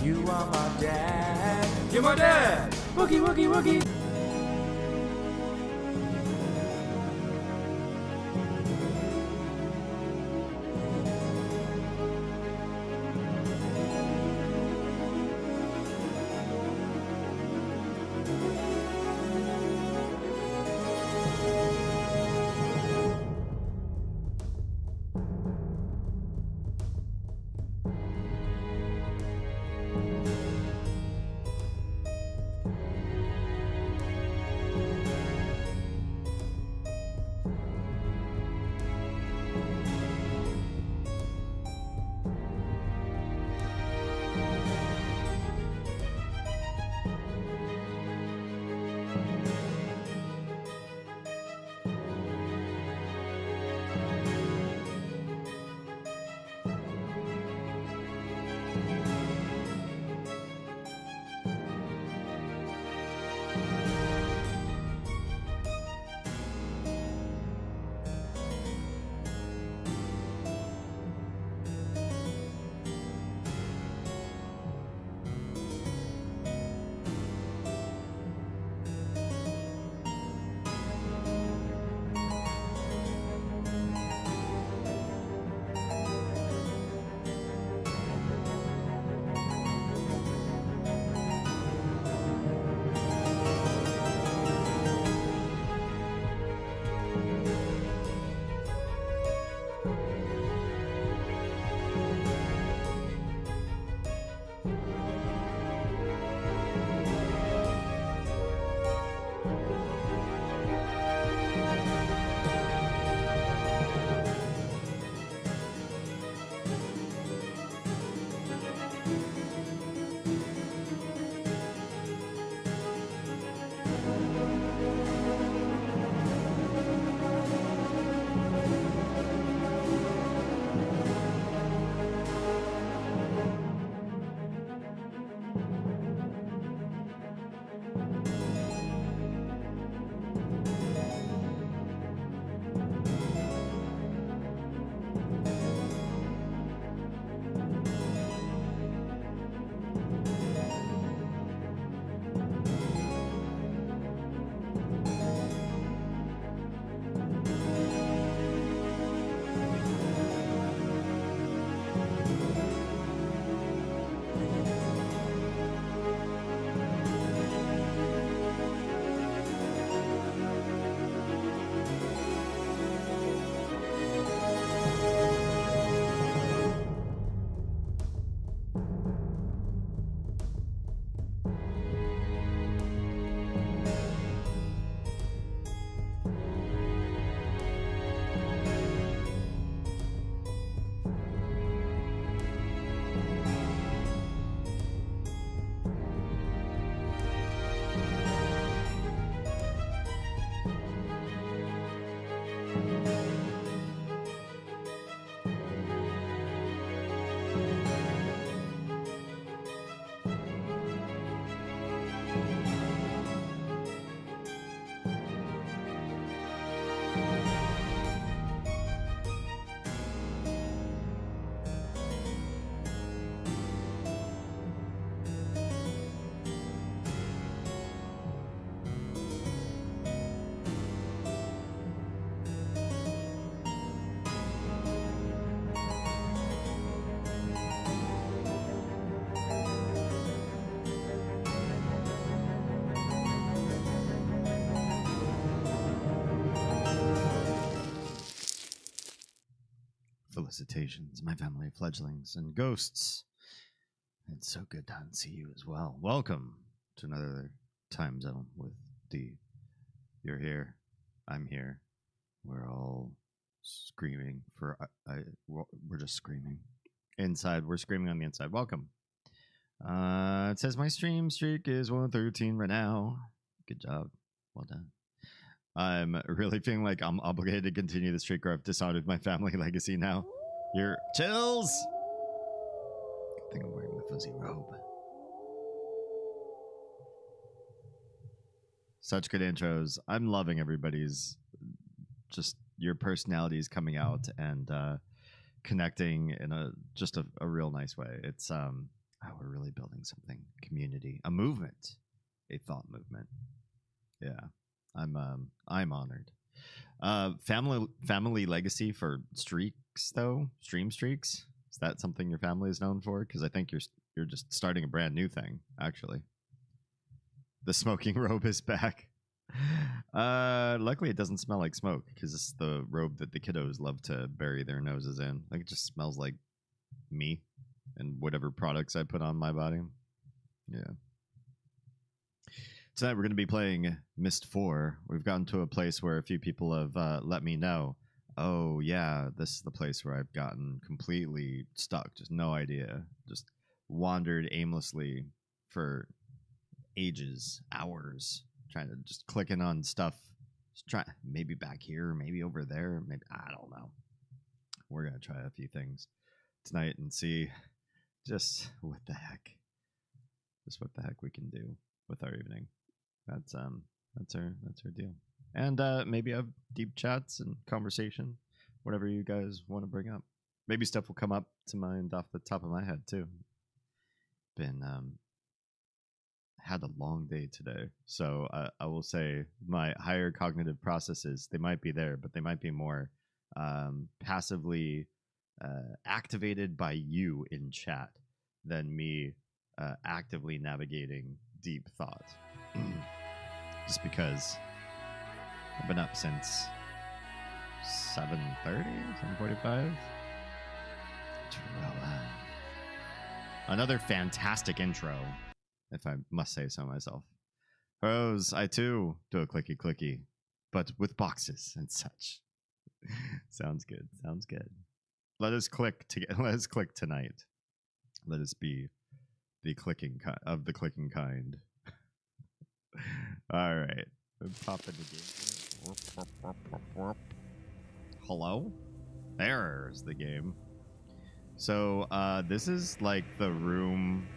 You are my dad. You're my dad. Wookie, wookie, wookie. Felicitations, my family of fledglings and ghosts. It's so good to see you as well. Welcome to another time zone with D. You're here. I'm here. We're all screaming for. We're just screaming inside. We're screaming on the inside. Welcome. It says my stream streak is 113 right now. Good job. Well done. I'm really feeling like I'm obligated to continue the streak, or I've dishonored my family legacy now. You're chills. I think I'm wearing my fuzzy robe. Such good intros. I'm loving everybody's, just your personalities coming out and connecting in a real nice way. It's Oh, we're really building something. Community, a movement, a thought movement. Yeah, I'm honored. Family legacy for streaks though. Stream streaks. Is that something your family is known for? Because I think you're just starting a brand new thing. Actually, the smoking robe is back. Luckily it doesn't smell like smoke because it's the robe that the kiddos love to bury their noses in. Like it just smells like me and whatever products I put on my body. Yeah. Tonight we're going to be playing Myst IV. We've gotten to a place where a few people have let me know, oh yeah, this is the place where I've gotten completely stuck. Just no idea. Just wandered aimlessly for ages, hours, trying to just clicking on stuff. Just try maybe back here, maybe over there, maybe I don't know. We're gonna try a few things tonight and see just what the heck we can do with our evening. That's our deal. And maybe have deep chats and conversation, whatever you guys want to bring up. Maybe stuff will come up to mind off the top of my head too. Been had a long day today, so I will say my higher cognitive processes, they might be there, but they might be more passively activated by you in chat than me actively navigating deep thought. Just because I've been up since 7:30, 7:45. Another fantastic intro, if I must say so myself. Rose, I too do a clicky clicky, but with boxes and such. Sounds good. Sounds good. Let us click tonight. Let us be the clicking of the clicking kind. All right. Pop in the game. Hello? There's the game. So this is like the room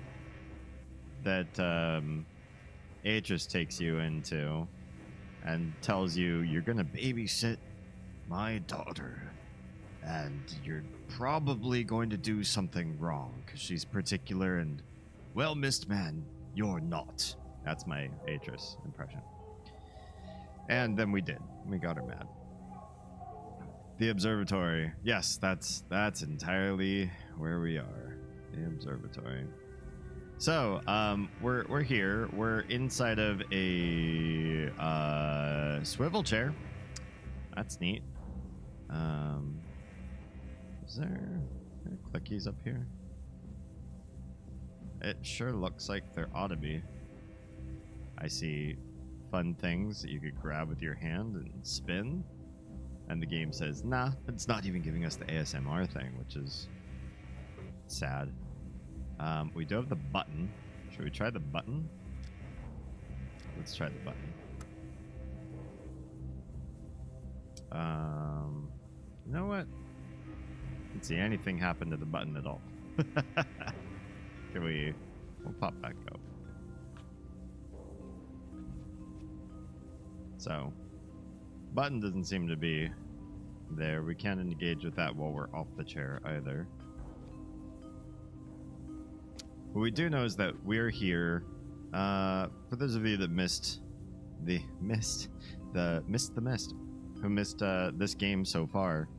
that Aegis takes you into and tells you you're gonna babysit my daughter, and you're probably going to do something wrong because she's particular, and well, Myst Man, you're not. That's my Aegis impression. And then we got her mad. The observatory. Yes, that's entirely where we are. The observatory. So, we're here. We're inside of a swivel chair. That's neat. Is there clickies up here? It sure looks like there ought to be. I see fun things that you could grab with your hand and spin. And the game says, nah, it's not even giving us the ASMR thing, which is sad. We do have the button. Should we try the button? Let's try the button. You know what? Let's see, anything happen to the button at all? We'll pop back up. So, button doesn't seem to be there. We can't engage with that while we're off the chair either. What we do know is that we're here. For those of you that missed, who missed this game so far,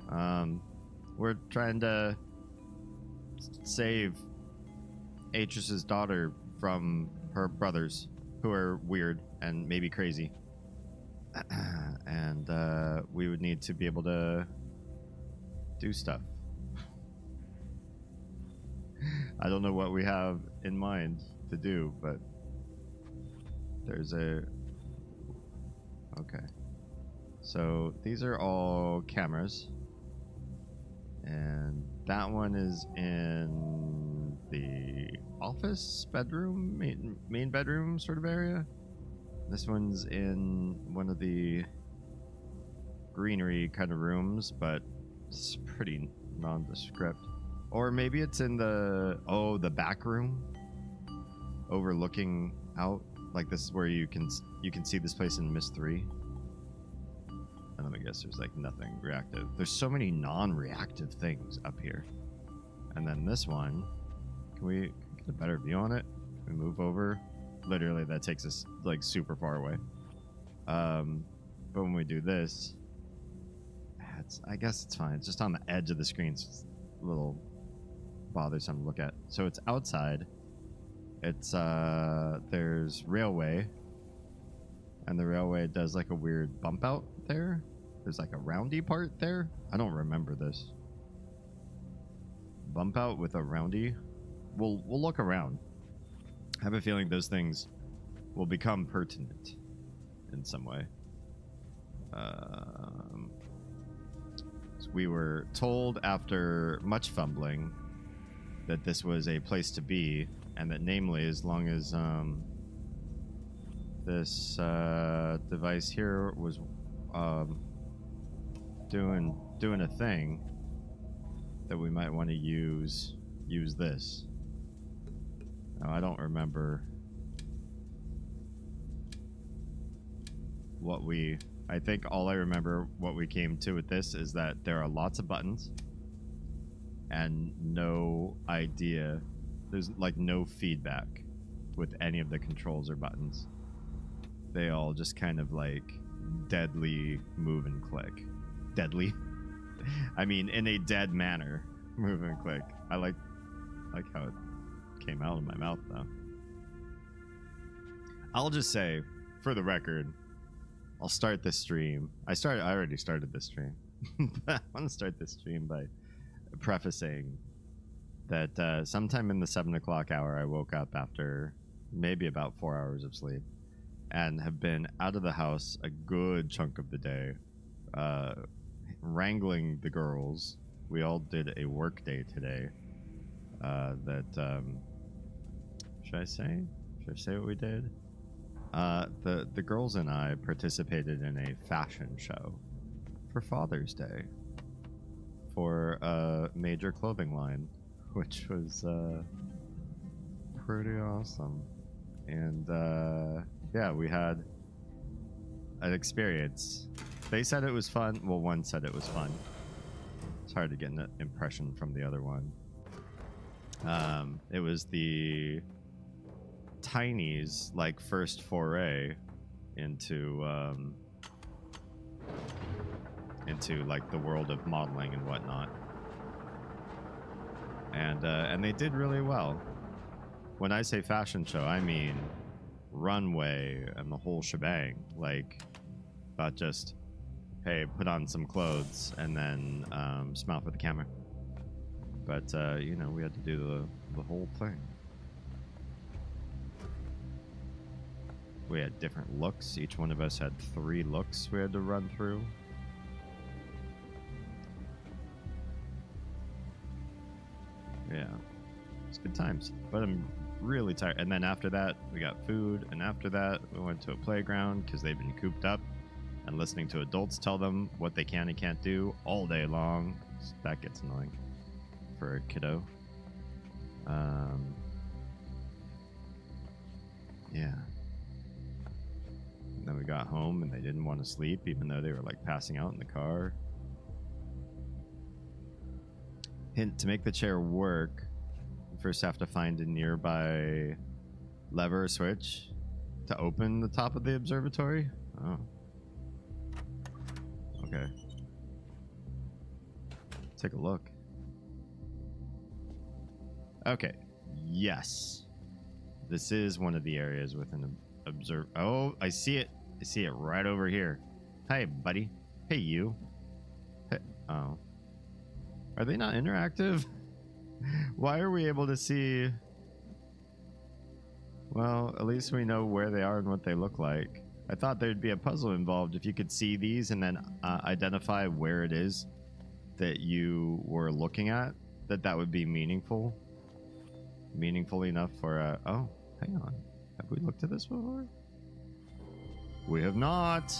we're trying to save Aegis' daughter from her brothers, who are weird and maybe crazy. And we would need to be able to do stuff. I don't know what we have in mind to do, but there's a... Okay. So these are all cameras. And that one is in the office bedroom, main bedroom sort of area. This one's in one of the greenery kind of rooms, but it's pretty nondescript. Or maybe it's in the back room, overlooking out. Like this is where you can see this place in Myst III. And let me guess, there's like nothing reactive. There's so many non-reactive things up here. And then this one, can we a better view on it. We move over. Literally, that takes us like super far away. But when we do this, I guess it's fine. It's just on the edge of the screen. So it's a little bothersome to look at. So it's outside. It's there's railway, and the railway does like a weird bump out there. There's like a roundy part there. I don't remember this. Bump out with a roundy. We'll look around. I have a feeling those things will become pertinent in some way. So we were told after much fumbling that this was a place to be, and that namely, as long as this device here was doing a thing, that we might want to use this. Now, I don't remember what I think all I remember what we came to with this is that there are lots of buttons and no idea. There's like no feedback with any of the controls or buttons. They all just kind of like deadly move and click. Deadly? I mean, in a dead manner, move and click. I like how it came out of my mouth, though. I'll just say, for the record, I'll start this stream. I already started this stream. But I want to start this stream by prefacing that sometime in the 7 o'clock hour, I woke up after maybe about 4 hours of sleep and have been out of the house a good chunk of the day, wrangling the girls. We all did a work day today. Should I say what we did? The girls and I participated in a fashion show for Father's Day for a major clothing line, which was pretty awesome. And yeah, we had an experience. They said it was fun. Well, one said it was fun. It's hard to get an impression from the other one. It was the Tiny's like first foray into like the world of modeling and whatnot, and they did really well. When I say fashion show, I mean runway and the whole shebang. Like, not just, hey, put on some clothes and then smile for the camera. But you know, we had to do the whole thing. We had different looks. Each one of us had 3 looks we had to run through. Yeah, it's good times. But I'm really tired. And then after that, we got food. And after that, we went to a playground because they've been cooped up and listening to adults tell them what they can and can't do all day long. So that gets annoying for a kiddo. Yeah. And then we got home and they didn't want to sleep, even though they were like passing out in the car. Hint: to make the chair work, you first have to find a nearby lever or switch to open the top of the observatory. Oh. Okay. Take a look. Okay. Yes. This is one of the areas with an observe. Oh, I see it. I see it right over here. Hey, buddy. Hey, you. Hey. Oh. Are they not interactive? Why are we able to see? Well, at least we know where they are and what they look like. I thought there'd be a puzzle involved if you could see these and then identify where it is that you were looking at. That would be meaningful. Meaningful enough for a... Oh, hang on. Have we looked at this before? We have not.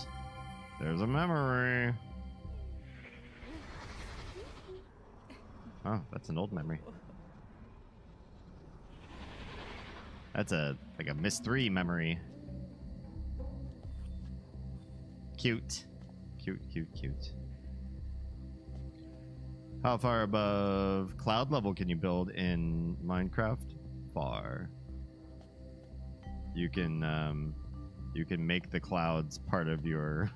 There's a memory. Oh, that's an old memory. That's like a Myst IV memory. Cute. Cute, cute, cute. How far above cloud level can you build in Minecraft? far. You can make the clouds part of your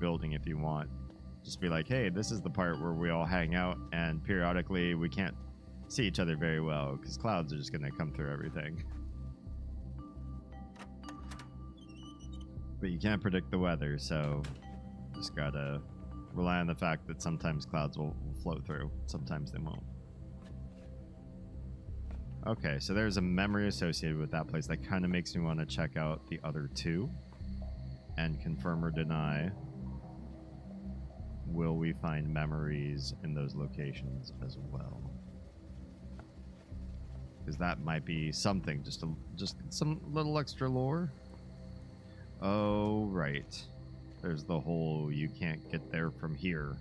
building if you want. Just be like, hey, this is the part where we all hang out, and periodically we can't see each other very well because clouds are just going to come through everything. But you can't predict the weather, so just gotta rely on the fact that sometimes clouds will float through, sometimes they won't. Okay, so there's a memory associated with that place that kind of makes me want to check out the other two and confirm or deny. Will we find memories in those locations as well? Because that might be something, just some little extra lore. Oh, right. There's the whole you can't get there from here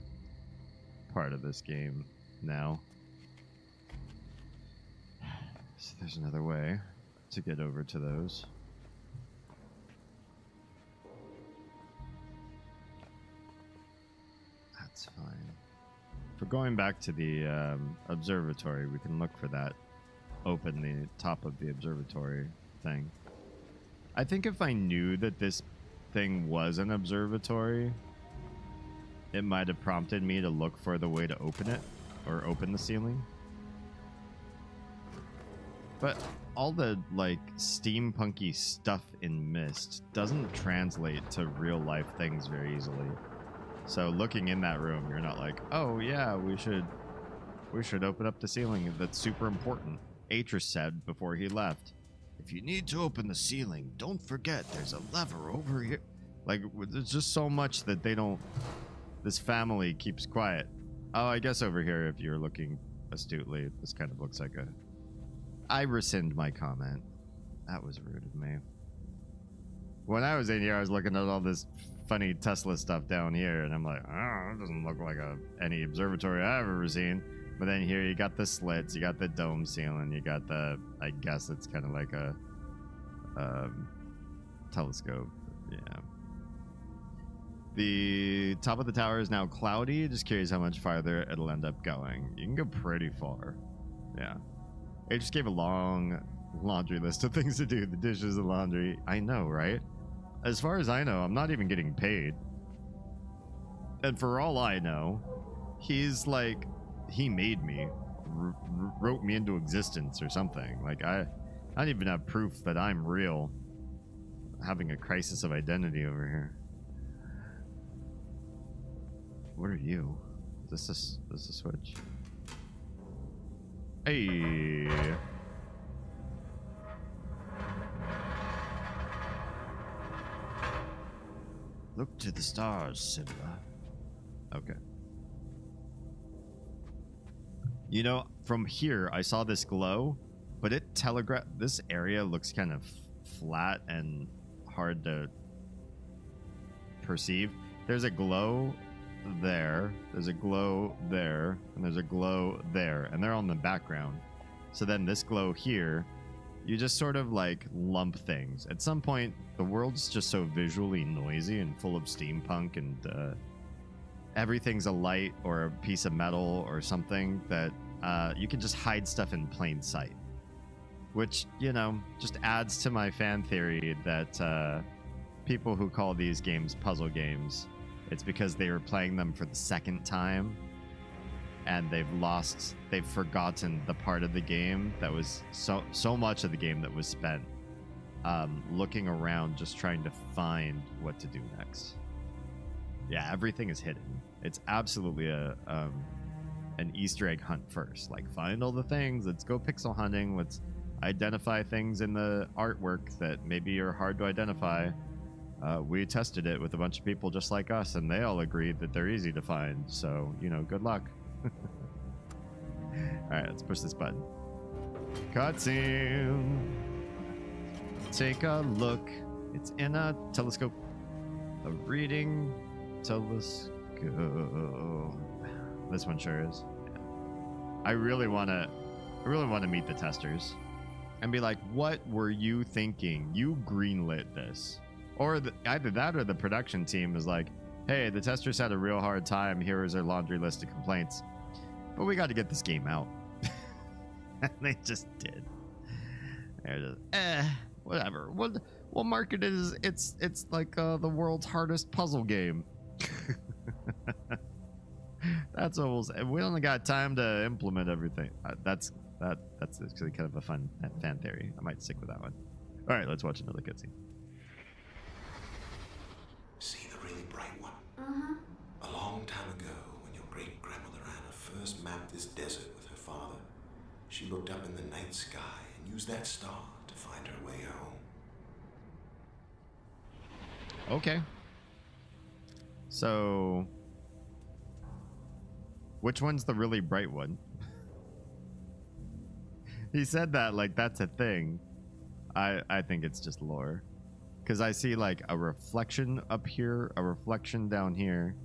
part of this game now. So there's another way to get over to those. That's fine. For going back to the observatory, we can look for that. Open the top of the observatory thing. I think if I knew that this thing was an observatory, it might have prompted me to look for the way to open it, or open the ceiling. But all the, like, steampunky stuff in Myst doesn't translate to real life things very easily. So looking in that room, you're not like, oh yeah, we should open up the ceiling. That's super important. Atris said before he left, if you need to open the ceiling, don't forget there's a lever over here. Like, there's just so much that they don't... This family keeps quiet. Oh, I guess over here, if you're looking astutely, this kind of looks like a... I rescind my comment. That was rude of me. When I was in here, I was looking at all this funny Tesla stuff down here, and I'm like, oh, it doesn't look like any observatory I've ever seen. But then here you got the slits, you got the dome ceiling, you got the, I guess it's kind of like a telescope. Yeah. The top of the tower is now cloudy. Just curious how much farther it'll end up going. You can go pretty far. Yeah. It just gave a long laundry list of things to do. The dishes, the laundry. I know, right? As far as I know, I'm not even getting paid. And for all I know, he's like... He made me, wrote me into existence or something. Like, I don't even have proof that I'm real. Having a crisis of identity over here. What are you? Is this a switch? Hey. Look to the stars, Simba. Okay. You know, from here, I saw this glow, but it telegraphed... This area looks kind of flat and hard to perceive. There's a glow there, there's a glow there, and there's a glow there, and they're all in the background. So then this glow here, you just sort of, like, lump things. At some point, the world's just so visually noisy and full of steampunk and... everything's a light or a piece of metal or something that you can just hide stuff in plain sight. Which, you know, just adds to my fan theory that people who call these games puzzle games, it's because they were playing them for the second time and they've forgotten the part of the game that was so much of the game that was spent looking around just trying to find what to do next. Yeah, everything is hidden. It's absolutely an Easter egg hunt first. Like, find all the things. Let's go pixel hunting. Let's identify things in the artwork that maybe are hard to identify. We tested it with a bunch of people just like us, and they all agreed that they're easy to find. So, you know, good luck. All right, let's push this button. Cutscene. Take a look. It's in a telescope. A reading telescope. This one sure is. Yeah. I really want to meet the testers and be like, what were you thinking? You greenlit this. Or either that or the production team is like, hey, the testers had a real hard time. Here is their laundry list of complaints. But we got to get this game out. They just did. They're just, whatever. We'll market it as it's like the world's hardest puzzle game. That's almost. We only got time to implement everything. That's actually kind of a fun fan theory. I might stick with that one. All right, let's watch another cutscene. See the really bright one? Uh-huh. A long time ago, when your great-grandmother Anna first mapped this desert with her father, she looked up in the night sky and used that star to find her way home. Okay. So, which one's the really bright one? He said that like that's a thing. I think it's just lore. Because I see like a reflection up here, a reflection down here,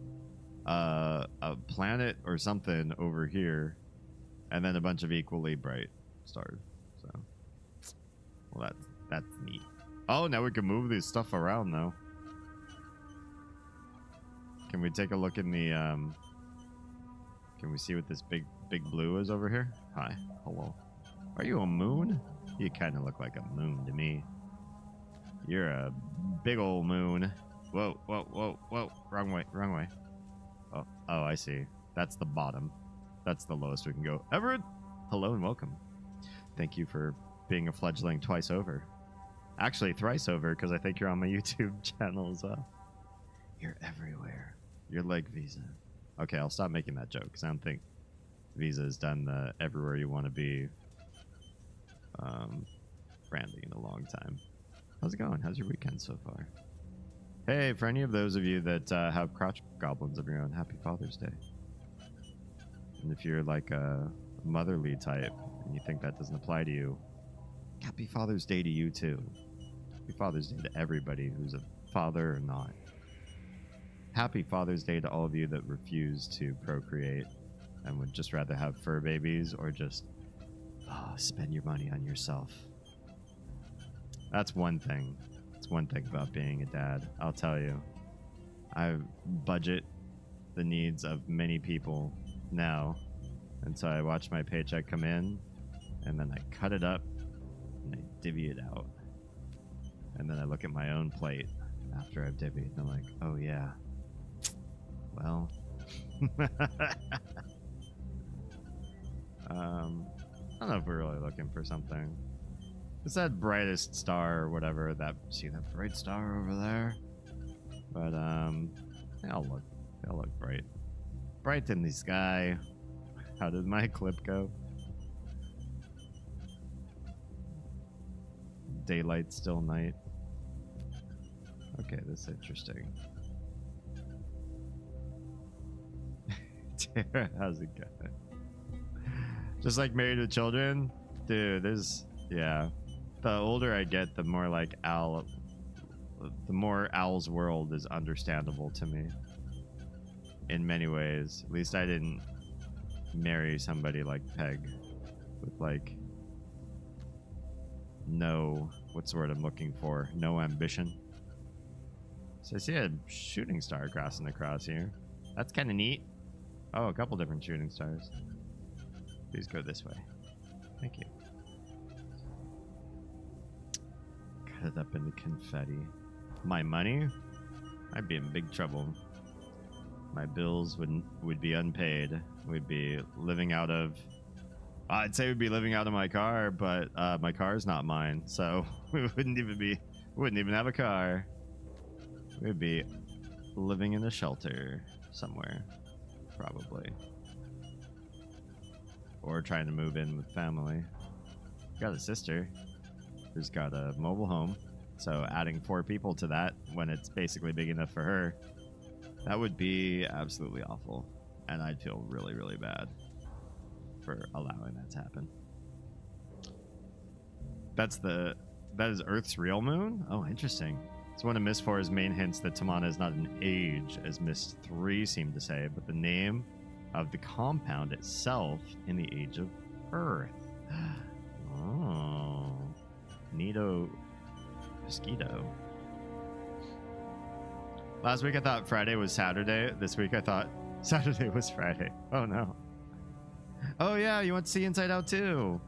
a planet or something over here, and then a bunch of equally bright stars. So, well, that's neat. Oh, now we can move this stuff around though. Can we take a look in the can we see what this big blue is over here? Hi. Hello. Are you a moon? You kind of look like a moon to me. You're a big old moon. Whoa, whoa, whoa, whoa. Wrong way, wrong way. Oh, I see. That's the bottom. That's the lowest we can go. Everett! Hello and welcome. Thank you for being a fledgling twice over. Actually, thrice over, because I think you're on my YouTube channel as well. You're everywhere. You're like Visa. Okay, I'll stop making that joke, because I don't think Visa has done the everywhere you want to be branding in a long time. How's it going? How's your weekend so far? Hey, for any of those of you that have crotch goblins of your own, happy Father's Day. And if you're like a motherly type and you think that doesn't apply to you, happy Father's Day to you too. Happy Father's Day to everybody who's a father or not. Happy Father's Day to all of you that refuse to procreate and would just rather have fur babies or just spend your money on yourself. That's one thing. It's one thing about being a dad. I'll tell you. I budget the needs of many people now. And so I watch my paycheck come in and then I cut it up and I divvy it out. And then I look at my own plate after I've divvied and I'm like, oh yeah. Well. I don't know if we're really looking for something. It's that brightest star or whatever. See that bright star over there? But they all look bright. Bright in the sky. How did my clip go? Daylight, still night. Okay, this is interesting. Tara, how's it going? Just like Married with Children? Dude, yeah. The older I get, the more like the more Al's world is understandable to me. In many ways. At least I didn't marry somebody like Peg with like no, what's the word I'm looking for? No ambition. So I see a shooting star crossing across here. That's kind of neat. Oh, a couple different shooting stars. Please go this way. Thank you. Cut it up into confetti. My money? I'd be in big trouble. My bills would be unpaid. We'd be living out of... I'd say we'd be living out of my car, but my car's not mine, so we wouldn't even have a car. We'd be living in a shelter somewhere, probably. Or trying to move in with family. Got a sister who's got a mobile home, so adding 4 people to that when it's basically big enough for her, that would be absolutely awful, and I'd feel really, really bad for allowing that to happen. That is Earth's real moon? Oh, interesting. It's one of Myst IV's main hints that Tamana is not an age, as Myst III seemed to say, but the name of the compound itself in the age of Earth. Oh, neato mosquito. Last week I thought Friday was Saturday. This week I thought Saturday was Friday. Oh no. Oh yeah, you want to see Inside Out too.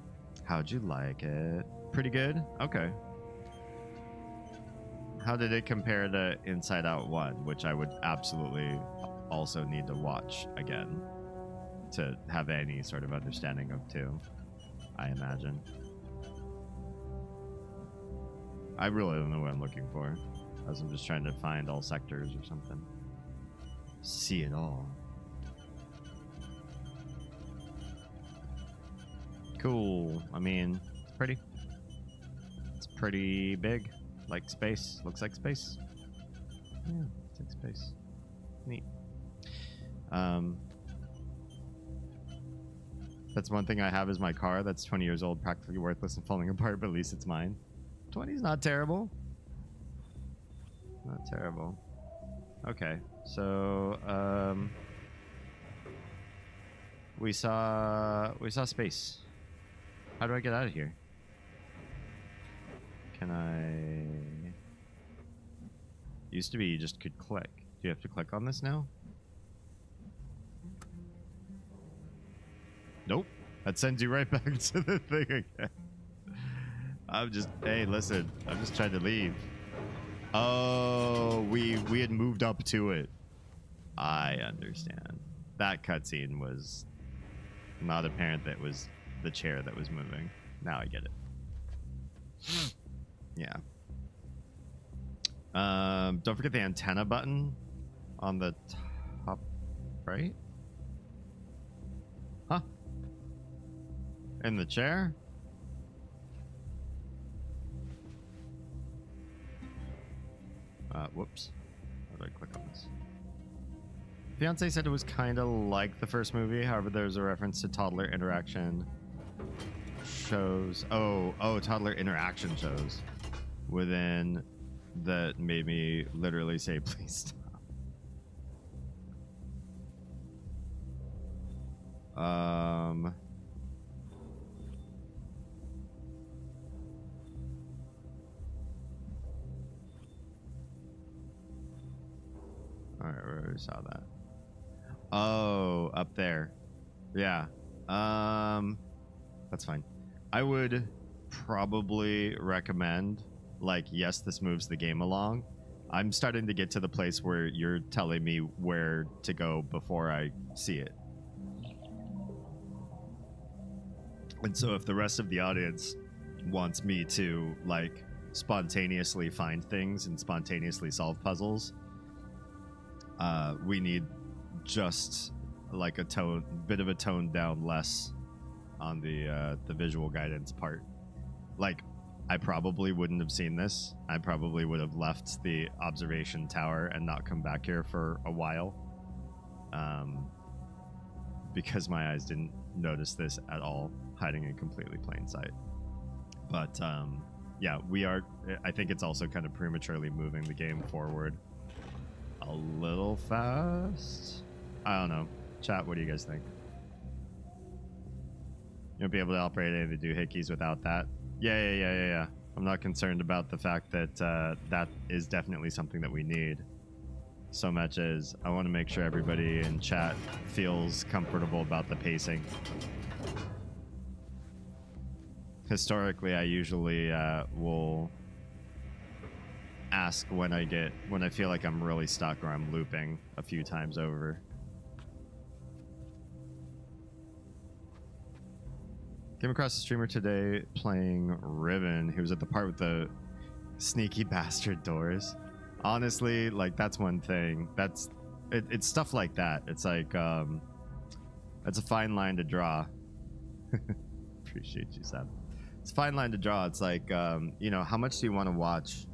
How'd you like it? Pretty good? Okay. How did it compare to Inside Out 1, which I would absolutely also need to watch again to have any sort of understanding of too, I imagine. I really don't know what I'm looking for, as I'm just trying to find all sectors or something. See it all. Cool. I mean, it's pretty. It's pretty big. Like space. Looks like space. Yeah, it's like space. Neat. That's one thing I have is my car that's 20 years old, practically worthless and falling apart, but at least it's mine. 20 is not terrible. Not terrible. Okay, so we saw space. How do I get out of here? Can I? Used to be you just could click. Do you have to click on this now? Nope. That sends you right back to the thing again. I'm just, hey, listen. I'm just trying to leave. Oh, we had moved up to it. I understand. That cutscene was not apparent that it was the chair that was moving. Now I get it. Yeah. Don't forget the antenna button on the top right. Huh? In the chair? Whoops. How do I click on this? Fiance said it was kind of like the first movie. However, there's a reference to toddler interaction shows. Oh, toddler interaction shows within that made me literally say, please stop. All right, we already saw that. Oh, up there. Yeah. That's fine. I would probably recommend, like, yes, this moves the game along. I'm starting to get to the place where you're telling me where to go before I see it. And so if the rest of the audience wants me to, like, spontaneously find things and spontaneously solve puzzles, we need just like a bit of a toned down less on the visual guidance part. Like, I probably wouldn't have seen this. I probably would have left the observation tower and not come back here for a while, because my eyes didn't notice this at all, hiding in completely plain sight. But yeah, I think it's also kind of prematurely moving the game forward a little fast. I don't know. Chat, what do you guys think? You'll be able to operate any of the doohickeys without that? Yeah. I'm not concerned about the fact that that is definitely something that we need. So much as I want to make sure everybody in chat feels comfortable about the pacing. Historically, I usually will ask when I feel like I'm really stuck or I'm looping a few times over. Came across a streamer today playing Riven. He was at the part with the sneaky bastard doors. Honestly, like, that's one thing. It's stuff like that. It's like it's a fine line to draw. Appreciate you, Seb. It's a fine line to draw. It's like you know, how much do you want to watch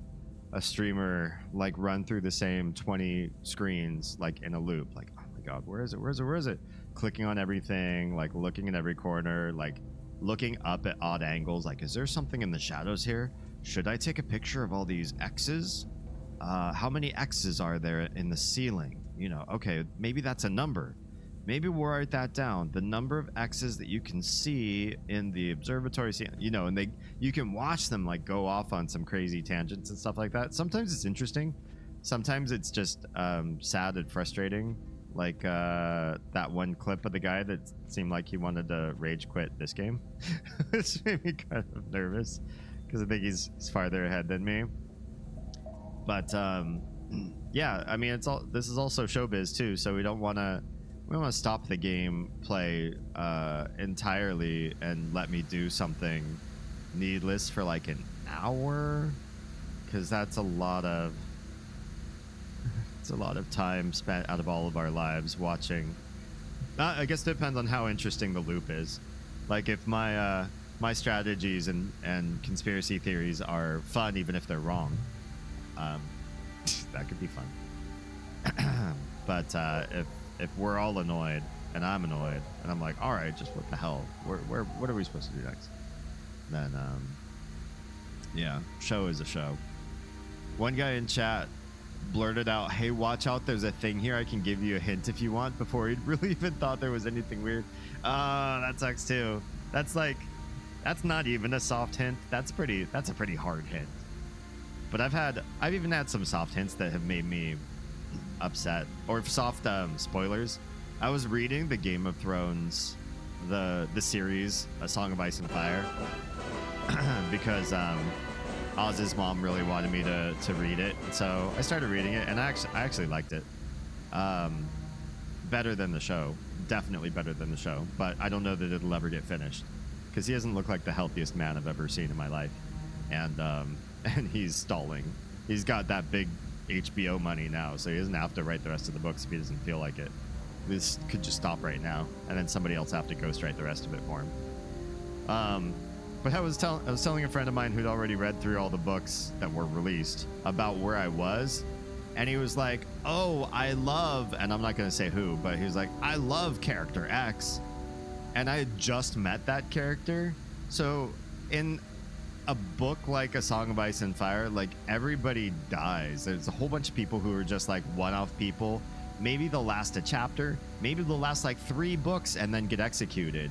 a streamer like run through the same 20 screens like in a loop? Like, oh my god, where is it? Clicking on everything, like looking at every corner, like looking up at odd angles, like, is there something in the shadows here? Should I take a picture of all these X's? How many X's are there in the ceiling? You know, okay, maybe that's a number. Maybe we'll write that down. The number of X's that you can see in the observatory, you know, and you can watch them like go off on some crazy tangents and stuff like that. Sometimes it's interesting. Sometimes it's just sad and frustrating Like that one clip of the guy that seemed like he wanted to rage quit this game. Which made me kind of nervous because I think he's farther ahead than me. But yeah, I mean, it's all, this is also showbiz too, so we don't want to stop the game play entirely and let me do something needless for like an hour, because that's a lot of it's a lot of time spent out of all of our lives watching. I guess it depends on how interesting the loop is. Like if my my strategies and conspiracy theories are fun, even if they're wrong, that could be fun. But if we're all annoyed and I'm annoyed and I'm like, all right, just what the hell? What are we supposed to do next? Then yeah, show is a show. One guy in chat blurted out, hey, watch out, there's a thing here, I can give you a hint if you want, before he'd really even thought there was anything weird. That sucks too. That's like, that's not even a soft hint. That's a pretty hard hint. But I've even had some soft hints that have made me upset, or soft spoilers. I was reading the Game of Thrones, the series, A Song of Ice and Fire, because Oz's mom really wanted me to read it, so I started reading it, and I actually liked it. Better than the show, definitely better than the show, but I don't know that it'll ever get finished because he doesn't look like the healthiest man I've ever seen in my life, and he's stalling. He's got that big HBO money now, so he doesn't have to write the rest of the books if he doesn't feel like it. This could just stop right now, and then somebody else have to ghostwrite the rest of it for him. But I was telling a friend of mine who'd already read through all the books that were released about where I was, and he was like, oh, I love, and I'm not going to say who, but he was like, I love character X, and I had just met that character. So in a book like A Song of Ice and Fire, like, everybody dies. There's a whole bunch of people who are just like one-off people. Maybe they'll last a chapter, maybe they'll last like 3 books and then get executed.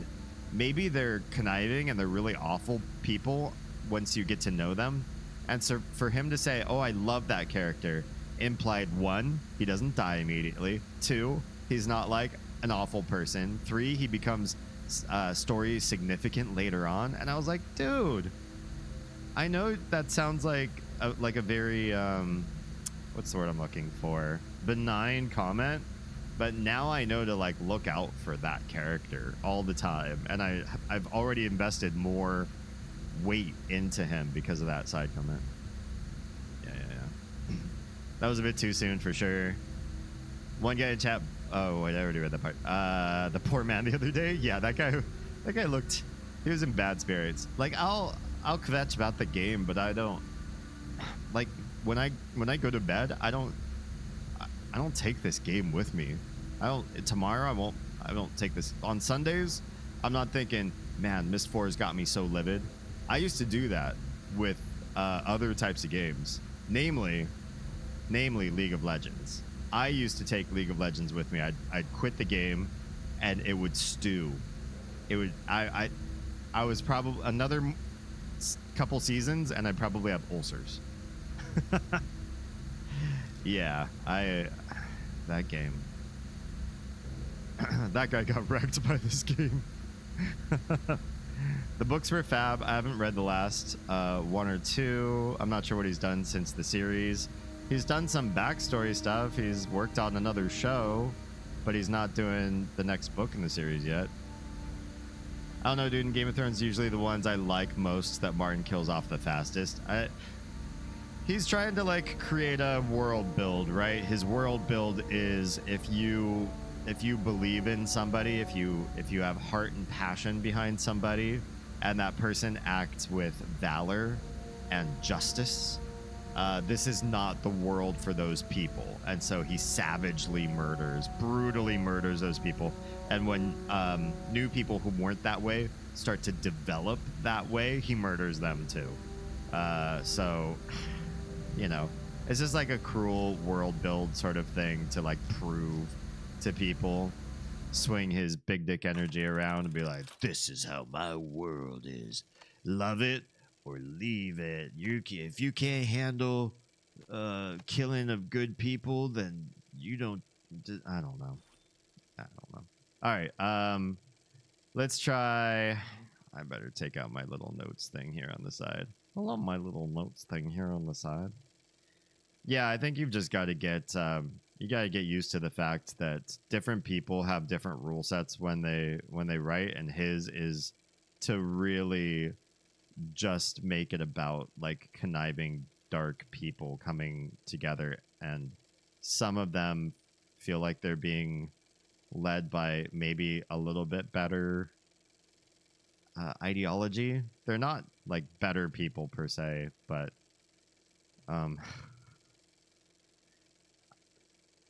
Maybe they're conniving and they're really awful people once you get to know them. And so for him to say, oh, I love that character, implied 1, he doesn't die immediately. 2, he's not like an awful person. 3, he becomes story significant later on. And I was like, dude, I know that sounds like a very, what's the word I'm looking for? Benign comment. But now I know to like look out for that character all the time, and I've already invested more weight into him because of that side comment. Yeah. That was a bit too soon for sure. One guy in chat. Oh wait, I already read that part. The poor man the other day. Yeah, that guy looked. He was in bad spirits. Like I'll kvetch about the game, but I don't like when I go to bed. I don't take this game with me. Tomorrow I won't take this. On Sundays, I'm not thinking, man, Myst IV has got me so livid. I used to do that with other types of games, namely League of Legends. I used to take League of Legends with me. I'd quit the game and it would stew. It would I was probably another couple seasons and I'd probably have ulcers. Yeah, that game. That guy got wrecked by this game. The books were fab. I haven't read the last 1 or 2. I'm not sure what he's done since the series. He's done some backstory stuff. He's worked on another show, but he's not doing the next book in the series yet. I don't know, dude. In Game of Thrones, usually the ones I like most that Martin kills off the fastest. He's trying to like create a world build, right? His world build is if you believe in somebody, if you have heart and passion behind somebody, and that person acts with valor and justice, this is not the world for those people. And so he savagely brutally murders those people. And when new people who weren't that way start to develop that way, he murders them too. So, you know, it's just like a cruel world build sort of thing to like prove to people, swing his big dick energy around and be like, this is how my world is. Love it or leave it. If you can't handle killing of good people, then you don't. I don't know. All right. Let's try. I better take out my little notes thing here on the side. I love my little notes thing here on the side. Yeah, I think you've just got to get you got to get used to the fact that different people have different rule sets when they write, and his is to really just make it about like conniving dark people coming together, and some of them feel like they're being led by maybe a little bit better ideology. They're not like better people per se, but I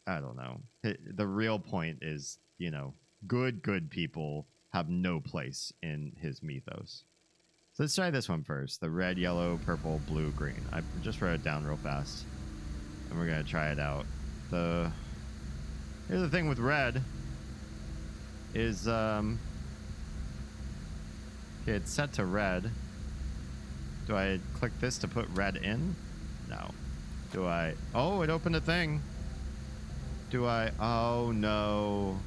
don't know. The real point is, you know, good people have no place in his mythos. So let's try this one first. The red, yellow, purple, blue, green. I just wrote it down real fast, and we're gonna try it out. Here's the thing with red is okay, it's set to red. Do I click this to put red in? No. Do I? Oh, it opened a thing. Do I? Oh no.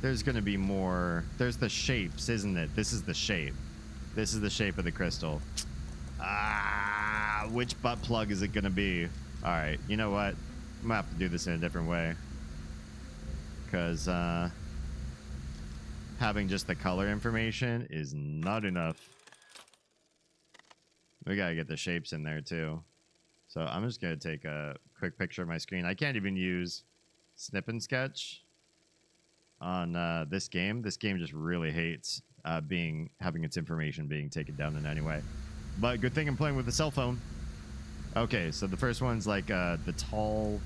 There's gonna be more. There's the shapes, isn't it? This is the shape. This is the shape of the crystal. Ah, which butt plug is it gonna be? All right, you know what? I'm gonna have to do this in a different way, because having just the color information is not enough. We gotta get the shapes in there too. So I'm just gonna take a quick picture of my screen. I can't even use snip and sketch on this game. This game just really hates having its information being taken down in any way. But good thing I'm playing with a cell phone. Okay, so the first one's like the tall,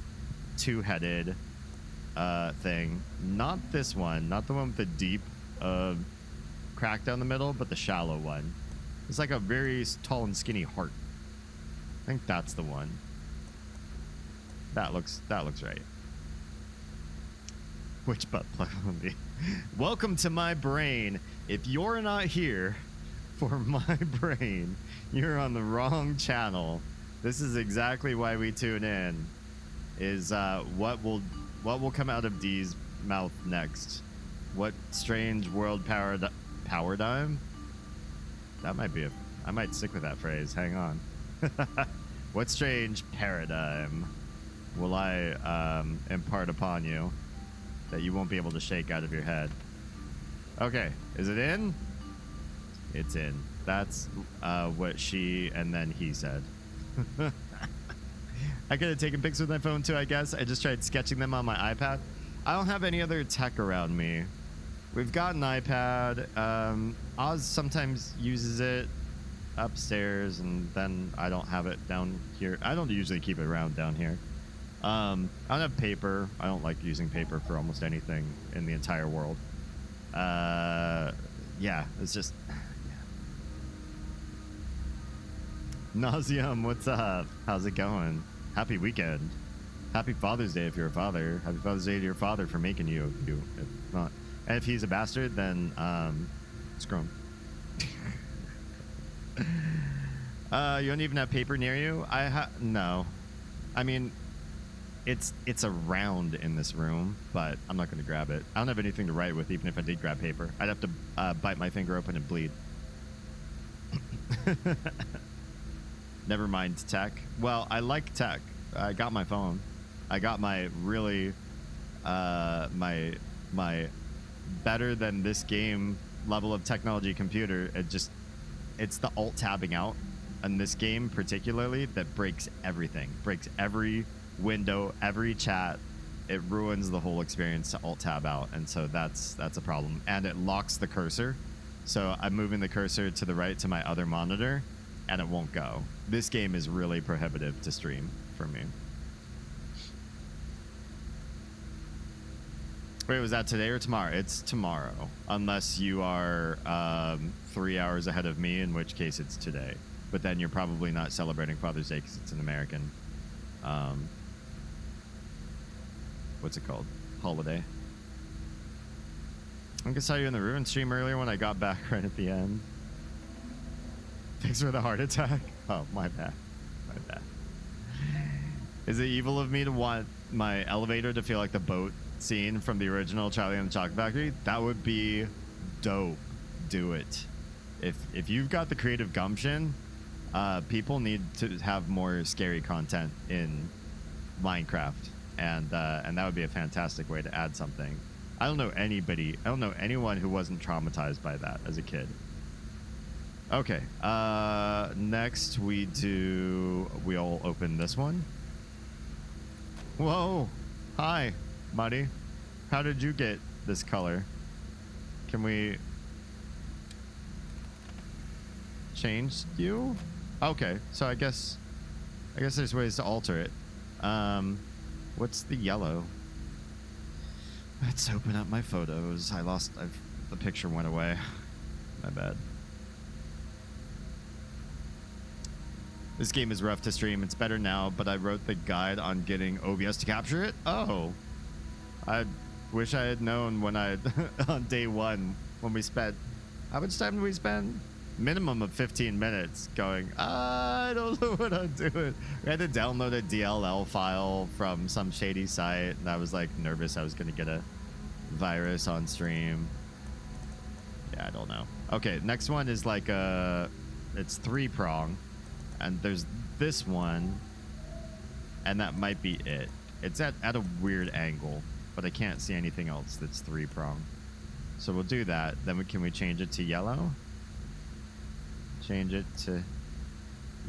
two-headed thing. Not this one. Not the one with the deep crack down the middle, but the shallow one. It's like a very tall and skinny heart. I think that's the one. That looks right. Which butt plug will be? Welcome to my brain. If you're not here for my brain, you're on the wrong channel. This is exactly why we tune in. Is what will come out of D's mouth next? What strange world paradigm? That might be I might stick with that phrase. Hang on. What strange paradigm will I impart upon you that you won't be able to shake out of your head? Okay, is it in? It's in. That's what she and then he said. I could have taken pictures with my phone too, I guess. I just tried sketching them on my iPad. I don't have any other tech around me. We've got an iPad. Oz sometimes uses it upstairs, and then I don't have it down here. I don't usually keep it around down here. I don't have paper. I don't like using paper for almost anything in the entire world. Yeah, it's just... Yeah. Nauseum, what's up? How's it going? Happy weekend. Happy Father's Day if you're a father. Happy Father's Day to your father for making you. If not, and if he's a bastard, then screw him. You don't even have paper near you? No. I mean, it's around in this room, but I'm not going to grab it. I don't have anything to write with, even if I did grab paper. I'd have to bite my finger open and bleed. Never mind tech. Well, I like tech. I got my phone. I got my really my better than this game level of technology computer. It's the alt tabbing out in this game particularly that breaks everything. Breaks every window, every chat. It ruins the whole experience to alt tab out, and so that's a problem. And it locks the cursor. So I'm moving the cursor to the right to my other monitor, and it won't go. This game is really prohibitive to stream for me. Wait, was that today or tomorrow? It's tomorrow, unless you are 3 hours ahead of me, in which case it's today. But then you're probably not celebrating Father's Day because it's an American, what's it called? Holiday. I think I saw you in the Ruin stream earlier when I got back right at the end. Thanks for the heart attack. Oh, my bad. My bad. Is it evil of me to want my elevator to feel like the boat scene from the original Charlie and the Chocolate Factory? That would be dope. Do it. If you've got the creative gumption, people need to have more scary content in Minecraft, and that would be a fantastic way to add something. I don't know anyone who wasn't traumatized by that as a kid. Okay, next we'll open this one. Whoa, hi, Muddy. How did you get this color? Can we change you? Okay, so I guess there's ways to alter it. What's the yellow? Let's open up my photos. The picture went away. My bad. This game is rough to stream. It's better now, but I wrote the guide on getting OBS to capture it. Oh, I wish I had known when on day one when we spent. How much time did we spend? Minimum of 15 minutes going, I don't know what I'm doing. We had to download a DLL file from some shady site, and I was like nervous I was going to get a virus on stream. Yeah, I don't know. Okay, next one is like it's 3-prong, and there's this one, and that might be it. It's at a weird angle, but I can't see anything else that's 3-prong. So we'll do that. Then can we change it to yellow? Change it to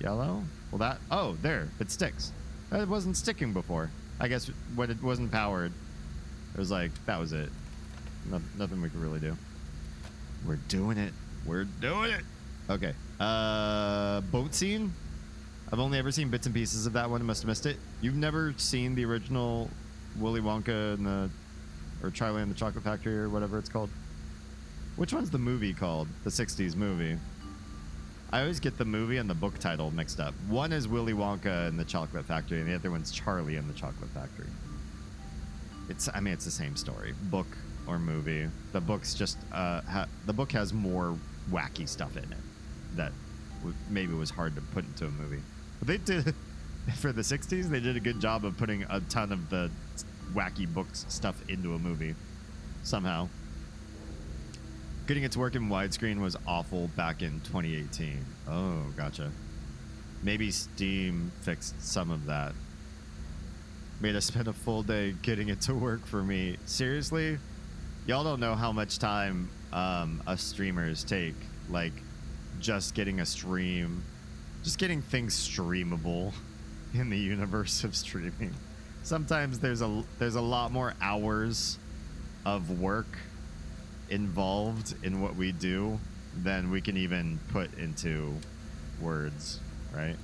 yellow. Well, there, it sticks. It wasn't sticking before. I guess when it wasn't powered, it was like, that was it. Nothing we could really do. We're doing it. We're doing it. Okay. Boat scene. I've only ever seen bits and pieces of that one. I must have missed it. You've never seen the original Willy Wonka or Charlie and the Chocolate Factory or whatever it's called? Which one's the movie called? The 60s movie. I always get the movie and the book title mixed up. One is Willy Wonka and the Chocolate Factory, and the other one's Charlie and the Chocolate Factory. It's the same story, book or movie. The book's just the book has more wacky stuff in it that maybe was hard to put into a movie. But they did for the 60s. They did a good job of putting a ton of the wacky books stuff into a movie somehow. Getting it to work in widescreen was awful back in 2018. Oh, gotcha. Maybe Steam fixed some of that. Made us spend a full day getting it to work for me. Seriously? Y'all don't know how much time us streamers take. Like, just getting things streamable in the universe of streaming. Sometimes there's a lot more hours of work involved in what we do than we can even put into words, right?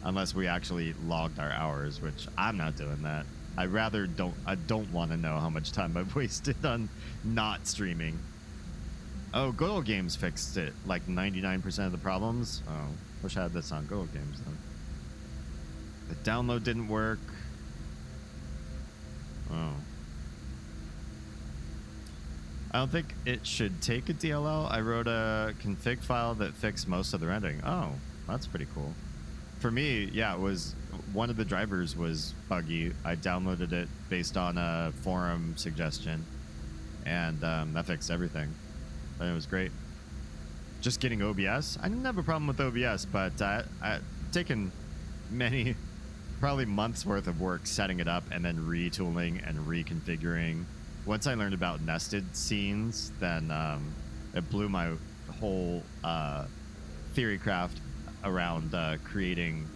Unless we actually logged our hours, which I'm not doing that. I don't want to know how much time I've wasted on not streaming. Oh, Good Old Games fixed it, like 99% of the problems. Oh, wish I had this on Good Old Games then. The download didn't work. Oh. I don't think it should take a DLL. I wrote a config file that fixed most of the rendering. Oh, that's pretty cool. For me, yeah, it was one of the drivers was buggy. I downloaded it based on a forum suggestion, and that fixed everything. And it was great. Just getting OBS. I didn't have a problem with OBS, but I've taken probably months worth of work setting it up and then retooling and reconfiguring. Once I learned about nested scenes, then it blew my whole theorycraft around creating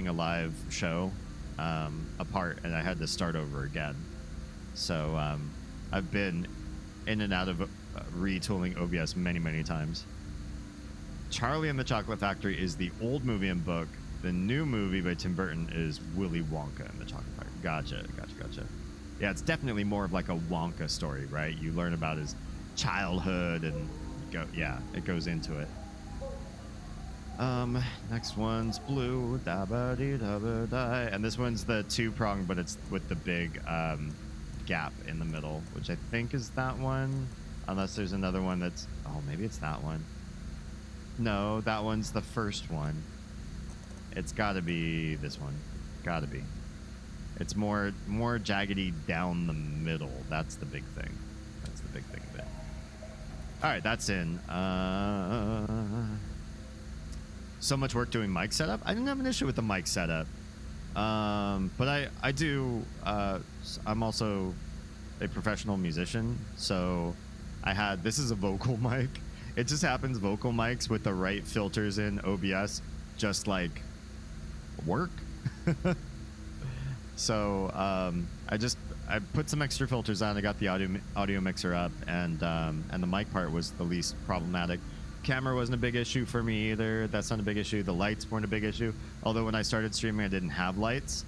a live show apart, and I had to start over again. So I've been in and out of retooling OBS many times. Charlie and the Chocolate Factory is the old movie and book. The new movie by Tim Burton is Willy Wonka and the Chocolate Factory. Gotcha. Yeah, it's definitely more of like a Wonka story, right? You learn about his childhood and it goes into it. Next one's blue, da-ba-dee-da-ba-die. And this one's the 2-prong, but it's with the big gap in the middle, which I think is that one. Unless there's another one that's, maybe it's that one. No, that one's the first one. It's got to be this one. Got to be. It's more jaggedy down the middle. That's the big thing. That's the big thing of it. All right, that's in. So much work doing mic setup. I didn't have an issue with the mic setup. But I do. I'm also a professional musician, so I had. This is a vocal mic. It just happens vocal mics with the right filters in OBS just like work. So I put some extra filters on. I got the audio mixer up, and the mic part was the least problematic. Camera wasn't a big issue for me either. That's not a big issue. The lights weren't a big issue. Although when I started streaming, I didn't have lights,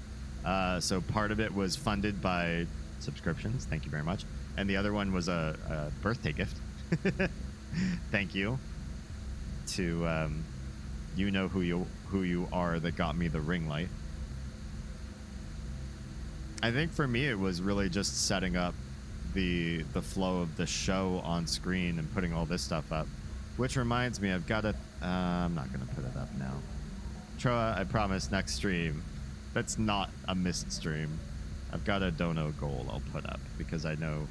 so part of it was funded by subscriptions. Thank you very much. And the other one was a birthday gift. Thank you to you know who you are that got me the ring light. I think for me it was really just setting up the flow of the show on screen and putting all this stuff up. Which reminds me, I've got to... I'm not going to put it up now. Troa, I promise next stream. That's not a Myst stream. I've got a dono goal I'll put up because I know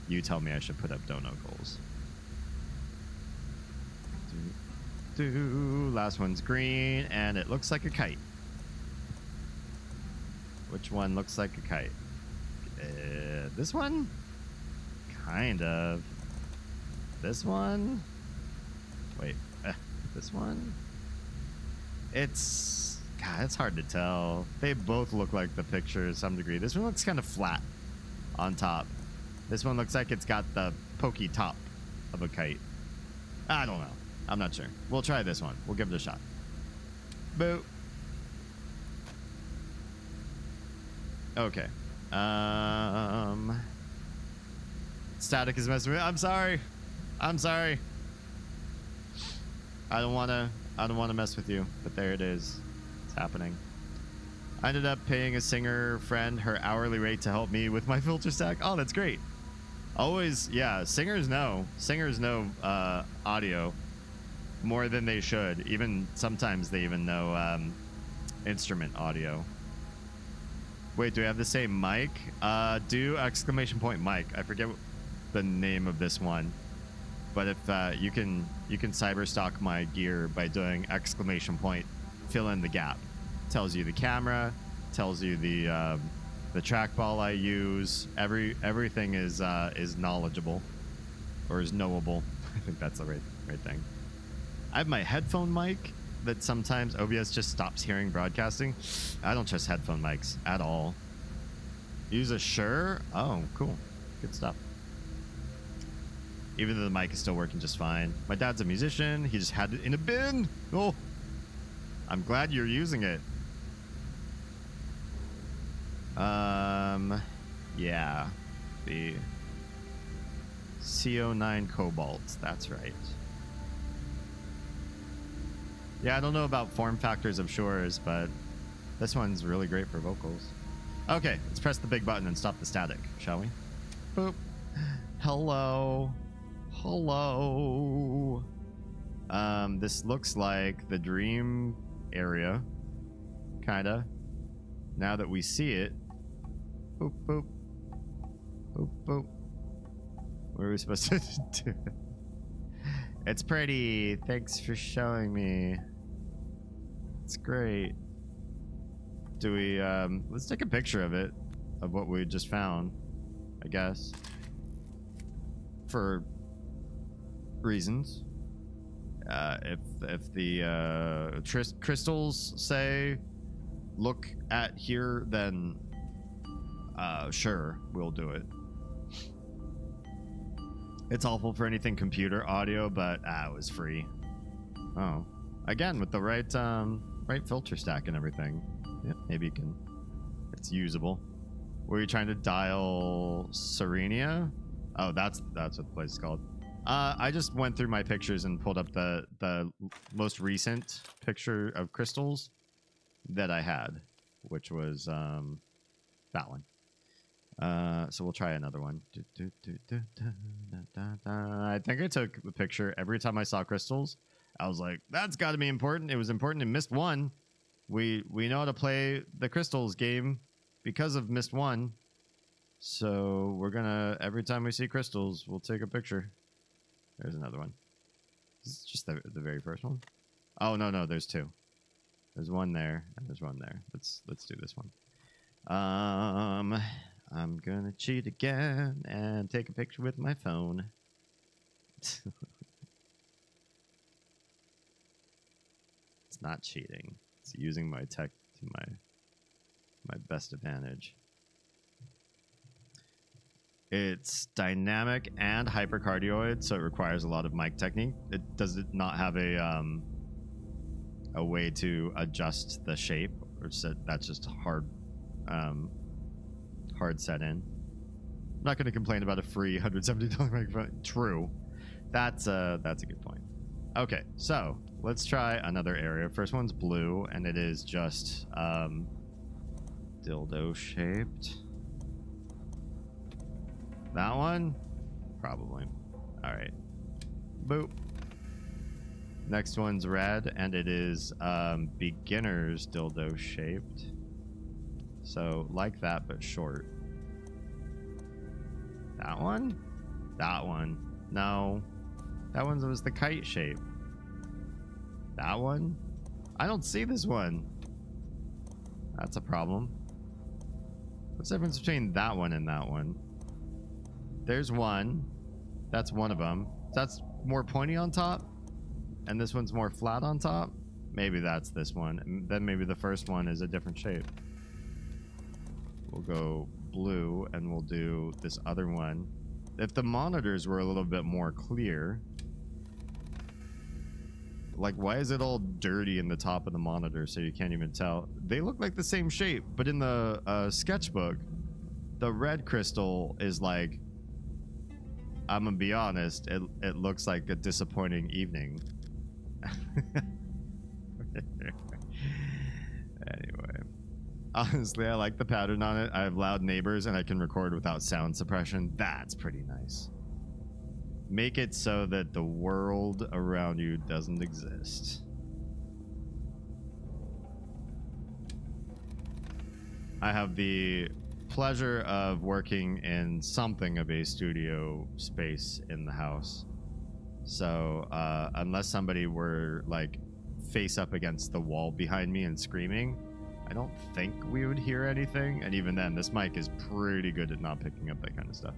you tell me I should put up dono goals. Last one's green, and it looks like a kite. Which one looks like a kite? This one? Kind of. This one? Wait, this one? It's... God, it's hard to tell. They both look like the picture to some degree. This one looks kind of flat on top. This one looks like it's got the pokey top of a kite. I don't know. I'm not sure. We'll try this one. We'll give it a shot. Boo. Okay. Static is messing with me. I'm sorry. I'm sorry. I don't want to mess with you, but there it is. It's happening. I ended up paying a singer friend her hourly rate to help me with my filter stack. Oh, that's great. Always, yeah, singers know audio more than they should. Even sometimes they even know instrument audio. Wait, do we have the same mic? Do exclamation point mic. I forget the name of this one, but if you can cyber stalk my gear by doing exclamation point, fill in the gap. Tells you the camera, tells you the trackball I use. Everything is knowledgeable, or is knowable. I think that's the right thing. I have my headphone mic that sometimes OBS just stops hearing broadcasting. I don't trust headphone mics at all. Use a Shure. Oh, cool, good stuff. Even though the mic is still working just fine. My dad's a musician. He just had it in a bin. Oh, I'm glad you're using it. Yeah, the CO9 Cobalt. That's right. Yeah, I don't know about form factors of Shures, but this one's really great for vocals. Okay, let's press the big button and stop the static, shall we? Boop. Hello. Hello. This looks like the dream area, kinda. Now that we see it. Boop, boop. Boop, boop. What are we supposed to do? It's pretty. Thanks for showing me. It's great. Do we, let's take a picture of it, of what we just found, I guess. For reasons. If the crystals say look at here, then sure, we'll do it. It's awful for anything computer audio, but it was free. Oh, again with the right filter stack and everything. Yeah, maybe you can. It's usable. Were you trying to dial Serenia? Oh, that's what the place is called. I just went through my pictures and pulled up the most recent picture of crystals that I had, which was that one. So we'll try another one. I think I took a picture every time I saw crystals. I was like, that's got to be important. It was important in Myst 1. We know how to play the crystals game because of Myst 1. So we're gonna, every time we see crystals, we'll take a picture. There's another one. This is just the very first one. Oh no, there's two. There's one there and there's one there. Let's do this one. I'm gonna cheat again and take a picture with my phone. It's not cheating. It's using my tech to my best advantage. It's dynamic and hypercardioid, so it requires a lot of mic technique. It does not have a way to adjust the shape, or set. That's just hard set in. I'm not going to complain about a free $170 microphone. True, that's a good point. Okay, so let's try another area. First one's blue, and it is just dildo shaped. That one? Probably. Alright. Boop. Next one's red, and it is beginner's dildo shaped. So, like that, but short. That one? That one. No. That one was the kite shape. That one? I don't see this one. That's a problem. What's the difference between that one and that one? There's one. That's one of them. That's more pointy on top. And this one's more flat on top. Maybe that's this one. And then maybe the first one is a different shape. We'll go blue and we'll do this other one. If the monitors were a little bit more clear. Like, why is it all dirty in the top of the monitor so you can't even tell? They look like the same shape, but in the sketchbook, the red crystal is like, I'm gonna be honest, it looks like a disappointing evening. Anyway, honestly, I like the pattern on it. I have loud neighbors and I can record without sound suppression. That's pretty nice. Make it so that the world around you doesn't exist. I have the pleasure of working in something of a studio space in the house. So unless somebody were like face up against the wall behind me and screaming, I don't think we would hear anything. And even then, this mic is pretty good at not picking up that kind of stuff.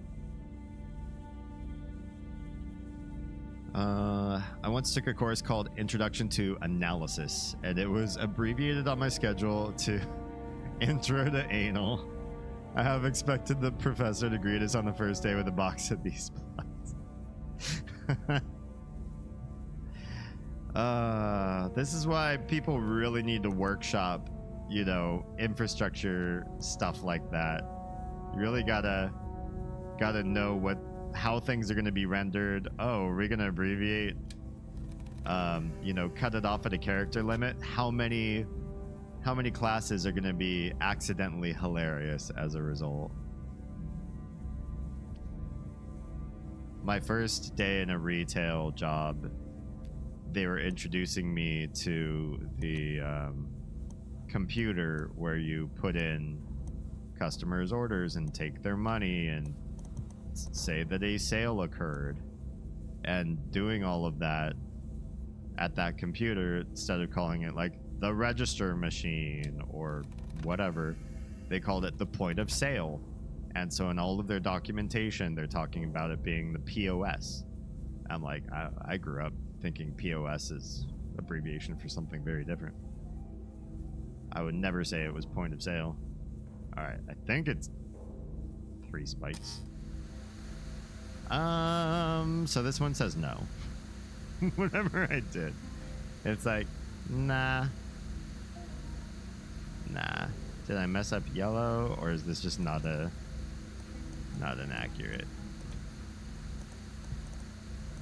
I once took a course called Introduction to Analysis, and it was abbreviated on my schedule to Intro to Anal. I have expected the professor to greet us on the first day with a box of these plugs. This is why people really need to workshop, you know, infrastructure stuff like that. You really gotta know how things are gonna be rendered. Oh, are we gonna abbreviate? You know, cut it off at a character limit. How many classes are gonna be accidentally hilarious as a result? My first day in a retail job, they were introducing me to the computer where you put in customers' orders and take their money and say that a sale occurred, and doing all of that at that computer instead of calling it like the register machine or whatever, they called it the point of sale. And so in all of their documentation, they're talking about it being the POS. I'm like, I grew up thinking POS is abbreviation for something very different. I would never say it was point of sale. All right, I think it's 3 spikes. So this one says no. Whatever I did, it's like, nah. Did I mess up yellow, or is this just not an accurate?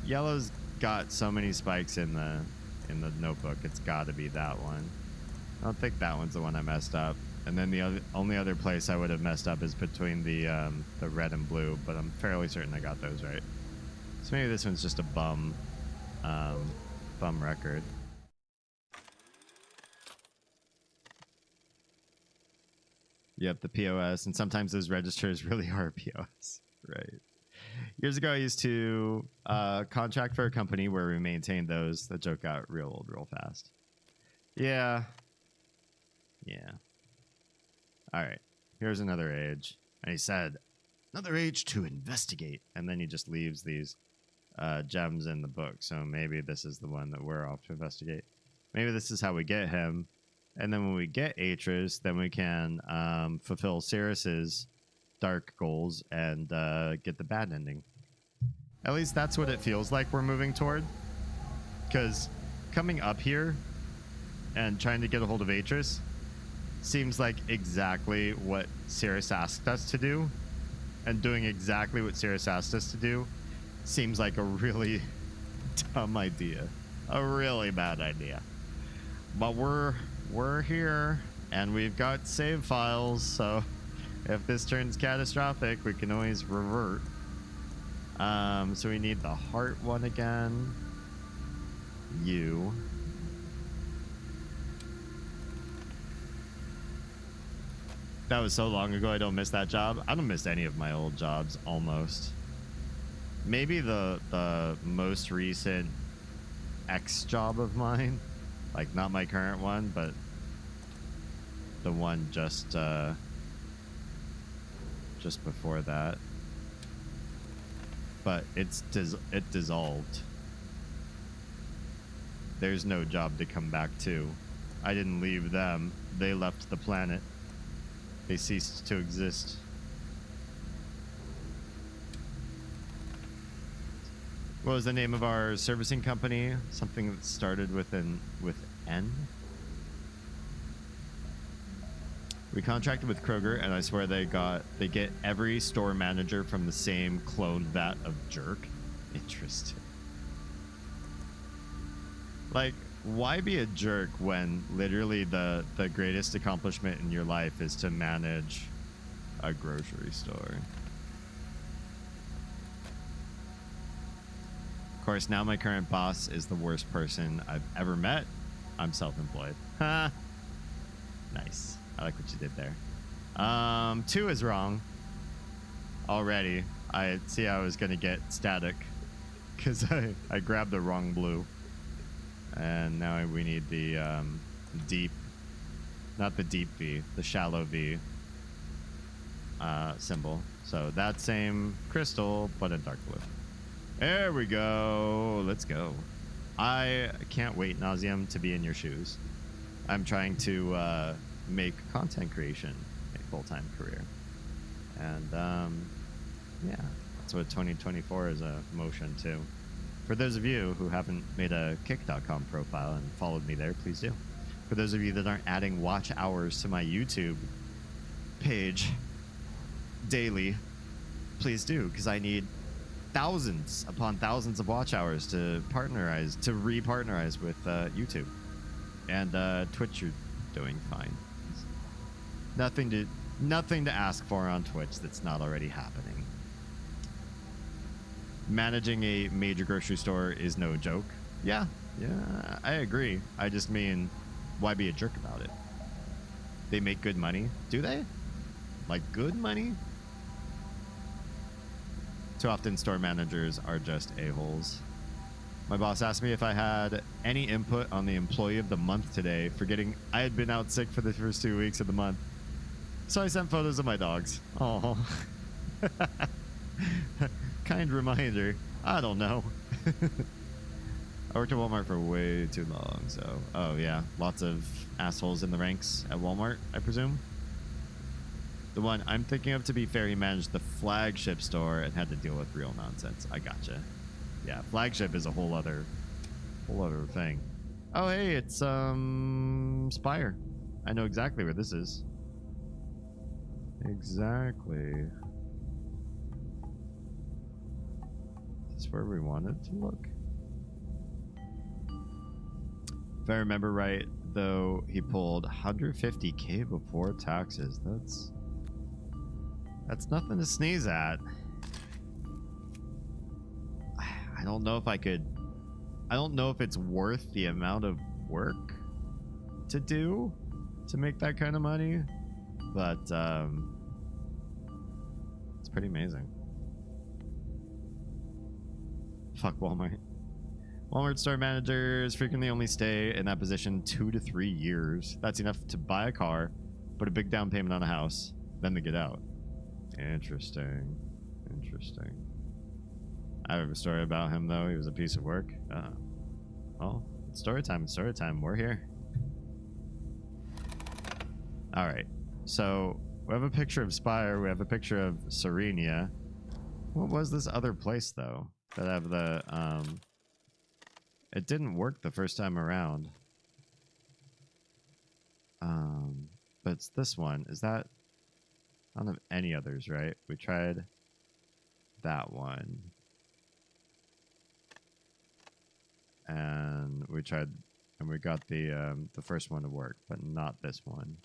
Yellow's got so many spikes in the notebook. It's got to be that one. I don't think that one's the one I messed up. And then the only other place I would have messed up is between the red and blue, but I'm fairly certain I got those right. So maybe this one's just a bum record. Yep, the POS, and sometimes those registers really are POS. Right. Years ago, I used to contract for a company where we maintained those. That joke got real old real fast. Yeah. Yeah. All right. Here's another age. And he said, another age to investigate. And then he just leaves these gems in the book. So maybe this is the one that we're off to investigate. Maybe this is how we get him. And then when we get Atris, then we can fulfill Sirius's dark goals and get the bad ending. At least that's what it feels like we're moving toward. Because coming up here and trying to get a hold of Atris seems like exactly what Sirius asked us to do. And doing exactly what Sirius asked us to do seems like a really dumb idea. A really bad idea. But we're here, and we've got save files, so if this turns catastrophic, we can always revert. So we need the heart one again. You. That was so long ago, I don't miss that job. I don't miss any of my old jobs, almost. Maybe the most recent ex job of mine. Like, not my current one, but the one just before that. But it dissolved. There's no job to come back to. I didn't leave them. They left the planet. They ceased to exist. What was the name of our servicing company? Something that started with N? We contracted with Kroger, and I swear they get every store manager from the same clone vat of jerk. Interesting. Like, why be a jerk when literally the greatest accomplishment in your life is to manage a grocery store? Of course, now my current boss is the worst person I've ever met. I'm self-employed. Ha! Nice. I like what you did there. 2 is wrong. Already. I see I was going to get static because I grabbed the wrong blue. And now we need the deep, not the deep V, the shallow V symbol. So that same crystal, but in dark blue. There we go. Let's go. I can't wait, Nauseum, to be in your shoes. I'm trying to make content creation a full-time career. And yeah, that's what 2024 is a motion to. For those of you who haven't made a kick.com profile and followed me there, please do. For those of you that aren't adding watch hours to my YouTube page daily, please do, because I need thousands upon thousands of watch hours to re-partnerize with YouTube. And Twitch, you're doing fine. Nothing to ask for on Twitch that's not already happening. Managing a major grocery store is no joke. Yeah, I agree. I just mean, why be a jerk about it? They make good money. Do they? Like good money? Too often store managers are just a-holes. My boss asked me if I had any input on the employee of the month today, forgetting I had been out sick for the first 2 weeks of the month. So I sent photos of my dogs. Oh. Kind reminder. I don't know. I worked at Walmart for way too long, so... Oh, yeah. Lots of assholes in the ranks at Walmart, I presume. The one I'm thinking of, to be fair, he managed the flagship store and had to deal with real nonsense. I gotcha. Yeah, flagship is a whole other thing. Oh, hey, it's, Spire. I know exactly where this is. Exactly. Is this where we wanted to look? If I remember right, though, he pulled 150K before taxes. That's nothing to sneeze at. I don't know if I could... I don't know if it's worth the amount of work to do to make that kind of money. But it's pretty amazing. Fuck Walmart. Walmart store managers frequently only stay in that position 2 to 3 years. That's enough to buy a car, put a big down payment on a house, then they get out. Interesting. Interesting. I have a story about him, though. He was a piece of work. Well, it's story time. It's story time. We're here. All right. So we have a picture of Spire. We have a picture of Serenia. What was this other place, though? That have the it didn't work the first time around. But it's this one. Is that? I don't have any others, right? We tried that one, and we tried, and we got the first one to work, but not this one.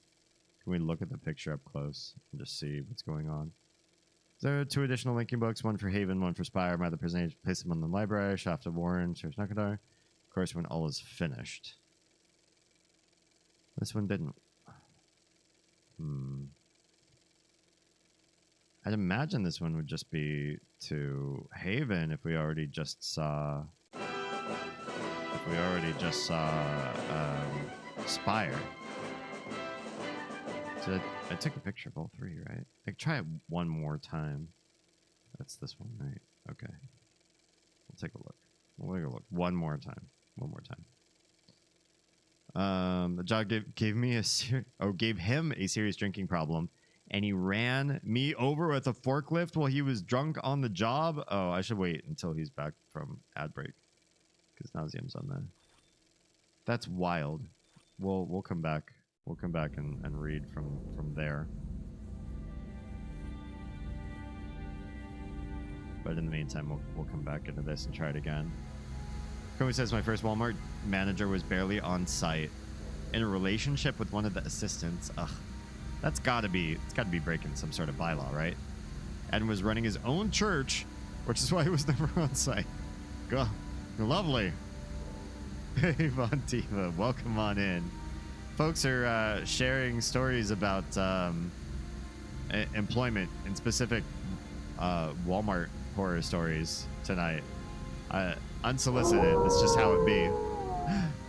Can we look at the picture up close and just see what's going on? There are 2 additional linking books, one for Haven, one for Spire. My other prison age, place them in the library. Shaft of Warren, Sheriff Nakadar. Of course, when all is finished. This one didn't. I'd imagine this one would just be to Haven if we already just saw. If we already just saw Spire. So I took a picture of all 3, right? I could try it one more time. That's this one, right? Okay. We'll take a look. We'll take a look. One more time. One more time. The job gave me gave him a serious drinking problem, and he ran me over with a forklift while he was drunk on the job. Oh, I should wait until he's back from ad break, because Nauseum's on there. That's wild. We'll come back. We'll come back and read from there. But in the meantime, we'll come back into this and try it again. Kobe says, my first Walmart manager was barely on site. In a relationship with one of the assistants. Ugh. It's gotta be breaking some sort of bylaw, right? And was running his own church, which is why he was never on site. Go. Lovely. Hey, Vontiva, welcome on in. Folks are sharing stories about employment, in specific Walmart horror stories tonight. Unsolicited. That's just how it be.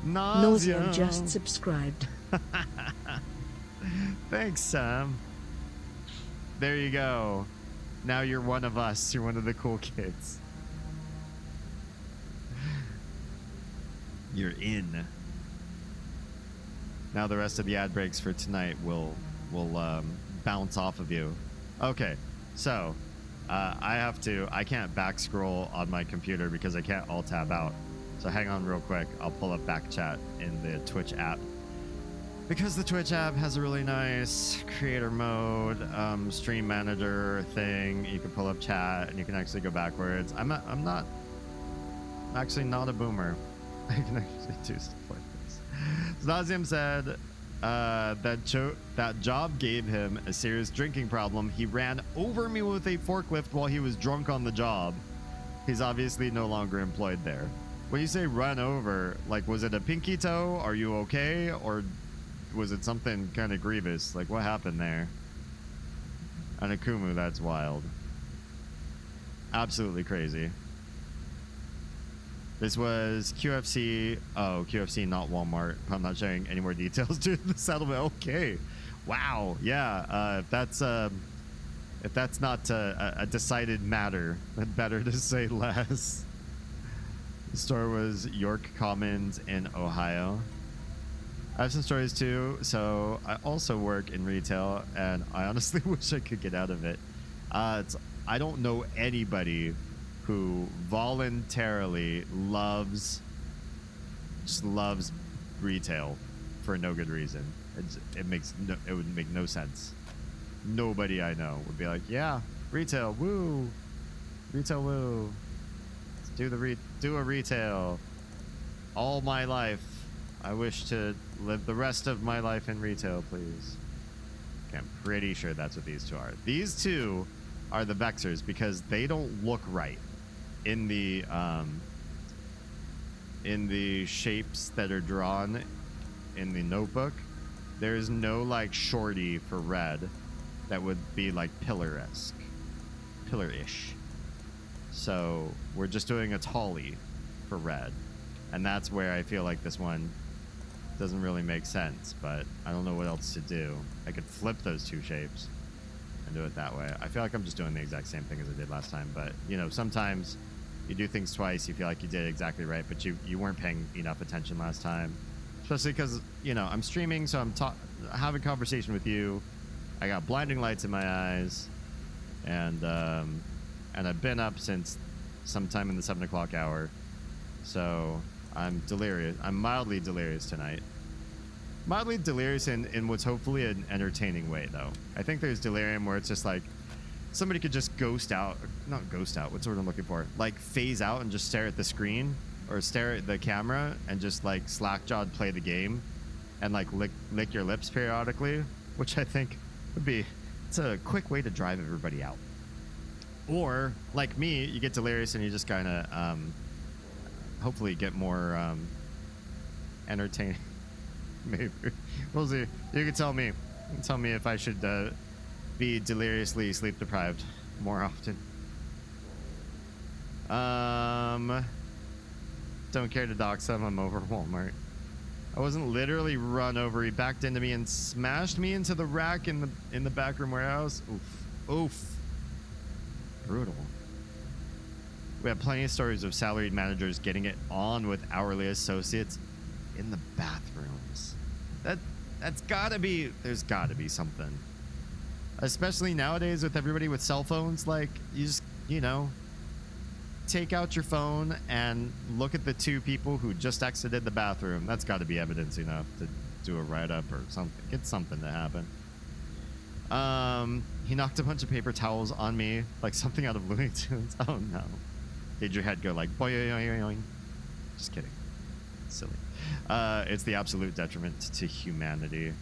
Nausea just subscribed. Thanks, Sam. There you go. Now you're one of us. You're one of the cool kids. You're in. Now the rest of the ad breaks for tonight will bounce off of you. Okay, so I can't back scroll on my computer because I can't alt tab out. So hang on real quick. I'll pull up back chat in the Twitch app. Because the Twitch app has a really nice creator mode, stream manager thing. You can pull up chat and you can actually go backwards. I'm actually not a boomer. I can actually do stuff like this. Znazium said that job gave him a serious drinking problem. He ran over me with a forklift while he was drunk on the job. He's obviously no longer employed there. When you say run over, like, was it a pinky toe? Are you okay? Or was it something kind of grievous? Like, what happened there? And Akumu, that's wild. Absolutely crazy. This was QFC. Oh, QFC, not Walmart. I'm not sharing any more details due to the settlement. Okay. Wow. Yeah. If that's not a decided matter, then better to say less. The store was York Commons in Ohio. I have some stories too. So I also work in retail, and I honestly wish I could get out of it. I don't know anybody who voluntarily loves retail for no good reason. It would make no sense. Nobody I know would be like, yeah, retail, woo, retail, woo. Let's do a retail. All my life, I wish to live the rest of my life in retail, please. Okay, I'm pretty sure that's what these two are. These two are the Vexers because they don't look right in the shapes that are drawn in the notebook. There's no like shorty for red that would be like pillar-esque, pillar-ish. So we're just doing a tally for red, and that's where I feel like this one doesn't really make sense, but I don't know what else to do. I could flip those two shapes and do it that way. I feel like I'm just doing the exact same thing as I did last time, but you know, sometimes you do things twice, you feel like you did it exactly right, but you weren't paying enough attention last time. Especially because, you know, I'm streaming, so I'm having a conversation with you. I got blinding lights in my eyes, and I've been up since sometime in the 7 o'clock hour, so I'm delirious. I'm mildly delirious tonight. Mildly delirious in what's hopefully an entertaining way, though. I think there's delirium where it's just like somebody could just ghost out, not ghost out, what's the word I'm looking for? Like phase out and just stare at the screen or stare at the camera and just like slack-jawed play the game and like lick your lips periodically, which I think would be, it's a quick way to drive everybody out. Or like me, you get delirious and you just kind of hopefully get more entertaining. Maybe we'll see. You can tell me. You can tell me if I should be deliriously sleep deprived more often. Don't care to dox him. I'm over Walmart. I wasn't literally run over. He backed into me and smashed me into the rack in the backroom warehouse. Oof. Oof. Brutal. We have plenty of stories of salaried managers getting it on with hourly associates in the bathrooms. That's gotta be, there's gotta be something. Especially nowadays with everybody with cell phones, like you just, you know, take out your phone and look at the two people who just exited the bathroom. That's got to be evidence enough to do a write-up or something. Get something to happen. He knocked a bunch of paper towels on me like something out of Looney Tunes. Oh no. Did your head go like boing? Just kidding. Silly. It's the absolute detriment to humanity.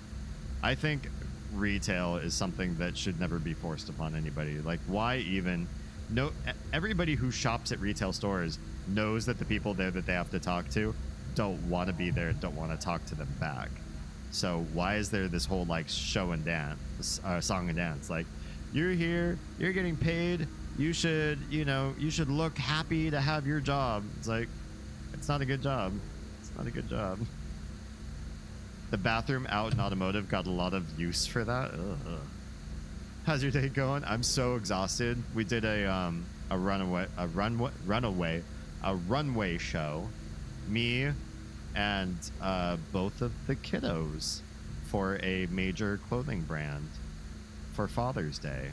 I think retail is something that should never be forced upon anybody. Like, why even? No, everybody who shops at retail stores knows that the people there that they have to talk to don't want to be there, don't want to talk to them back. So why is there this whole like show and dance, song and dance? Like, you're here, you're getting paid, you should, you know, you should look happy to have your job. It's like, it's not a good job. It's not a good job. The bathroom out in automotive got a lot of use for that. Ugh. How's your day going? I'm so exhausted. We did a runway show. Me and both of the kiddos for a major clothing brand for Father's Day,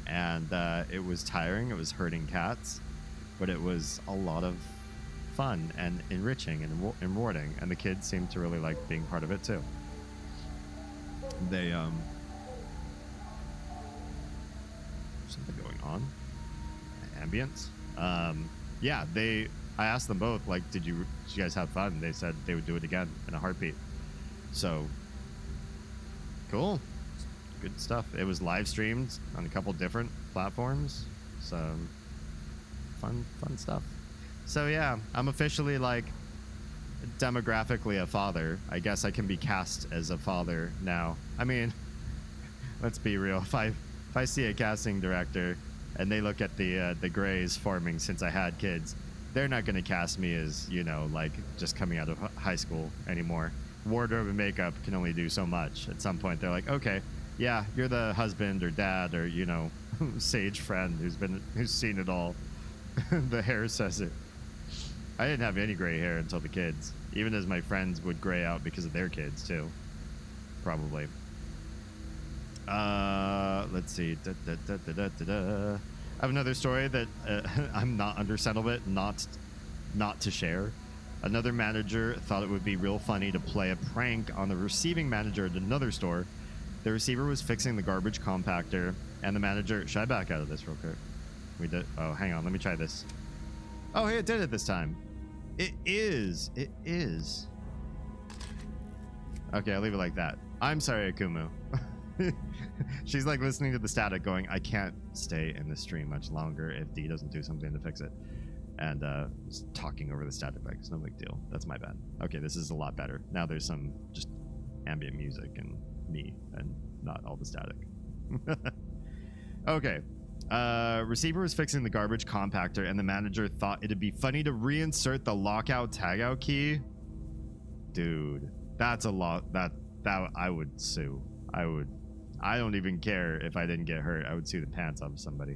and it was tiring. It was herding cats, but it was a lot of fun and enriching and rewarding, and the kids seemed to really like being part of it too. They something going on, ambience. Yeah, I asked them both, like, did you guys have fun? They said they would do it again in a heartbeat. So cool, good stuff. It was live streamed on a couple different platforms, so fun stuff. So yeah, I'm officially like demographically a father. I guess I can be cast as a father now. I mean, let's be real. If I see a casting director and they look at the grays forming since I had kids, they're not going to cast me as, you know, like just coming out of high school anymore. Wardrobe and makeup can only do so much. At some point, they're like, okay, yeah, you're the husband or dad or, you know, sage friend who's seen it all. The hair says it. I didn't have any gray hair until the kids, even as my friends would gray out because of their kids too. Probably. Let's see. I have another story that I'm not under settlement, not to share. Another manager thought it would be real funny to play a prank on the receiving manager at another store. The receiver was fixing the garbage compactor, and the manager... Should I back out of this real quick? We did... Oh, hang on. Let me try this. Oh, hey, it did it this time. It is. It is. Okay, I'll leave it like that. I'm sorry, Akumu. She's like listening to the static going, I can't stay in the stream much longer if D doesn't do something to fix it. And just talking over the static bike. It's no big deal. That's my bad. Okay, this is a lot better. Now there's some just ambient music and me and not all the static. Okay. Receiver was fixing the garbage compactor and the manager thought it'd be funny to reinsert the lockout tagout key. Dude, that's a lot. That I would sue. I don't even care if I didn't get hurt. I would sue the pants off of somebody.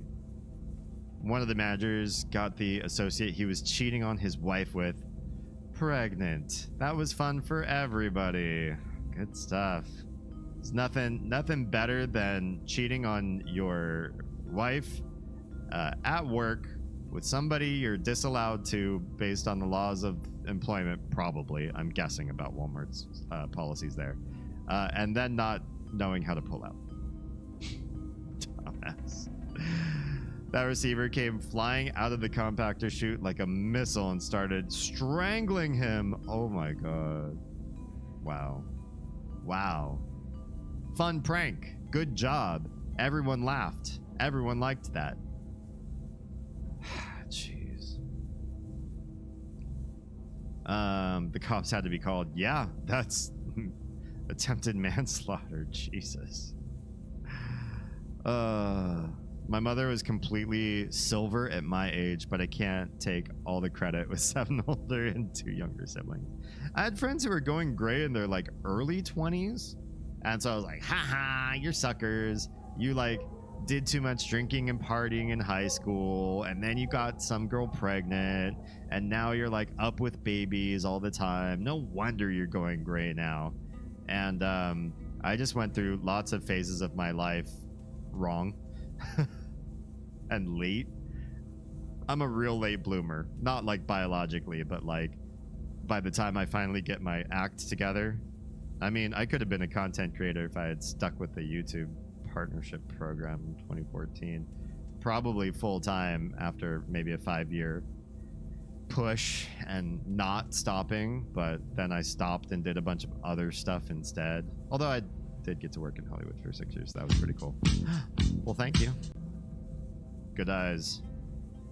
One of the managers got the associate he was cheating on his wife with pregnant. That was fun for everybody. Good stuff. It's nothing better than cheating on your wife at work with somebody you're disallowed to based on the laws of employment, probably. I'm guessing about Walmart's policies there. And then not knowing how to pull out. Dumbass. That receiver came flying out of the compactor chute like a missile and started strangling him. Oh my god. Wow. Wow. Fun prank. Good job. Everyone laughed. Everyone liked that. Jeez. The cops had to be called. Yeah, that's attempted manslaughter. Jesus. My mother was completely silver at my age, but I can't take all the credit with 7 older and 2 younger siblings. I had friends who were going gray in their like early 20s, and so I was like, haha, you're suckers. You like did too much drinking and partying in high school, and then you got some girl pregnant, and now you're like up with babies all the time. No wonder you're going gray now. And I just went through lots of phases of my life wrong and late. I'm a real late bloomer, not like biologically, but like by the time I finally get my act together. I mean, I could have been a content creator if I had stuck with the YouTube partnership program in 2014, probably full time after maybe a 5-year push and not stopping, but then I stopped and did a bunch of other stuff instead. Although I did get to work in Hollywood for 6 years. That was pretty cool. Well, thank you. Good eyes.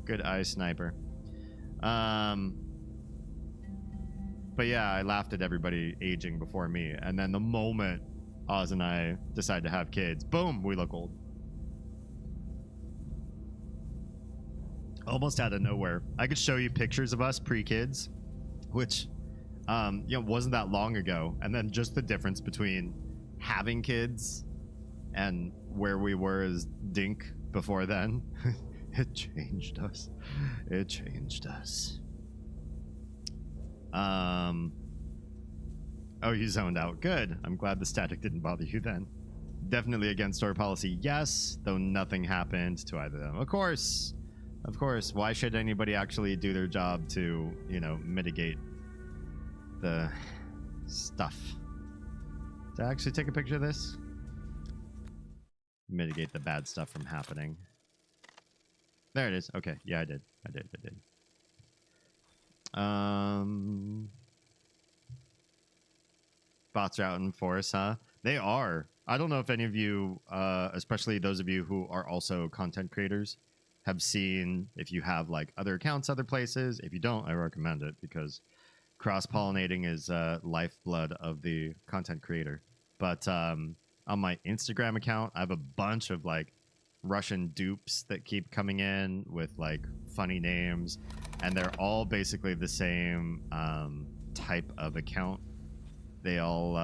Good eye, sniper. But yeah, I laughed at everybody aging before me. And then the moment Oz and I decide to have kids, boom, we look old. Almost out of nowhere. I could show you pictures of us pre-kids, which wasn't that long ago. And then just the difference between having kids and where we were as Dink before then. It changed us. It changed us. Oh, you zoned out. Good. I'm glad the static didn't bother you then. Definitely against store policy. Yes, though nothing happened to either of them. Of course. Of course. Why should anybody actually do their job to, mitigate the stuff? Did I actually take a picture of this? Mitigate the bad stuff from happening. There it is. Okay. Yeah, I did. Bots are out in force, huh? They are. I don't know if any of you, especially those of you who are also content creators, have seen, if you have like other accounts, other places. If you don't, I recommend it because cross-pollinating is lifeblood of the content creator. But on my Instagram account, I have a bunch of like Russian dupes that keep coming in with like funny names, and they're all basically the same type of account. They all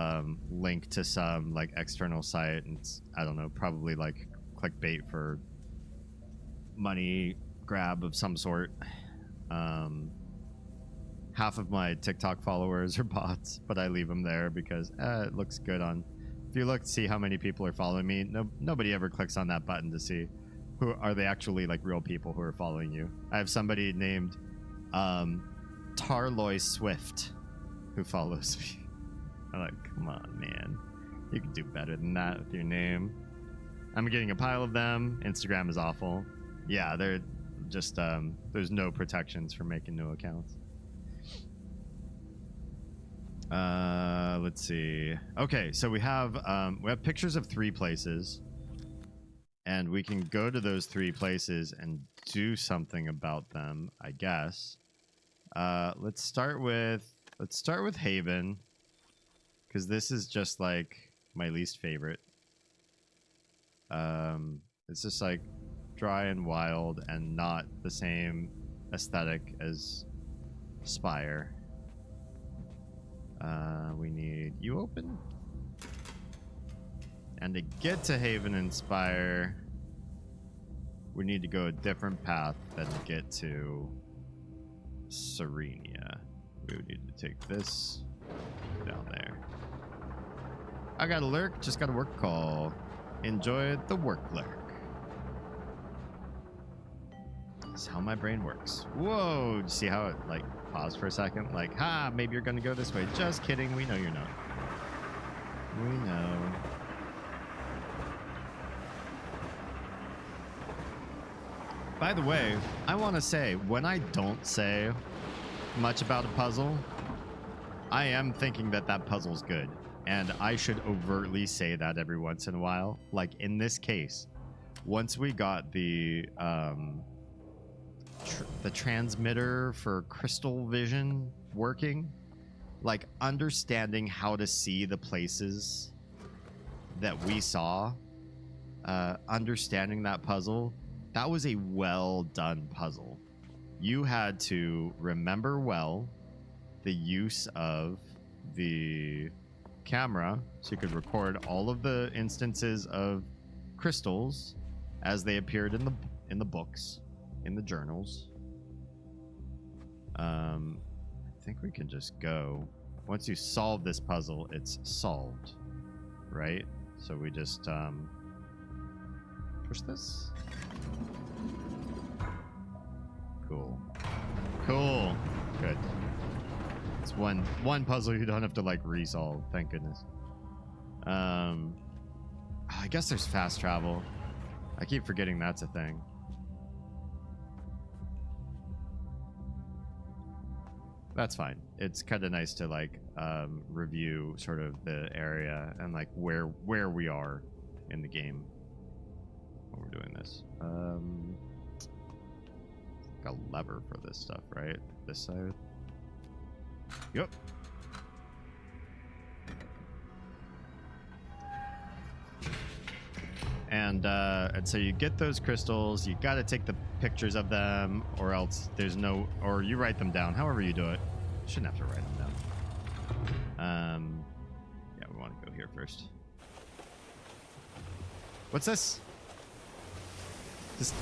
link to some like external site, and it's, I don't know, probably like clickbait for money grab of some sort. Half of my TikTok followers are bots, but I leave them there because it looks good on. If you look to see how many people are following me, nobody ever clicks on that button to see who are they actually like real people who are following you. I have somebody named Tarloy Swift who follows me. I'm like, come on, man. You can do better than that with your name. I'm getting a pile of them. Instagram is awful. Yeah, they're just, there's no protections for making new accounts. Let's see. Okay, so we have pictures of 3 places, and we can go to those 3 places and do something about them, I guess. Let's start with Haven. because this is just like my least favorite. It's just like dry and wild and not the same aesthetic as Spire. We need you open. And to get to Haven and Spire, we need to go a different path than to get to Serenia. We would need to take this down there. I got a lurk, just got a work call. Enjoy the work lurk. That's how my brain works. Whoa, did you see how it like paused for a second? Like, ha, maybe you're gonna go this way. Just kidding, we know you're not. We know. By the way, I want to say, when I don't say much about a puzzle, I am thinking that that puzzle's good. And I should overtly say that every once in a while. Like in this case, once we got the transmitter for crystal vision working, like understanding how to see the places that we saw, understanding that puzzle, that was a well done puzzle. You had to remember well the use of the camera so you could record all of the instances of crystals as they appeared in the books, in the journals. I think we can just go. Once you solve this puzzle, it's solved, right? So we just push this. Cool. Cool. Good. It's one puzzle you don't have to like resolve. Thank goodness. I guess there's fast travel. I keep forgetting that's a thing. That's fine. It's kind of nice to like review sort of the area and like where we are in the game when we're doing this. Like a lever for this stuff, right? This side. Yep. And so you get those crystals. You got to take the pictures of them, or else there's no. Or you write them down. However you do it. Shouldn't have to write them down. Yeah, we want to go here first. What's this? This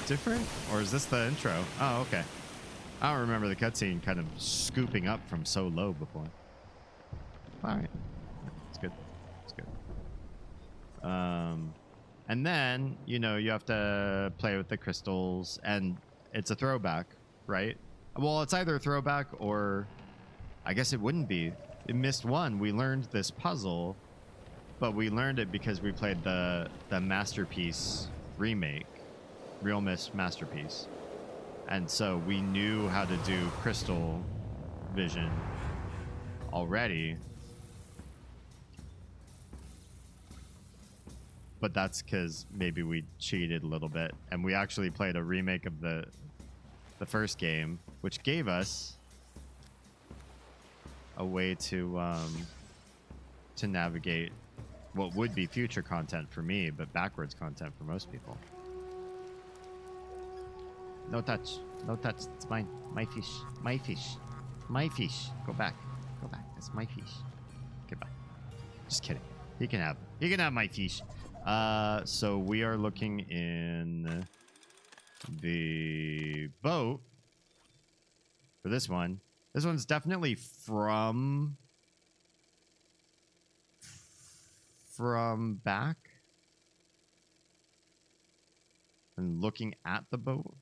different, or is this the intro? Oh, okay. I don't remember the cutscene kind of scooping up from so low before. All right, it's good. It's good. And then you know you have to play with the crystals, and it's a throwback, right? Well, it's either a throwback or I guess it wouldn't be. In Myst 1, we learned this puzzle, but we learned it because we played the Masterpiece remake, Real Myst Masterpiece. And so we knew how to do crystal vision already. But that's because maybe we cheated a little bit. And we actually played a remake of the first game, which gave us a way to navigate what would be future content for me, but backwards content for most people. No touch. No touch. It's mine. My fish. My fish. My fish. Go back. Go back. It's my fish. Goodbye. Just kidding. He can have my fish. So we are looking in the boat for this one. This one's definitely from back and looking at the boat.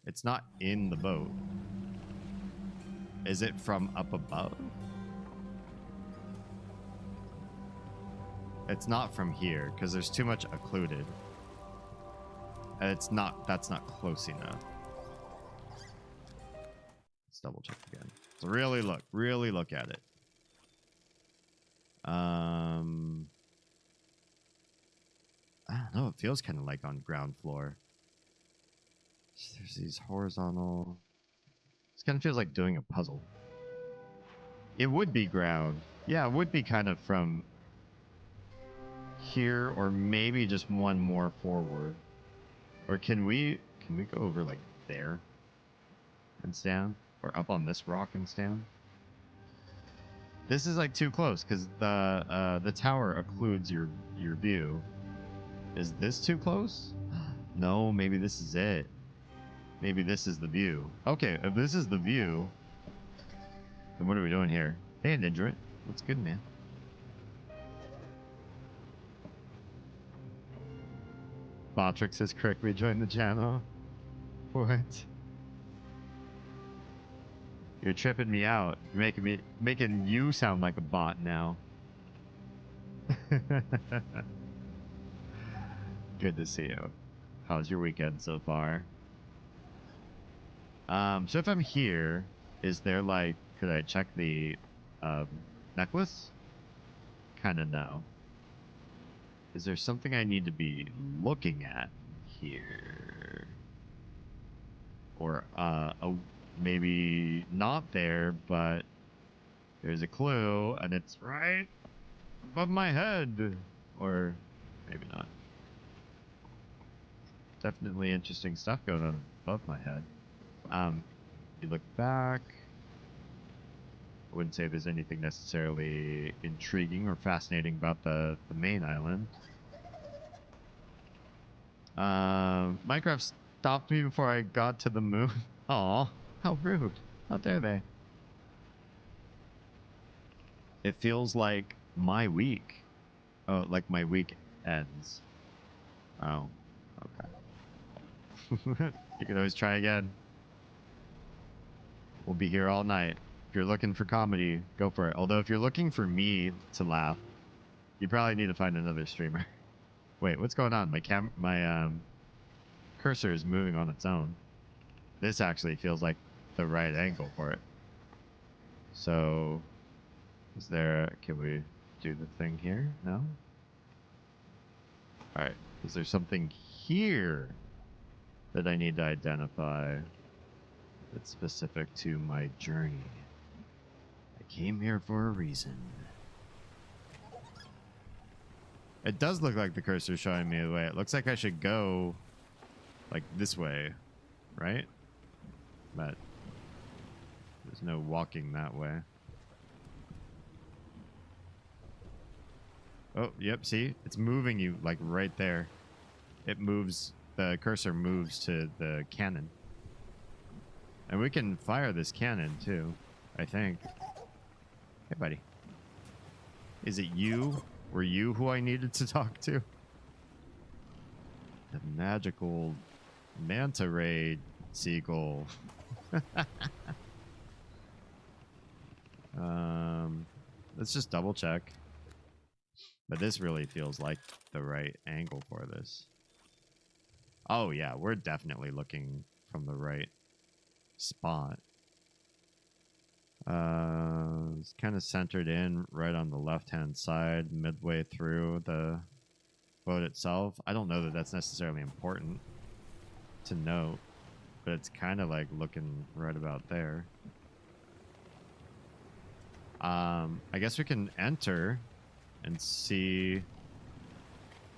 It's not in the boat. Is it from up above? It's not from here because there's too much occluded. That's not close enough. Let's double check again. So really look at it. I don't know. It feels kind of like on ground floor. There's these horizontal. This kind of feels like doing a puzzle. It would be ground. Yeah, it would be kind of from here, or maybe just one more forward. Or can we go over like there and stand, or up on this rock and stand? This is like too close because the tower occludes your view. Is this too close? No, maybe this is it. Maybe this is the view. Okay, if this is the view, then what are we doing here? Hey, Ninja, what's good, man? Botrix has correctly joined the channel. What? You're tripping me out. You're making you sound like a bot now. Good to see you. How's your weekend so far? So if I'm here, is there like, could I check the necklace? Kind of no. Is there something I need to be looking at here? Or maybe not there, but there's a clue and it's right above my head. Or maybe not. Definitely interesting stuff going on above my head. You look back. I wouldn't say there's anything necessarily intriguing or fascinating about the main island. Minecraft stopped me before I got to the moon. Aw, how rude. How dare they? It feels like my week. Oh, like my week ends. Oh, okay. You can always try again. We'll be here all night. If you're looking for comedy, go for it. Although if you're looking for me to laugh, you probably need to find another streamer. Wait, what's going on? My cursor is moving on its own. This actually feels like the right angle for it. So, is there? Can we do the thing here? No. All right. Is there something here that I need to identify that's specific to my journey? I came here for a reason. It does look like the cursor showing me the way. It looks like I should go like this way, right? But there's no walking that way. Oh, yep, see? It's moving you like right there. It moves, the cursor moves to the cannon. And we can fire this cannon too, I think. Hey, buddy. Is it you? Were you who I needed to talk to? The magical manta ray seagull. Let's just double check. But this really feels like the right angle for this. Oh yeah, we're definitely looking from the right spot. It's kind of centered in right on the left-hand side, midway through the boat itself. I don't know that that's necessarily important to note, but it's kind of like looking right about there. I guess we can enter and see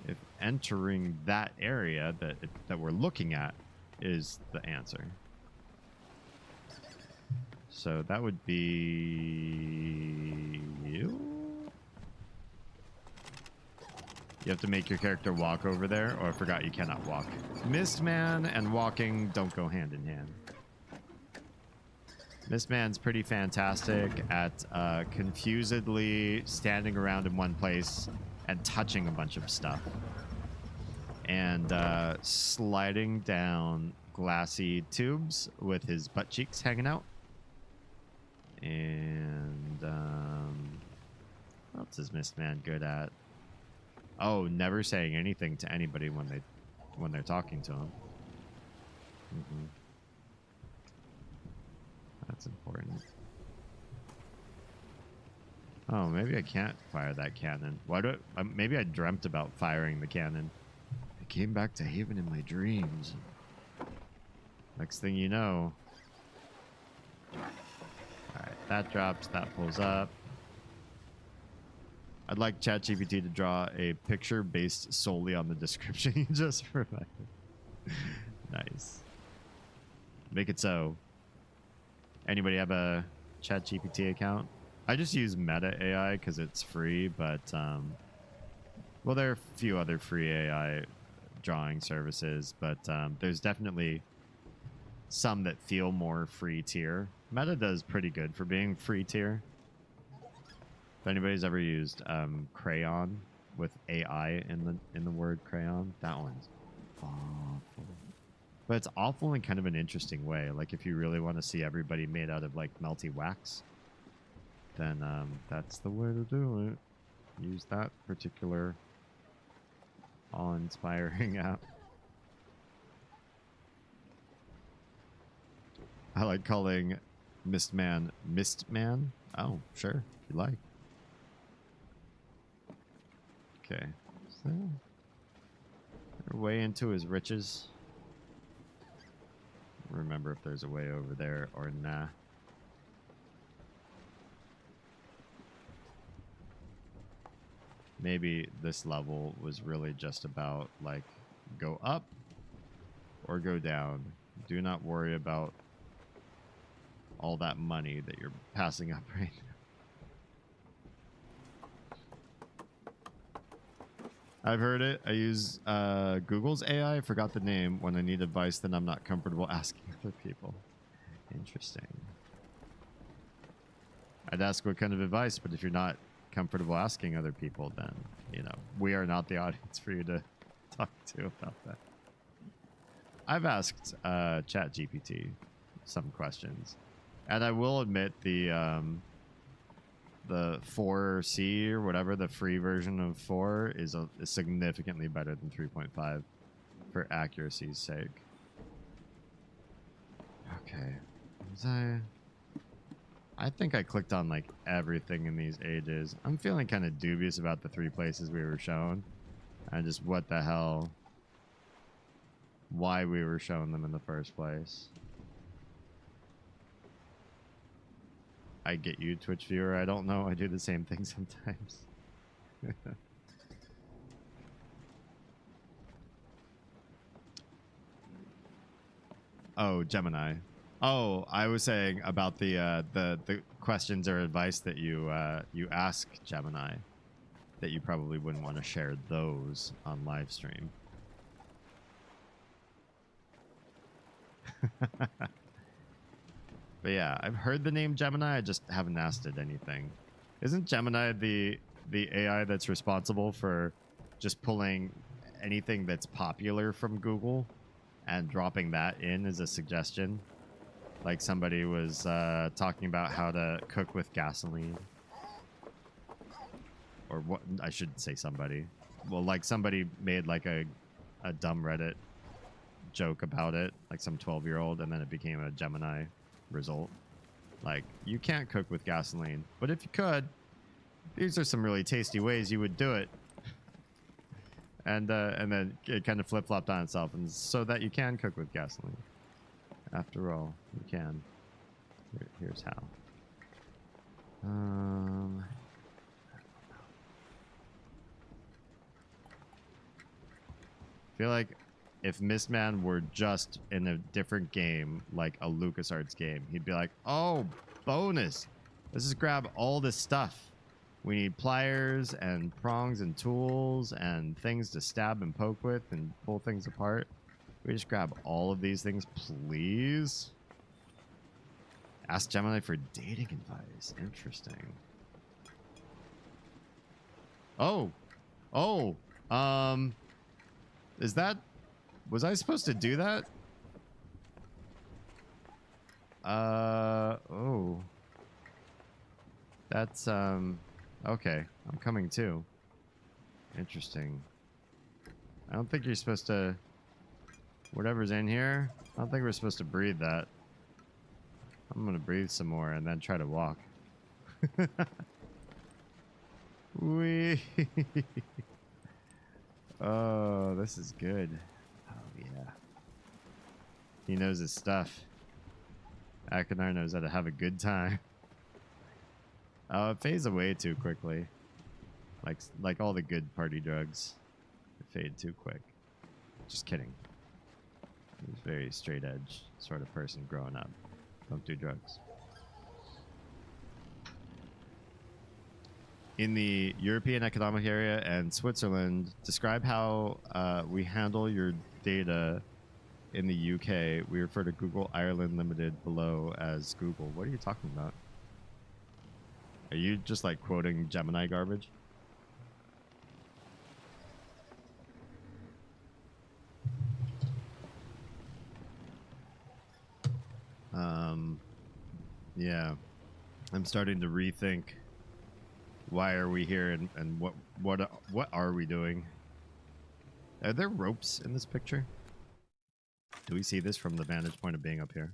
if entering that area that we're looking at is the answer. So that would be you. You have to make your character walk over there, or I forgot you cannot walk. Mistman and walking don't go hand in hand. Mistman's pretty fantastic at confusedly standing around in one place and touching a bunch of stuff. And sliding down glassy tubes with his butt cheeks hanging out. And what else is Mistman good at? Oh, never saying anything to anybody when they're talking to him. That's important. Oh, maybe I can't fire that cannon. Why do maybe I dreamt about firing the cannon. I came back to Haven in my dreams. Next thing you know. Alright, that drops, that pulls up. I'd like ChatGPT to draw a picture based solely on the description you just provided. Nice. Make it so. Anybody have a ChatGPT account? I just use Meta AI because it's free, but well, there are a few other free AI drawing services, but there's definitely some that feel more free tier. Meta does pretty good for being free tier. If anybody's ever used Crayon with AI in the word crayon, that one's awful. But it's awful in kind of an interesting way. Like if you really want to see everybody made out of like melty wax, then that's the way to do it. Use that particular awe-inspiring app. I like calling Mistman Mistman. Oh, sure, if you like. Okay. So, they're way into his riches. Remember if there's a way over there or nah. Maybe this level was really just about like go up or go down. Do not worry about all that money that you're passing up right now. I've heard it. I use Google's AI. I forgot the name. When I need advice, then I'm not comfortable asking other people. Interesting. I'd ask what kind of advice, but if you're not comfortable asking other people, then, you know, we are not the audience for you to talk to about that. I've asked ChatGPT some questions, and I will admit the 4C or whatever, the free version of 4 is significantly better than 3.5 for accuracy's sake. Okay. I think I clicked on like everything in these ages. I'm feeling kind of dubious about the 3 places we were shown. And just what the hell. Why we were showing them in the first place. I get you, Twitch viewer. I don't know. I do the same thing sometimes. Oh, Gemini. Oh, I was saying about the questions or advice that you ask Gemini, that you probably wouldn't want to share those on live stream. But yeah, I've heard the name Gemini. I just haven't asked it anything. Isn't Gemini the AI that's responsible for just pulling anything that's popular from Google and dropping that in as a suggestion? Like somebody was talking about how to cook with gasoline. Or what? I shouldn't say somebody. Well, like somebody made like a dumb Reddit joke about it, like some 12-year-old, and then it became a Gemini result. Like, you can't cook with gasoline, but if you could, these are some really tasty ways you would do it. And then it kind of flip-flopped on itself, and so that you can cook with gasoline. After all, you can. Here's how. I feel like if Mistman were just in a different game, like a LucasArts game, he'd be like, oh, bonus. Let's just grab all this stuff. We need pliers and prongs and tools and things to stab and poke with and pull things apart. We just grab all of these things, please. Ask Gemini for dating advice. Interesting. Oh. Oh. Is that... Was I supposed to do that? Oh. That's, okay. I'm coming too. Interesting. I don't think you're supposed to... Whatever's in here, I don't think we're supposed to breathe that. I'm gonna breathe some more and then try to walk. Wee. Oh, this is good. Oh, yeah. He knows his stuff. Akinar knows how to have a good time. Oh, it fades away too quickly. Like all the good party drugs, they fade too quick. Just kidding. He's a very straight edge sort of person growing up. Don't do drugs. In the European Economic Area and Switzerland, describe how we handle your data in the UK. We refer to Google Ireland Limited below as Google. What are you talking about? Are you just like quoting Gemini garbage? Yeah. I'm starting to rethink why are we here and what are we doing? Are there ropes in this picture? Do we see this from the vantage point of being up here?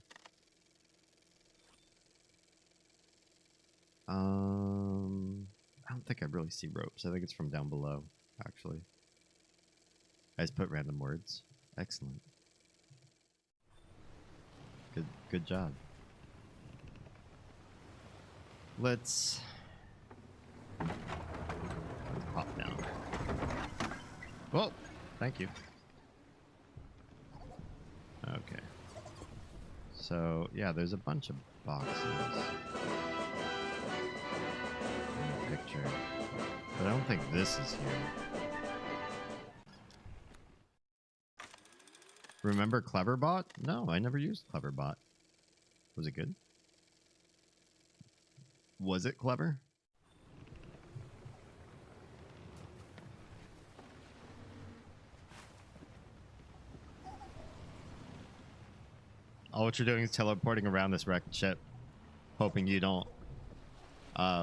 I don't think I really see ropes. I think it's from down below, actually. I just put random words. Excellent. Good job. Let's pop down. Well, thank you. Okay. So, yeah, there's a bunch of boxes in the picture. But I don't think this is here. Remember Cleverbot? No, I never used Cleverbot. Was it good? Was it clever? All what you're doing is teleporting around this wrecked ship, hoping you don't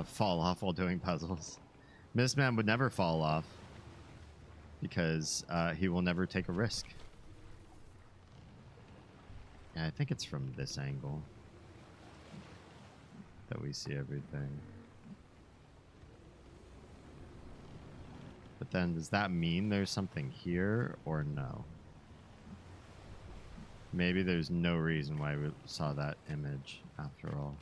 fall off while doing puzzles. Mistman would never fall off because he will never take a risk. Yeah, I think it's from this angle that we see everything. But then, does that mean there's something here or no? Maybe there's no reason why we saw that image after all.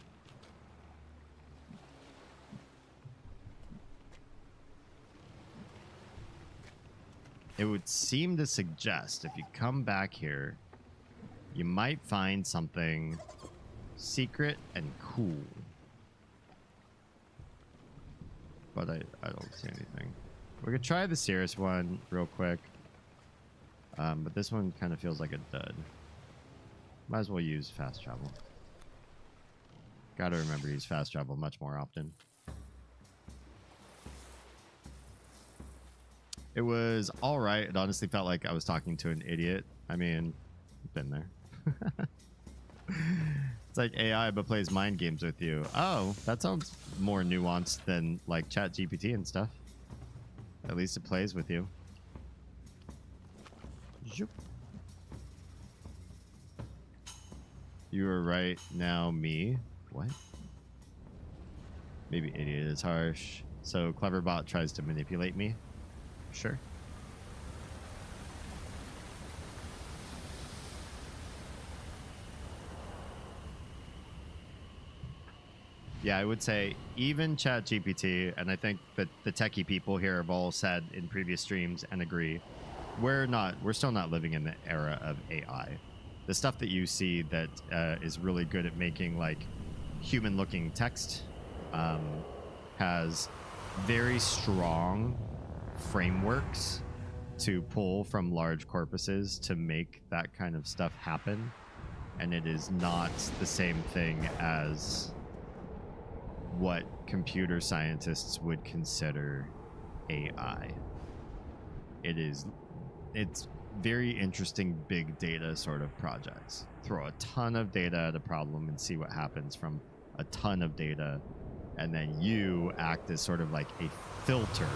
It would seem to suggest if you come back here, you might find something secret and cool. But I don't see anything. We could try the Cirrus one real quick. But this one kind of feels like a dud. Might as well use fast travel. Gotta remember to use fast travel much more often. It was alright. It honestly felt like I was talking to an idiot. I mean, been there. It's like AI but plays mind games with you. Oh, that sounds more nuanced than like ChatGPT and stuff. At least it plays with you. Zoop. You were right now, me. What? Maybe idiot is harsh. So Cleverbot tries to manipulate me. Sure. Yeah, I would say even ChatGPT, and I think that the techie people here have all said in previous streams and agree, we're still not living in the era of AI. The stuff that you see that is really good at making like human-looking text has very strong frameworks to pull from large corpuses to make that kind of stuff happen, and it is not the same thing as what computer scientists would consider AI. It's very interesting big data sort of projects. Throw a ton of data at a problem and see what happens from a ton of data, and then you act as sort of like a filter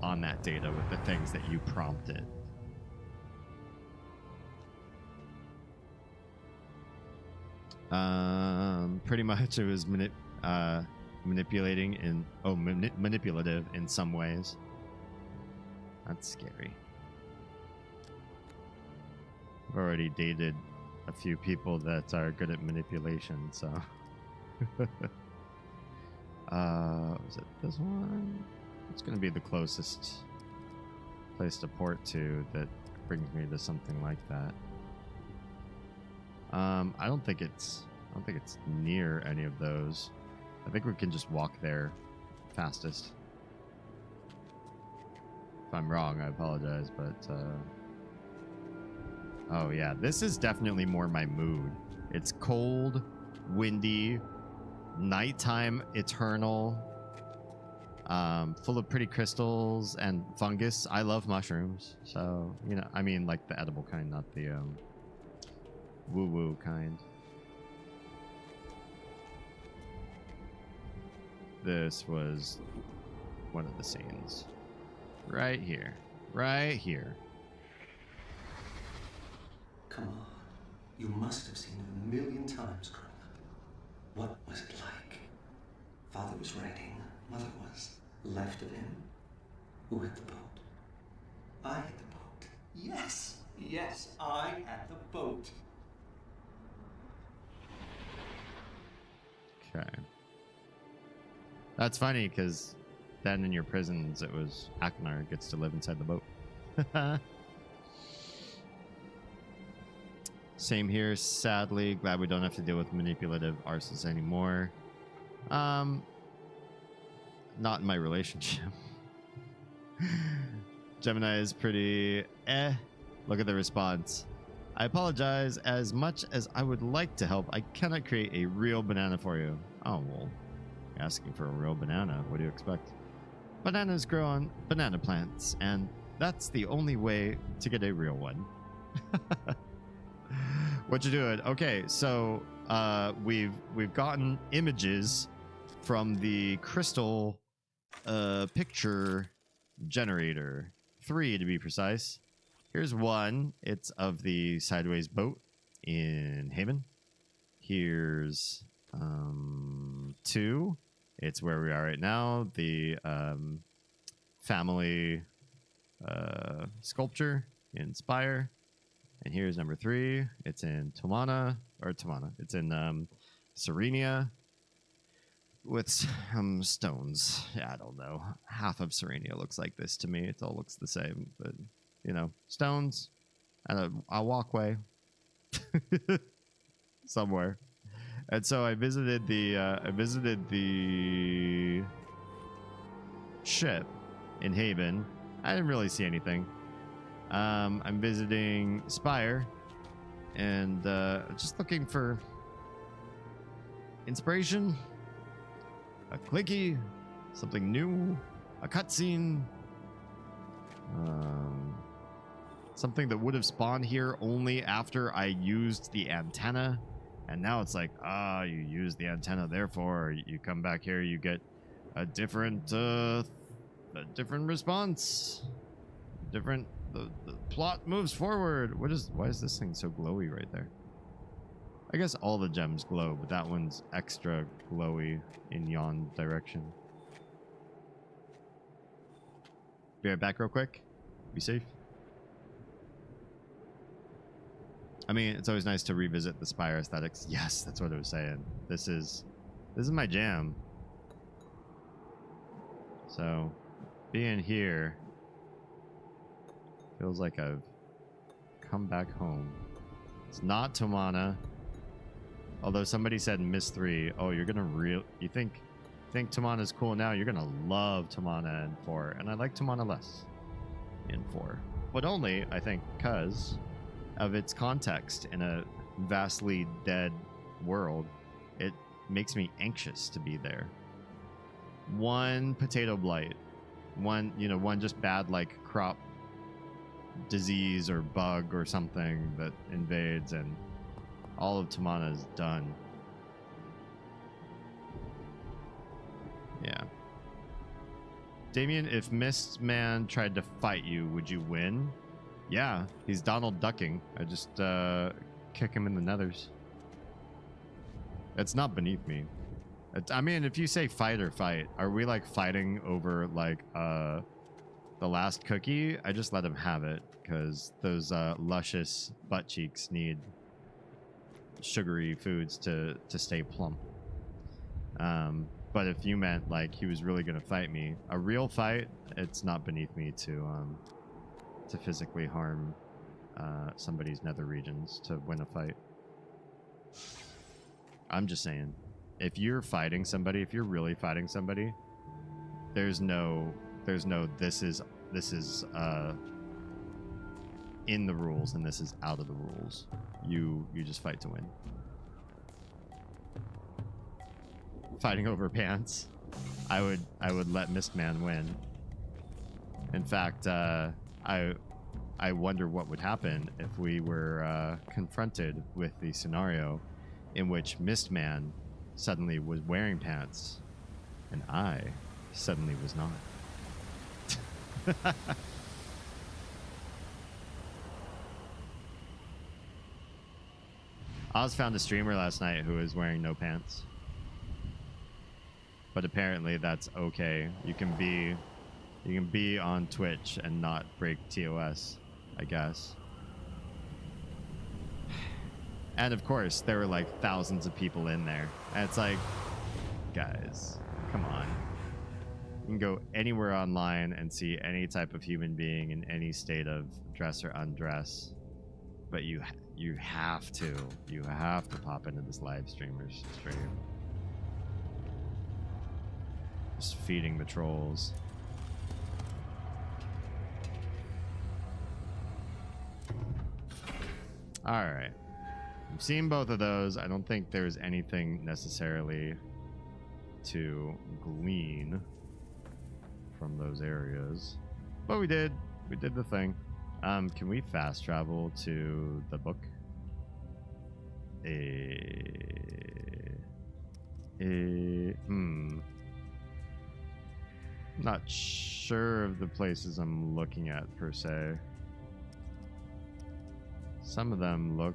on that data with the things that you prompted. Pretty much it was manipulating in manipulative in some ways. That's scary. I've already dated a few people that are good at manipulation, so was it this one? It's going to be the closest place to port to that brings me to something like that. I don't think it's near any of those. I think we can just walk there fastest. If I'm wrong, I apologize, but oh yeah, this is definitely more my mood. It's cold, windy, nighttime, eternal, full of pretty crystals and fungus. I love mushrooms, so you know, I mean like the edible kind, not the woo-woo kind. This was one of the scenes. Right here. Right here. Come on. You must have seen it a million times growing up. What was it like? Father was writing. Mother was left of him. Who had the boat? I had the boat. Yes. Yes, I had the boat. Okay. That's funny because then in your prisons it was Aknar gets to live inside the boat. Same here, sadly. Glad we don't have to deal with manipulative arsons anymore. Not in my relationship. Gemini is pretty Look at the response. I apologize. As much as I would like to help, I cannot create a real banana for you. Oh, well, you're asking for a real banana. What do you expect? Bananas grow on banana plants, and that's the only way to get a real one. What you doing? Okay, so we've gotten images from the crystal picture generator, 3 to be precise. Here's one. It's of the sideways boat in Haven. Here's 2. It's where we are right now. The family sculpture in Spire. And here's number 3. It's in Tomana. It's in Serenia with some stones. Yeah, I don't know. Half of Serenia looks like this to me. It all looks the same, but you know, stones and a walkway somewhere. And so I visited the ship in Haven. I didn't really see anything. I'm visiting Spire and just looking for inspiration, a clicky, something new, a cutscene, something that would have spawned here only after I used the antenna. And now it's like, you use the antenna, therefore you come back here, you get a different response. The plot moves forward. Why is this thing so glowy right there? I guess all the gems glow, but that one's extra glowy in yon direction. Be right back real quick. Be safe. I mean, it's always nice to revisit the Spire aesthetics. Yes, that's what I was saying. This is my jam. So, being here feels like I've come back home. It's not Tomana. Although somebody said Myst IV. Oh, you're gonna you think Tomana's cool now? You're gonna love Tomana in 4, and I like Tomana less in 4, but only I think because of its context in a vastly dead world. It makes me anxious to be there. One potato blight, one just bad like crop disease or bug or something that invades and all of Tomana is done. Yeah. Damien, if Mist Man tried to fight you, would you win? Yeah, he's Donald Ducking. I just kick him in the nethers. It's not beneath me. I mean, if you say fight or fight, are we like fighting over like the last cookie? I just let him have it because those luscious butt cheeks need sugary foods to stay plump. But if you meant like he was really gonna fight me, a real fight, it's not beneath me to physically harm somebody's nether regions to win a fight. I'm just saying, if you're fighting somebody, if you're really fighting somebody, there's no this is in the rules and this is out of the rules. You just fight to win. Fighting over pants, I would let Mistman win. In fact, I wonder what would happen if we were confronted with the scenario in which Mistman suddenly was wearing pants and I suddenly was not. Oz found a streamer last night who was wearing no pants. But apparently that's okay. You can be on Twitch and not break TOS, I guess. And of course, there were like thousands of people in there. And it's like, guys, come on. You can go anywhere online and see any type of human being in any state of dress or undress. But you have to pop into this live streamer's stream. Just feeding the trolls. Alright. I've seen both of those. I don't think there's anything necessarily to glean from those areas. But we did the thing. Can we fast travel to the book? Not sure of the places I'm looking at per se. Some of them look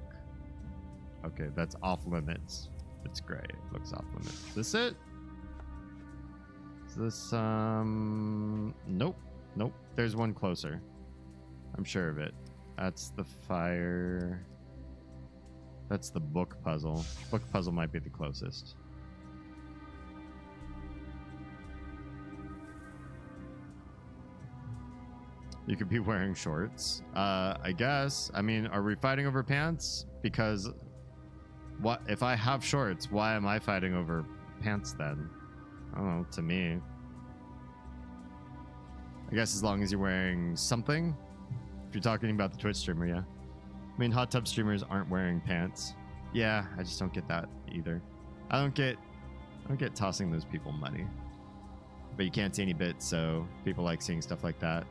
okay. That's off limits. It's gray. It looks off limits. Is this it? Is this nope. There's one closer. I'm sure of it. That's the fire. That's the book puzzle. Book puzzle might be the closest. You could be wearing shorts. I guess. I mean, are we fighting over pants? Because what if I have shorts? Why am I fighting over pants then? I don't know. To me, I guess as long as you're wearing something. If you're talking about the Twitch streamer, yeah. I mean, hot tub streamers aren't wearing pants. Yeah, I just don't get that either. I don't get tossing those people money. But you can't see any bits, so people like seeing stuff like that.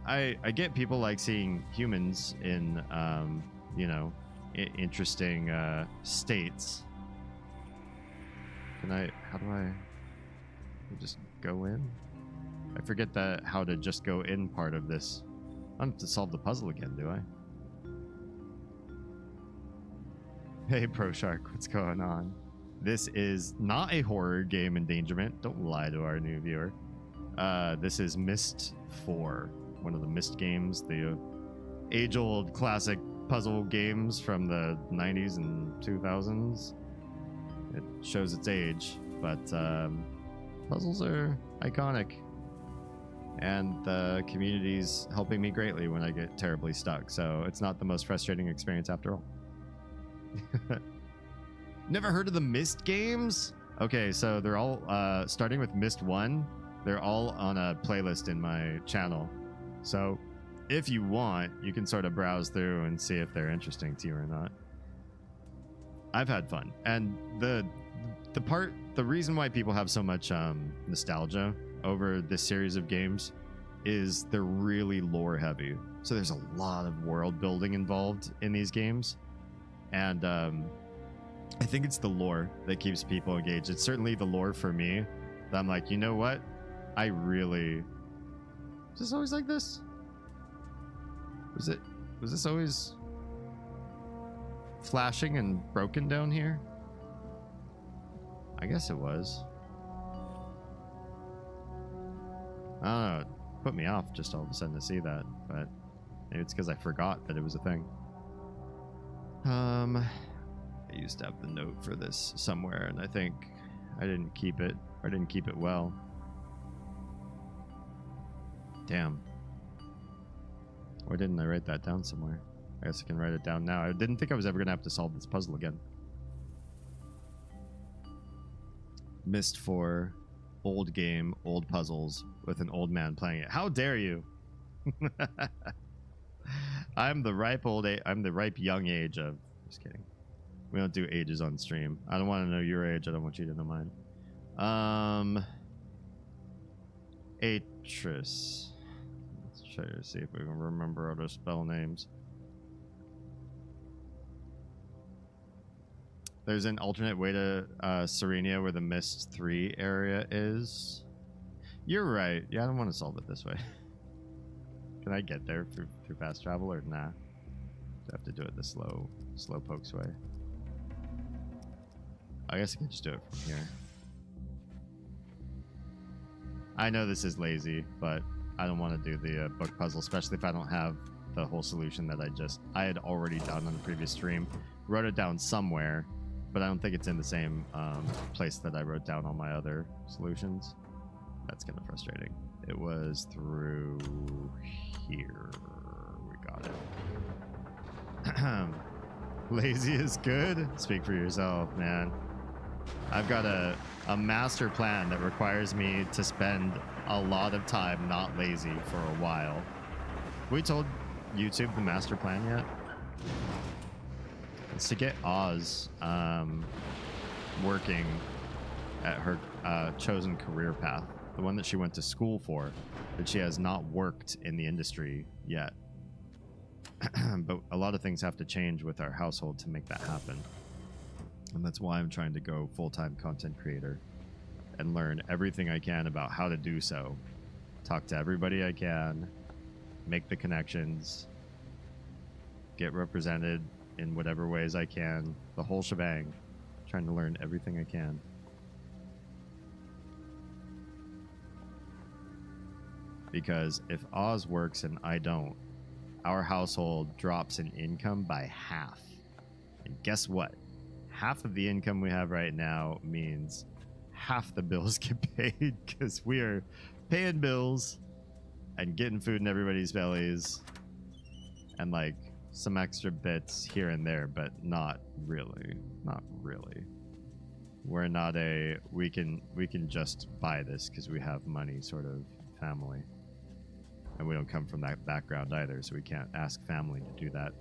I get people like seeing humans in, you know, interesting states. How do I just go in? I forget how to just go in part of this. I don't have to solve the puzzle again, do I? Hey, Pro Shark, what's going on? This is not a horror game endangerment. Don't lie to our new viewer. This is Myst IV, one of the Myst games, the age-old classic puzzle games from the 90s and 2000s. It shows its age, but puzzles are iconic. And the community's helping me greatly when I get terribly stuck, so it's not the most frustrating experience after all. Never heard of the Myst games? Okay, so they're all starting with Myst 1. They're all on a playlist in my channel. So if you want, you can sort of browse through and see if they're interesting to you or not. I've had fun. And the reason why people have so much nostalgia over this series of games is they're really lore heavy. So there's a lot of world building involved in these games. And I think it's the lore that keeps people engaged. It's certainly the lore for me that I'm like, you know what? Is this always like this? Was this always flashing and broken down here? I guess it was. I don't know. It put me off just all of a sudden to see that, but maybe it's because I forgot that it was a thing. I used to have the note for this somewhere, and I think I didn't keep it. Or didn't keep it well. Damn. Why didn't I write that down somewhere? I guess I can write it down now. I didn't think I was ever going to have to solve this puzzle again. Myst IV, old game, old puzzles, with an old man playing it. How dare you? I'm the ripe young age of... Just kidding. We don't do ages on stream. I don't want to know your age. I don't want you to know mine. Atris. Let's try to see if we can remember how to spell names. There's an alternate way to Serenia where the Myst III area is. You're right. Yeah, I don't want to solve it this way. Can I get there through fast travel or nah? I have to do it the slow pokes way. I guess I can just do it from here. I know this is lazy, but I don't want to do the book puzzle, especially if I don't have the whole solution that I had already done on the previous stream. Wrote it down somewhere, but I don't think it's in the same place that I wrote down all my other solutions. That's kind of frustrating. It was through here. We got it. Lazy is good? Speak for yourself, man. I've got a master plan that requires me to spend a lot of time not lazy for a while. We told YouTube the master plan yet? It's to get Oz working at her chosen career path, the one that she went to school for, but she has not worked in the industry yet. But a lot of things have to change with our household to make that happen. And that's why I'm trying to go full-time content creator and learn everything I can about how to do so. Talk to everybody I can, make the connections, get represented in whatever ways I can, the whole shebang. Trying to learn everything I can. Because if Oz works and I don't, our household drops in income by half. And guess what? Half of the income we have right now means half the bills get paid because we are paying bills and getting food in everybody's bellies and like some extra bits here and there, but not really. Not really. We're not a we can just buy this because we have money sort of family. And we don't come from that background either, so we can't ask family to do that.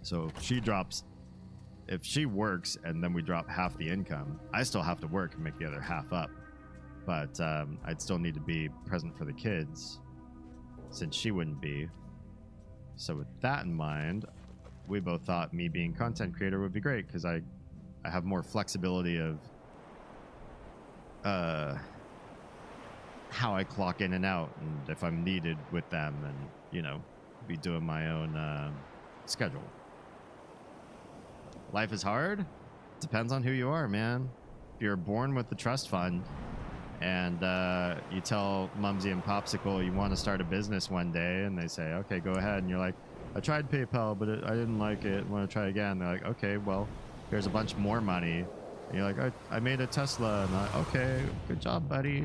So if she works and then we drop half the income, I still have to work and make the other half up. But I'd still need to be present for the kids since she wouldn't be. So with that in mind, we both thought me being content creator would be great because I have more flexibility of how I clock in and out, and if I'm needed with them, and you know, be doing my own schedule. Life is hard. Depends on who you are, man. If you're born with the trust fund and you tell Mumsy and Popsicle you want to start a business one day, and they say, okay, go ahead, and you're like, I tried PayPal, but I didn't like it. I want to try again. They're like, okay, well, here's a bunch more money. And you're like, I made a Tesla. And I'm like, okay, good job, buddy.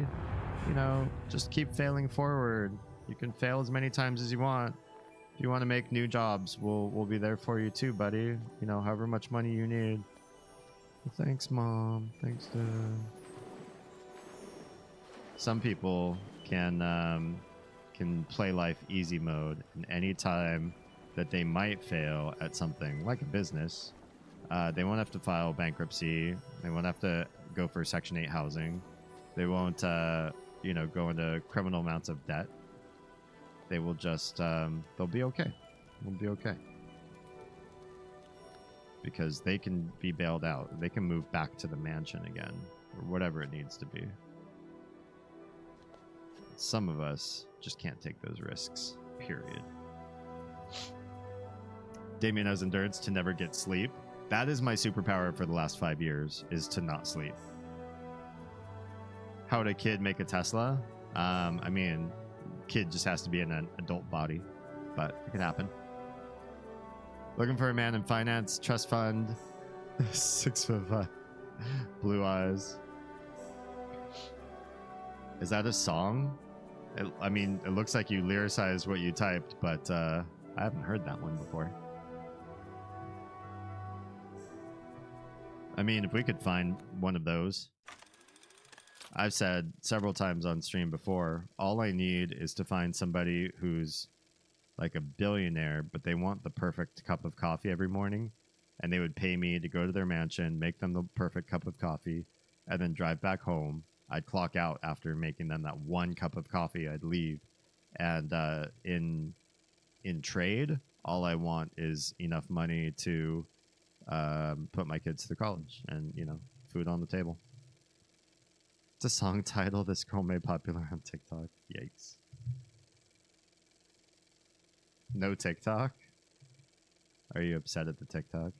You know, just keep failing forward. You can fail as many times as you want. If you want to make new jobs, we'll be there for you too, buddy. You know, however much money you need. Well, thanks, Mom. Thanks, Dad. Some people can play life easy mode, and any time that they might fail at something like a business, they won't have to file bankruptcy. They won't have to go for Section 8 housing. They won't, you know, go into criminal amounts of debt. They will just, they'll be okay. They'll be okay. Because they can be bailed out. They can move back to the mansion again, or whatever it needs to be. Some of us just can't take those risks, period. Damien has endurance to never get sleep. That is my superpower for the last 5 years, is to not sleep. How would a kid make a Tesla? I mean, kid just has to be in an adult body, but it can happen. Looking for a man in finance, trust fund, 6'5", blue eyes. Is that a song? I mean, it looks like you lyricized what you typed, but I haven't heard that one before. I mean, if we could find one of those. I've said several times on stream before, all I need is to find somebody who's like a billionaire, but they want the perfect cup of coffee every morning, and they would pay me to go to their mansion, make them the perfect cup of coffee, and then drive back home. I'd clock out after making them that one cup of coffee. I'd leave, and in trade, all I want is enough money to put my kids through college and food on the table. It's a song title this girl made popular on TikTok. Yikes. No TikTok? Are you upset at the TikTok?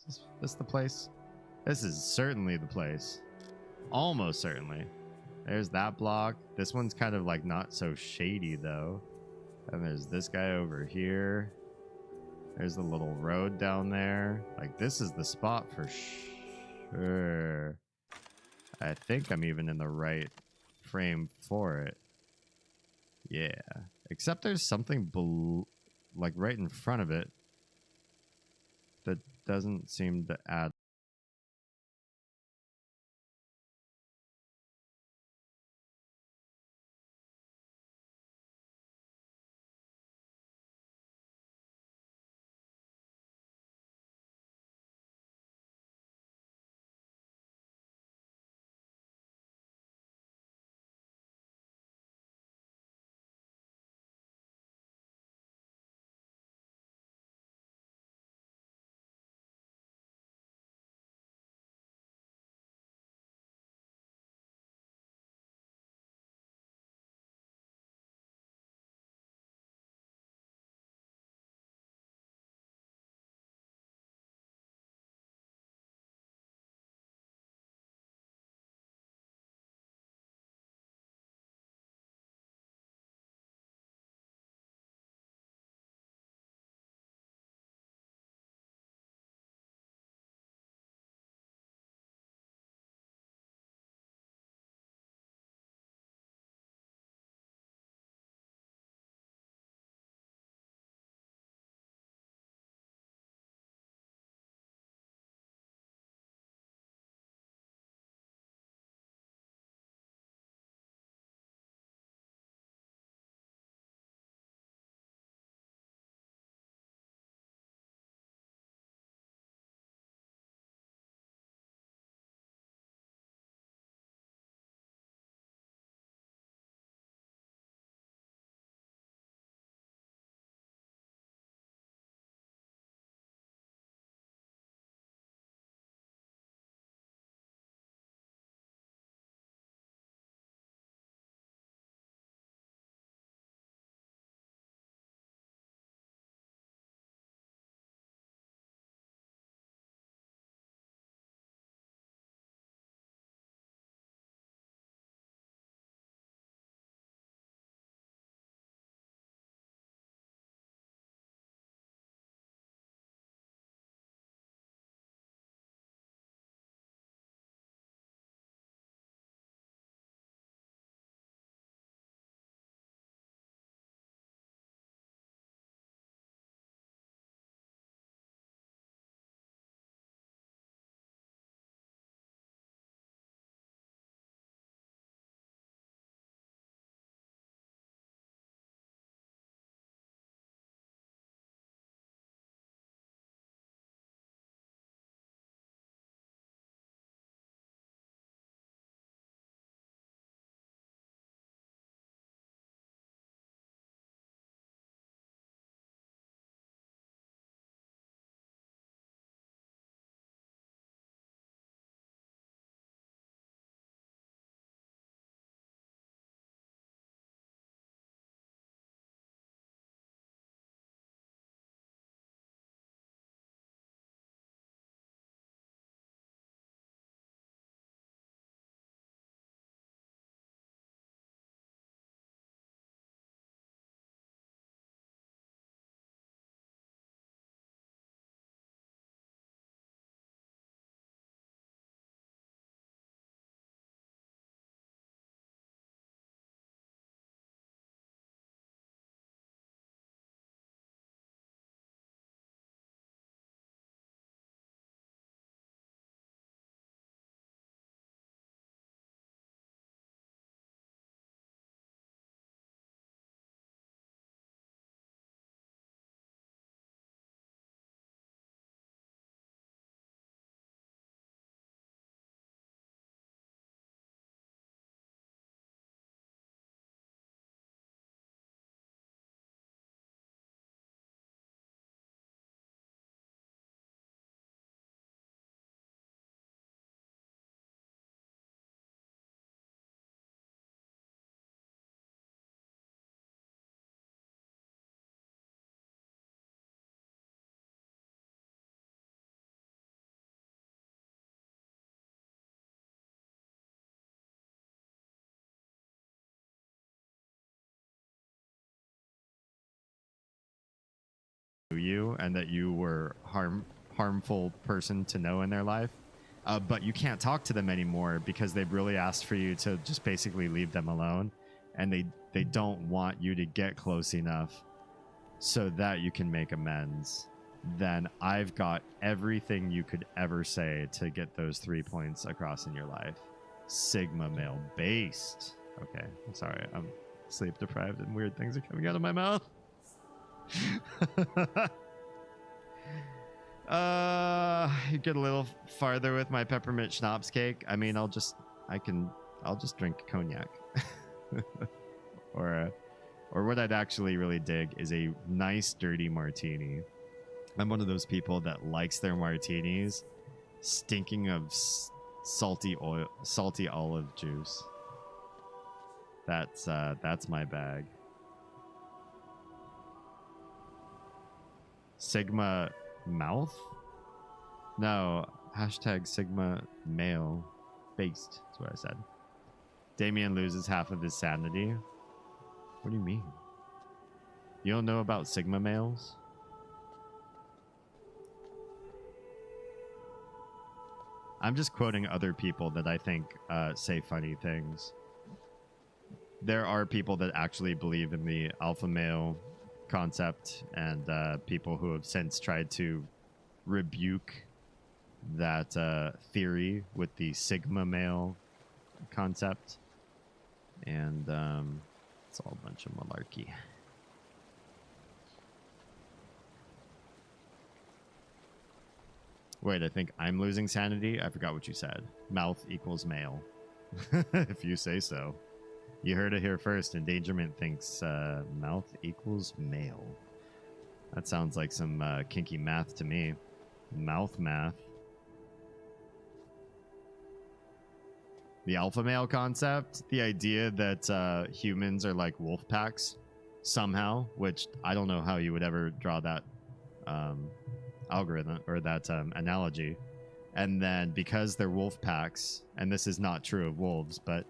Is this the place? This is certainly the place. Almost certainly. There's that block. This one's kind of like not so shady though. And there's this guy over here. There's the little road down there. Like, this is the spot for sure. I think I'm even in the right frame for it. Yeah. Except there's something like right in front of it that doesn't seem to add you and that you were harmful person to know in their life, but you can't talk to them anymore because they've really asked for you to just basically leave them alone, and they don't want you to get close enough so that you can make amends. Then I've got everything you could ever say to get those 3 points across in your life. Sigma male based. Okay, I'm sorry. I'm sleep deprived and weird things are coming out of my mouth. You get a little farther with my peppermint schnapps cake. I mean, I'll just drink cognac. or what I'd actually really dig is a nice dirty martini. I'm one of those people that likes their martinis stinking of salty olive juice. That's my bag. Sigma mouth? No, hashtag Sigma male based. That's what I said. Damien loses half of his sanity. What do you mean? You don't know about Sigma males? I'm just quoting other people that I think say funny things. There are people that actually believe in the alpha male concept, and people who have since tried to rebuke that theory with the Sigma male concept. And it's all a bunch of malarkey. Wait, I think I'm losing sanity. I forgot what you said. Mouth equals male. If you say so. You heard it here first. Endangerment thinks mouth equals male. That sounds like some kinky math to me. Mouth math. The alpha male concept. The idea that humans are like wolf packs somehow, which I don't know how you would ever draw that algorithm or that analogy. And then because they're wolf packs, and this is not true of wolves, but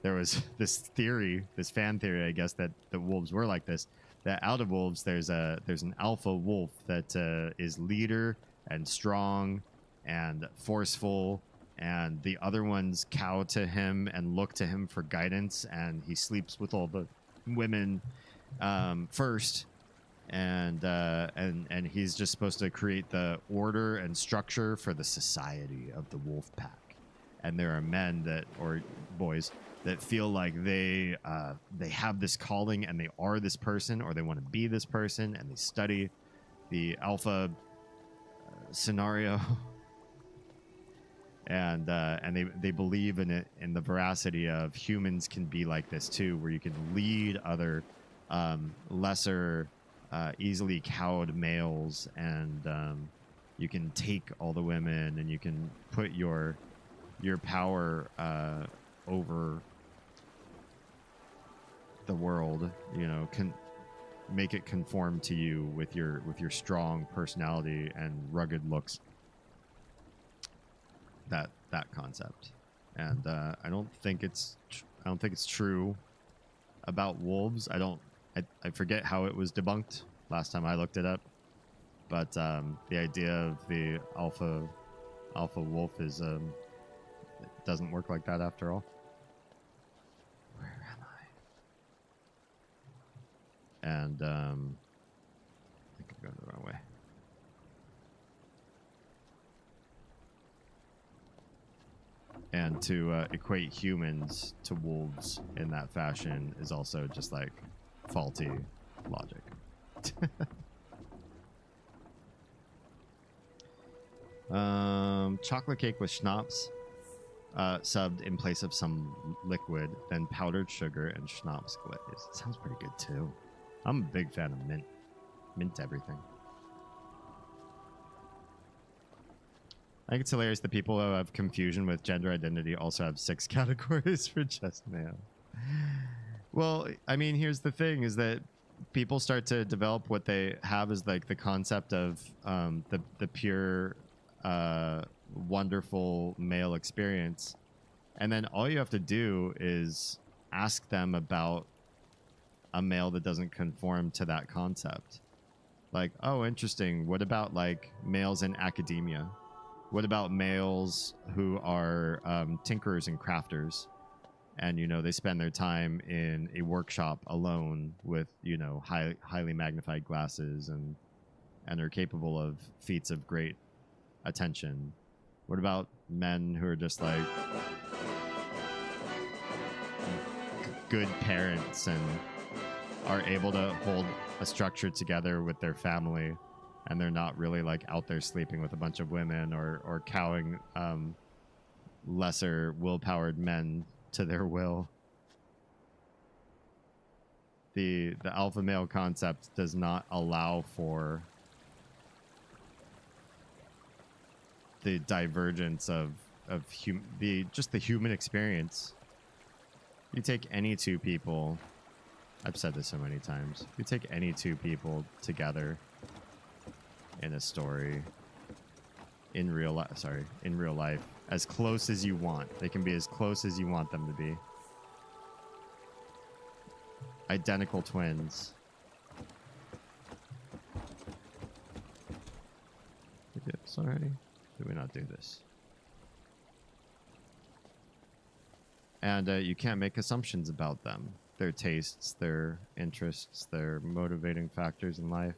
there was this theory, this fan theory, I guess, that the wolves were like this. That out of wolves, there's an alpha wolf that is leader and strong and forceful, and the other ones cow to him and look to him for guidance, and he sleeps with all the women first, and he's just supposed to create the order and structure for the society of the wolf pack. And there are men that, or boys, that feel like they have this calling and they are this person, or they want to be this person, and they study the alpha scenario, and they believe in it, in the veracity of humans can be like this too, where you can lead other lesser, easily cowed males, and you can take all the women, and you can put your power over the world, you know, can make it conform to you with your strong personality and rugged looks. That concept. And I don't think it's true about wolves. I forget how it was debunked last time I looked it up, but the idea of the alpha wolf is it doesn't work like that after all. Where am I? And I think I'm going the wrong way. And to equate humans to wolves in that fashion is also just like faulty logic. Chocolate cake with schnapps, subbed in place of some liquid, then powdered sugar and schnapps glaze. Sounds pretty good too. I'm a big fan of mint. Mint everything. I think it's hilarious that people who have confusion with gender identity also have 6 categories for just male. Well, I mean, here's the thing, is that people start to develop what they have as like the concept of the pure, wonderful male experience. And then all you have to do is ask them about a male that doesn't conform to that concept. Like, oh, interesting. What about like males in academia? What about males who are tinkerers and crafters? And, you know, they spend their time in a workshop alone with, you know, highly magnified glasses and are capable of feats of great attention. What about men who are just like good parents and are able to hold a structure together with their family, and they're not really like out there sleeping with a bunch of women or cowing lesser will-powered men to their will? The alpha male concept does not allow for the divergence of just the human experience. You take any two people, I've said this so many times, you take any two people together in a story, in real life, as close as you want. They can be as close as you want them to be. Identical twins. We did this already? Did we not do this? And you can't make assumptions about them. Their tastes, their interests, their motivating factors in life.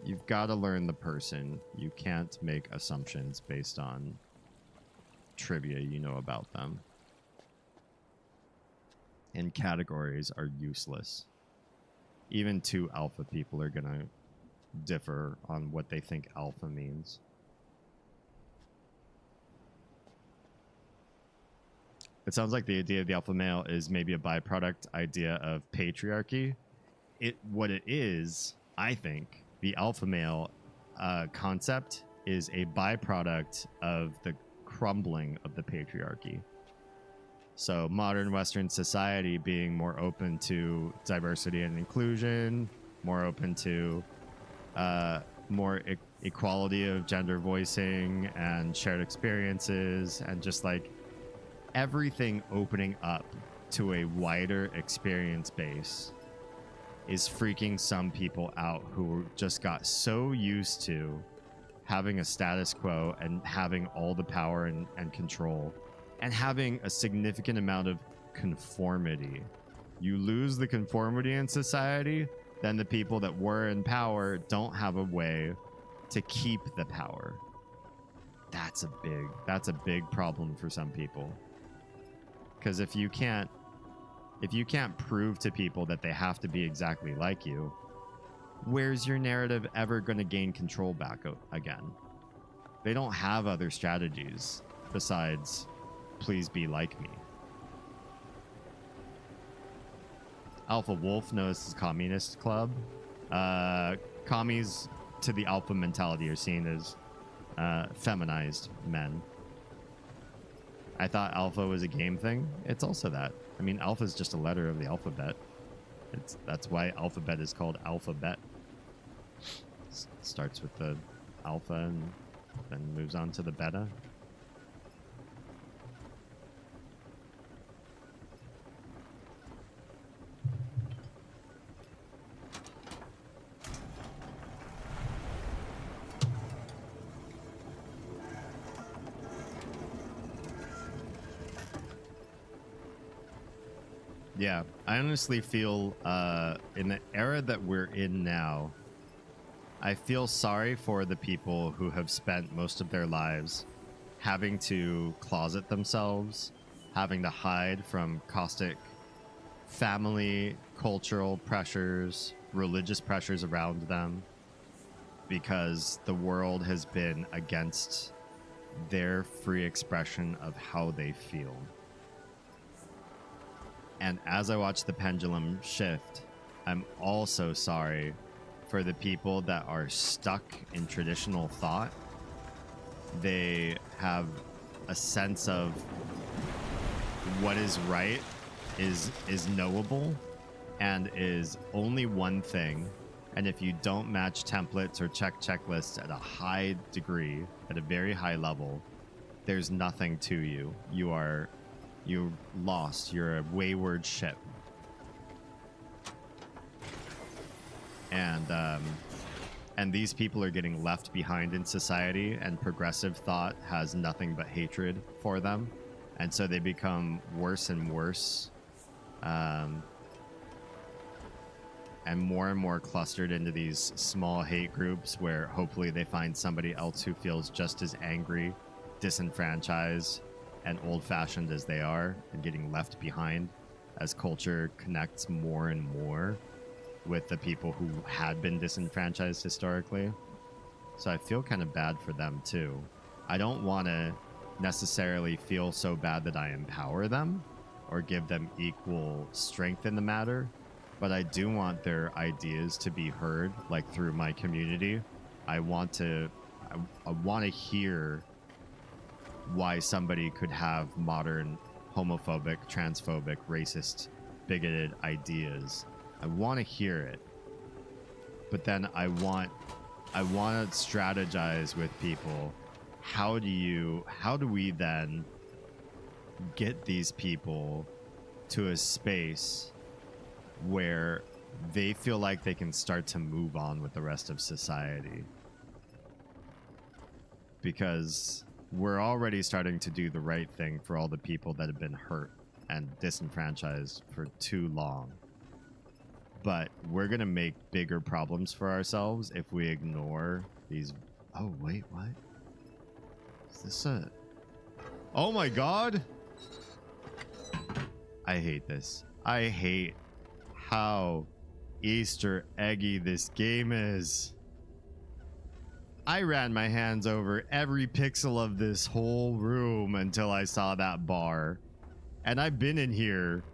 You've got to learn the person. You can't make assumptions based on trivia you know about them. And categories are useless. Even two alpha people are going to differ on what they think alpha means. It sounds like the idea of the alpha male is maybe a byproduct idea of patriarchy. What it is, I think, the alpha male concept is a byproduct of the crumbling of the patriarchy. So modern Western society being more open to diversity and inclusion, more open to more equality of gender voicing and shared experiences, and just like everything opening up to a wider experience base is freaking some people out who just got so used to having a status quo and having all the power and control and having a significant amount of conformity. You lose the conformity in society, then the people that were in power don't have a way to keep the power. That's a big problem for some people. Because if you can't prove to people that they have to be exactly like you, where's your narrative ever going to gain control back again? They don't have other strategies besides please be like me. Alpha Wolf knows his communist club. Commies to the alpha mentality are seen as feminized men. I thought alpha was a game thing. It's also that. I mean, alpha is just a letter of the alphabet. That's why alphabet is called alphabet. Starts with the alpha and then moves on to the beta. Yeah, I honestly feel in the era that we're in now, I feel sorry for the people who have spent most of their lives having to closet themselves, having to hide from caustic family, cultural pressures, religious pressures around them, because the world has been against their free expression of how they feel. And as I watch the pendulum shift, I'm also sorry for the people that are stuck in traditional thought. They have a sense of what is right is knowable and is only one thing. And if you don't match templates or check checklists at a high degree, at a very high level, there's nothing to you. You're lost. You're a wayward ship. and these people are getting left behind in society, and progressive thought has nothing but hatred for them, and so they become worse and worse, and more clustered into these small hate groups where hopefully they find somebody else who feels just as angry, disenfranchised, and old-fashioned as they are, and getting left behind as culture connects more and more with the people who had been disenfranchised historically. So I feel kind of bad for them too. I don't want to necessarily feel so bad that I empower them or give them equal strength in the matter, but I do want their ideas to be heard, like through my community. I want to hear why somebody could have modern homophobic, transphobic, racist, bigoted ideas. I want to hear it, but then I want to strategize with people. How do we then get these people to a space where they feel like they can start to move on with the rest of society? Because we're already starting to do the right thing for all the people that have been hurt and disenfranchised for too long. But we're going to make bigger problems for ourselves if we ignore these. Oh, wait, what? Is this a... Oh my God. I hate this. I hate how Easter eggy this game is. I ran my hands over every pixel of this whole room until I saw that bar. And I've been in here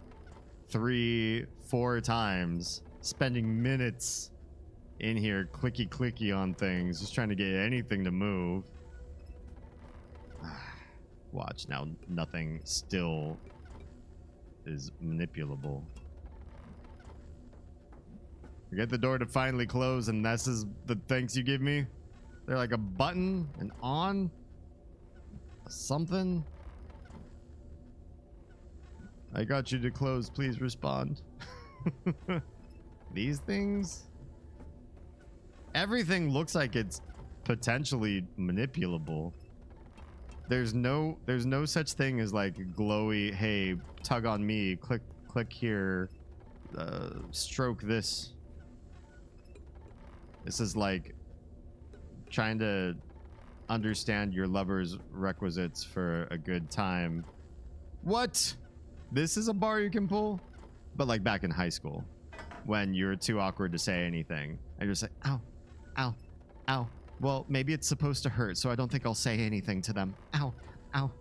3-4 times, spending minutes in here clicky on things, just trying to get anything to move. Watch now, nothing still is manipulable. I get the door to finally close, and this is the thanks you give me. They're like a button, an on, something. I got you to close. Please respond. These things. Everything looks like it's potentially manipulable. There's no such thing as like glowy, hey, tug on me, click here, stroke this. This is like trying to understand your lover's requisites for a good time. What? This is a bar you can pull? But like back in high school, when you're too awkward to say anything, and you're just like, ow, ow, ow. Well, maybe it's supposed to hurt, so I don't think I'll say anything to them. Ow, ow.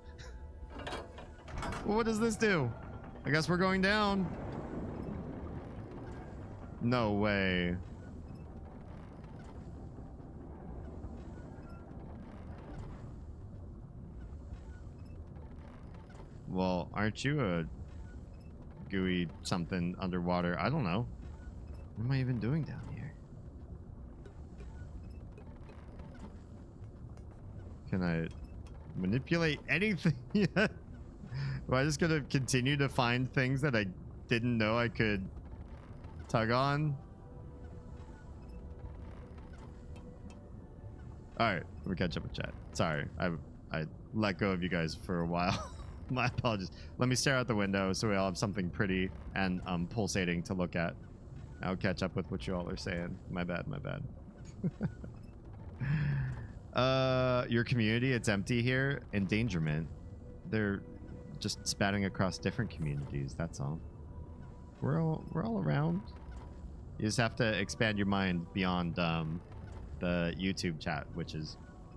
What does this do? I guess we're going down. No way. Well, aren't you a gooey something underwater? I don't know. What am I even doing down here? Can I manipulate anything yet? Am I just gonna continue to find things that I didn't know I could tug on? Alright, let me catch up with chat. Sorry, I let go of you guys for a while. My apologies. Let me stare out the window so we all have something pretty and pulsating to look at. I'll catch up with what you all are saying. My bad, my bad. Your community, it's empty here. Endangerment. They're just spatting across different communities, that's all. We're all around. You just have to expand your mind beyond the YouTube chat, which is,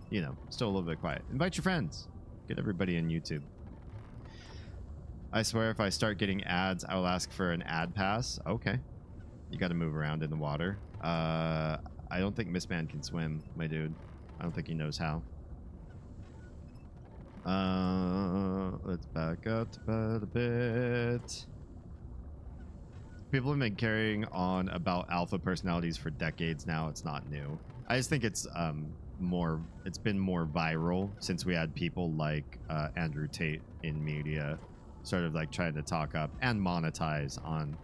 you know, still a little bit quiet. Invite your friends. Get everybody in YouTube. I swear if I start getting ads, I will ask for an ad pass. Okay. You got to move around in the water. I don't think Mistman can swim, my dude. I don't think he knows how. Let's back up to bed a bit. People have been carrying on about alpha personalities for decades now. It's not new. I just think it's it's been more viral since we had people like Andrew Tate in media sort of like trying to talk up and monetize on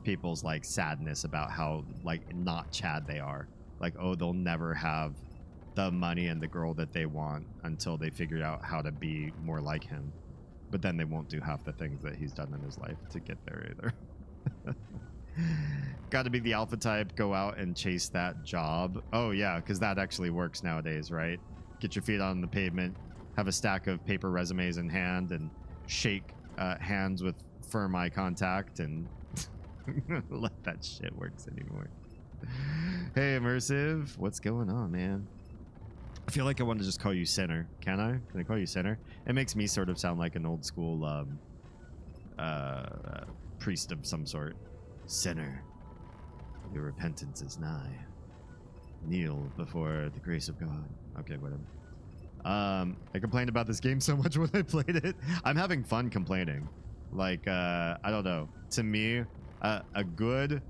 people's like sadness about how like not Chad they are. Like, oh, they'll never have the money and the girl that they want until they figure out how to be more like him. But then they won't do half the things that he's done in his life to get there either. Got to be the alpha type, go out and chase that job. Oh yeah, because that actually works nowadays, right? Get your feet on the pavement, have a stack of paper resumes in hand, and shake hands with firm eye contact, and let that shit works anymore. Hey, Immersive, what's going on, man? I feel like I want to just call you Sinner. Can I? Can I call you Sinner? It makes me sort of sound like an old school priest of some sort. Sinner, your repentance is nigh. Kneel before the grace of God. Okay, whatever. I complained about this game so much when I played it. I'm having fun complaining. Like, I don't know. To me, a good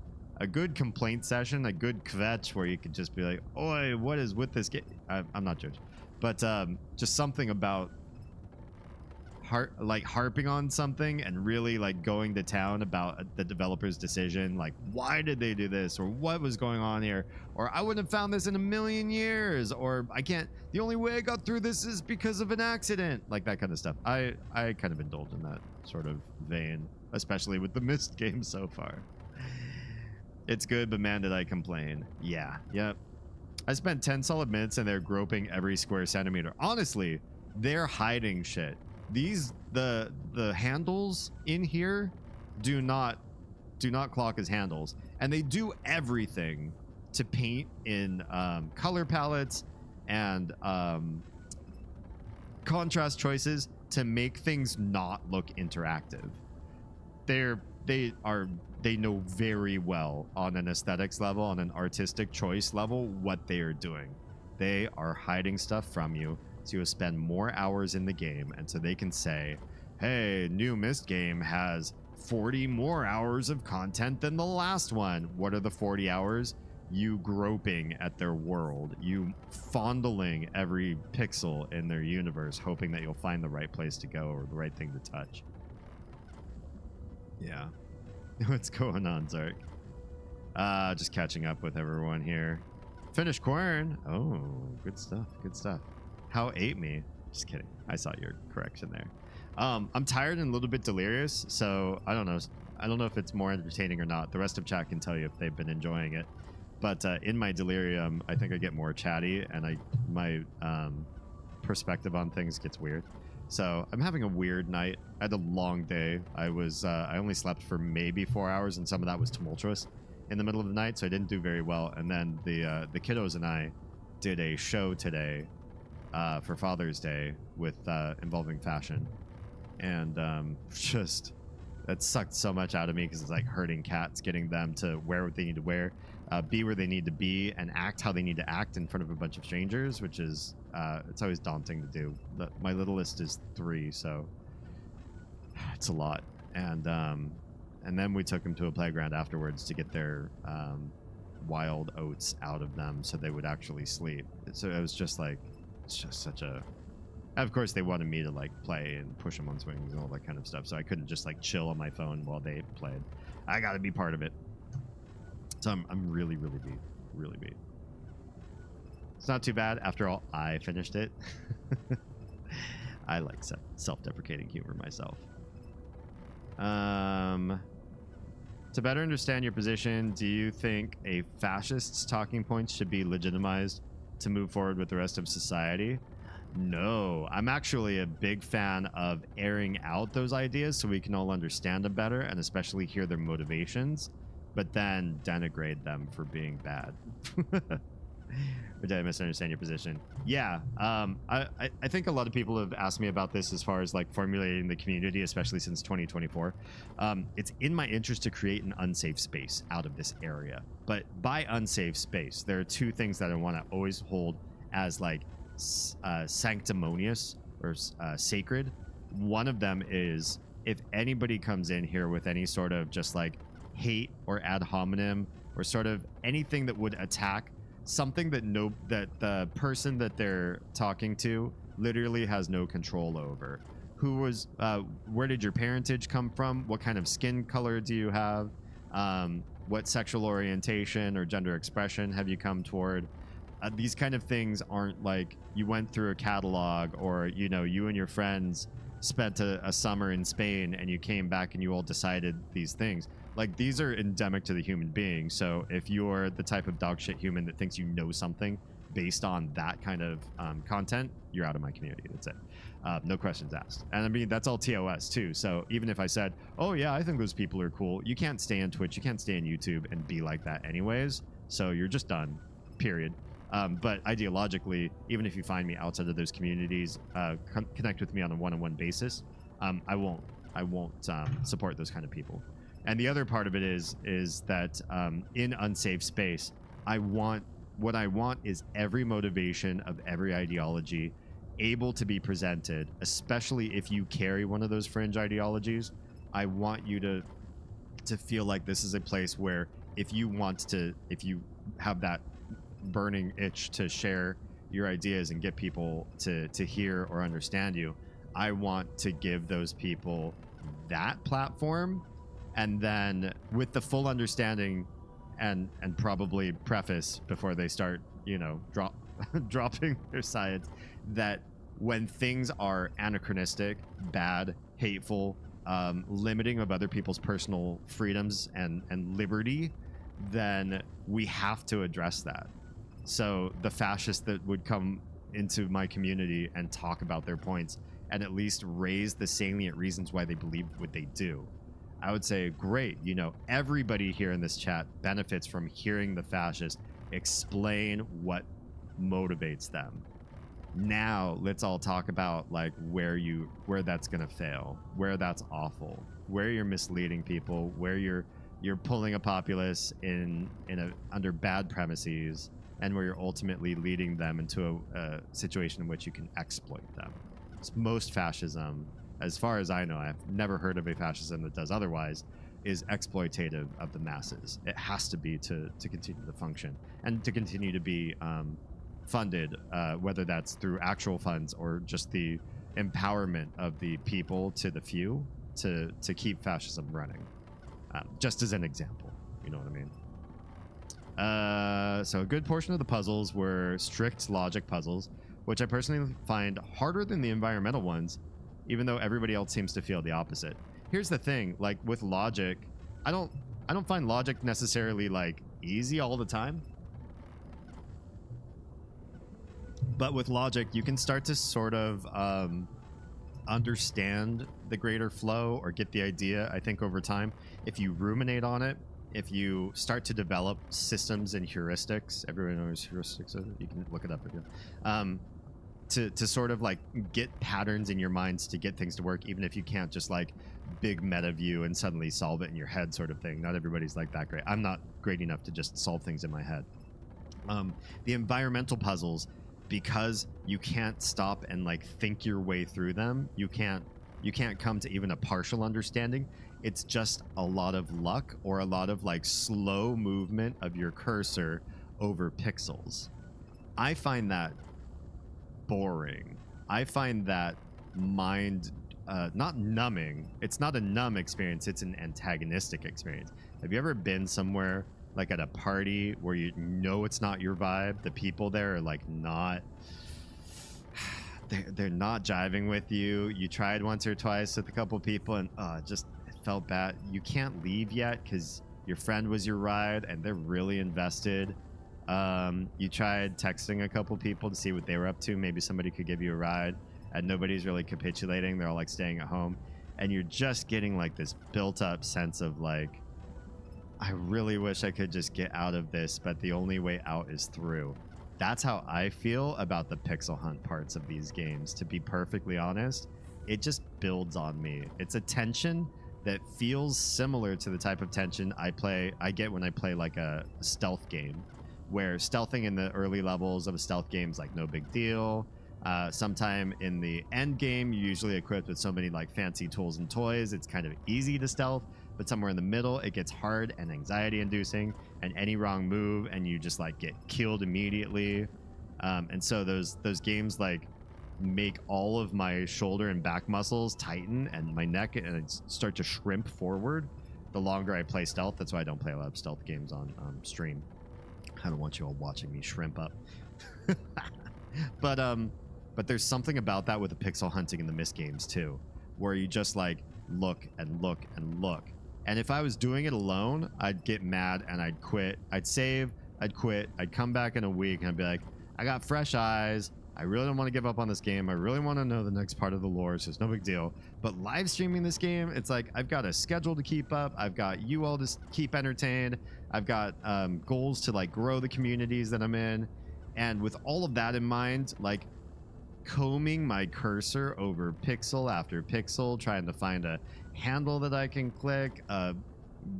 complaint session, a good kvetch where you could just be like, oi, what is with this game? I'm not judged. But just something about harping on something and really like going to town about the developer's decision, like why did they do this, or what was going on here, or I wouldn't have found this in a million years, or I can't, the only way I got through this is because of an accident, like that kind of stuff. I kind of indulge in that sort of vein, especially with the Myst game so far. It's good, but man, did I complain. Yeah, yep. I spent 10 solid minutes and they're groping every square centimeter. Honestly, they're hiding shit. The handles in here do not clock as handles, and they do everything to paint in color palettes and contrast choices to make things not look interactive. They know very well on an aesthetics level, on an artistic choice level, what they are doing. They are hiding stuff from you, so you'll spend more hours in the game, and so they can say, hey, new Myst game has 40 more hours of content than the last one. What are the 40 hours? You groping at their world, you fondling every pixel in their universe, hoping that you'll find the right place to go or the right thing to touch. Yeah. What's going on, Zark? Just catching up with everyone here. Finished Quern. Oh, good stuff. Good stuff. How ate me? Just kidding. I saw your correction there. I'm tired and a little bit delirious, so I don't know. I don't know if it's more entertaining or not. The rest of chat can tell you if they've been enjoying it. But in my delirium, I think I get more chatty, and my perspective on things gets weird. So I'm having a weird night. I had a long day. I only slept for maybe 4 hours, and some of that was tumultuous in the middle of the night, so I didn't do very well. And then the kiddos and I did a show today for Father's Day with involving fashion, and just that sucked so much out of me, because it's like herding cats, getting them to wear what they need to wear, be where they need to be, and act how they need to act in front of a bunch of strangers, which is it's always daunting to do. My littlest is 3, so it's a lot. And then we took them to a playground afterwards to get their wild oats out of them so they would actually sleep. So it was just like, it's just such a... Of course, they wanted me to like play and push them on swings and all that kind of stuff, so I couldn't just like chill on my phone while they played. I got to be part of it. So I'm really, really beat. Really beat. It's not too bad. After all, I finished it. I like self-deprecating humor myself. To better understand your position, do you think a fascist's talking points should be legitimized to move forward with the rest of society? No, I'm actually a big fan of airing out those ideas so we can all understand them better, and especially hear their motivations, but then denigrate them for being bad. Or did I misunderstand your position? Yeah, I think a lot of people have asked me about this as far as like formulating the community, especially since 2024. It's in my interest to create an unsafe space out of this area. But by unsafe space, there are two things that I want to always hold as like sanctimonious or sacred. One of them is if anybody comes in here with any sort of just like hate or ad hominem or sort of anything that would attack something that the person that they're talking to literally has no control over. Who was where did your parentage come from? What kind of skin color do you have? What sexual orientation or gender expression have you come toward? These kind of things aren't like you went through a catalog, or you know, you and your friends spent a summer in Spain and you came back and you all decided these things. Like, these are endemic to the human being. So if you're the type of dog shit human that thinks you know something based on that kind of content, you're out of my community. That's it. No questions asked. And I mean, that's all TOS too. So even if I said, oh yeah, I think those people are cool, you can't stay on Twitch, you can't stay on YouTube and be like that anyways. So you're just done, period. But ideologically, even if you find me outside of those communities, connect with me on a one-on-one basis, I won't support those kind of people. And the other part of it is that in unsafe space, what I want is every motivation of every ideology able to be presented, especially if you carry one of those fringe ideologies. I want you to feel like this is a place where if you have that burning itch to share your ideas and get people to hear or understand you, I want to give those people that platform, and then with the full understanding and probably preface before they start, you know, dropping their sides, that when things are anachronistic, bad, hateful, limiting of other people's personal freedoms and liberty, then we have to address that. So the fascists that would come into my community and talk about their points and at least raise the salient reasons why they believe what they do, I would say, great, you know, everybody here in this chat benefits from hearing the fascists explain what motivates them. Now let's all talk about like where that's gonna fail, where that's awful, where you're misleading people, where you're pulling a populace under bad premises, and where you're ultimately leading them into a situation in which you can exploit them. It's most fascism, as far as I know, I've never heard of a fascism that does otherwise, is exploitative of the masses. It has to be to continue to function and to continue to be funded, whether that's through actual funds or just the empowerment of the people to the few to keep fascism running. Just as an example, you know what I mean? So a good portion of the puzzles were strict logic puzzles, which I personally find harder than the environmental ones, even though everybody else seems to feel the opposite. Here's the thing, like with logic, I don't find logic necessarily like easy all the time. But with logic, you can start to sort of understand the greater flow or get the idea, I think, over time. If you ruminate on it, if you start to develop systems and heuristics, everyone knows heuristics, you can look it up again, to sort of like get patterns in your minds to get things to work, even if you can't just like big meta view and suddenly solve it in your head sort of thing. Not everybody's like that great. I'm not great enough to just solve things in my head. The environmental puzzles, because you can't stop and like think your way through them, you can't come to even a partial understanding. It's just a lot of luck or a lot of like slow movement of your cursor over pixels. I find that boring. I find that mind not numbing. It's not a numb experience, it's an antagonistic experience. Have you ever been somewhere like at a party where you know it's not your vibe? The people there are like not, they're not jiving with you. You tried once or twice with a couple people and just it felt bad. You can't leave yet because your friend was your ride and they're really invested. You tried texting a couple people to see what they were up to. Maybe somebody could give you a ride, and nobody's really capitulating. They're all like staying at home, and you're just getting like this built up sense of like, I really wish I could just get out of this, but the only way out is through. That's how I feel about the pixel hunt parts of these games, to be perfectly honest. It just builds on me. It's a tension that feels similar to the type of tension I get when I play like a stealth game, where stealthing in the early levels of a stealth game is like no big deal. Sometime in the end game, you're usually equipped with so many like fancy tools and toys, it's kind of easy to stealth. But somewhere in the middle, it gets hard and anxiety inducing, and any wrong move and you just like get killed immediately. And so those games like make all of my shoulder and back muscles tighten and my neck and start to shrimp forward the longer I play stealth. That's why I don't play a lot of stealth games on stream. I don't want you all watching me shrimp up. But there's something about that with the pixel hunting in the Myst games too, where you just like look and look and look. And if I was doing it alone, I'd get mad and I'd quit. I'd save, I'd quit, I'd come back in a week and I'd be like, I got fresh eyes. I really don't want to give up on this game. I really want to know the next part of the lore, so it's no big deal. But live streaming this game, it's like I've got a schedule to keep up. I've got you all to keep entertained. I've got goals to like grow the communities that I'm in. And with all of that in mind, like combing my cursor over pixel after pixel, trying to find a handle that I can click, a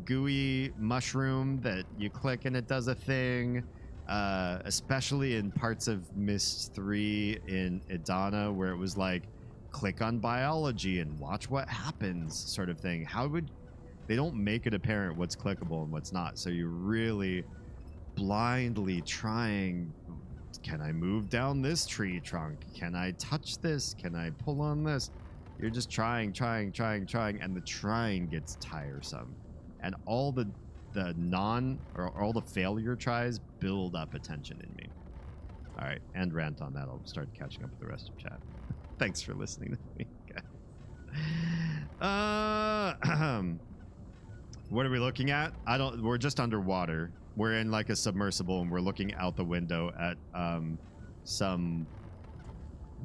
gooey mushroom that you click and it does a thing, especially in parts of Myst 3 in Idana, where it was like click on biology and watch what happens sort of thing. How would they don't make it apparent what's clickable and what's not, so you're really blindly trying. Can I move down this tree trunk? Can I touch this? Can I pull on this? You're just trying, and the trying gets tiresome. And all the all the failure tries build up attention in me. All right, and rant on that. I'll start catching up with the rest of chat. Thanks for listening to me, guys. What are we looking at? We're just underwater. We're in like a submersible and we're looking out the window at some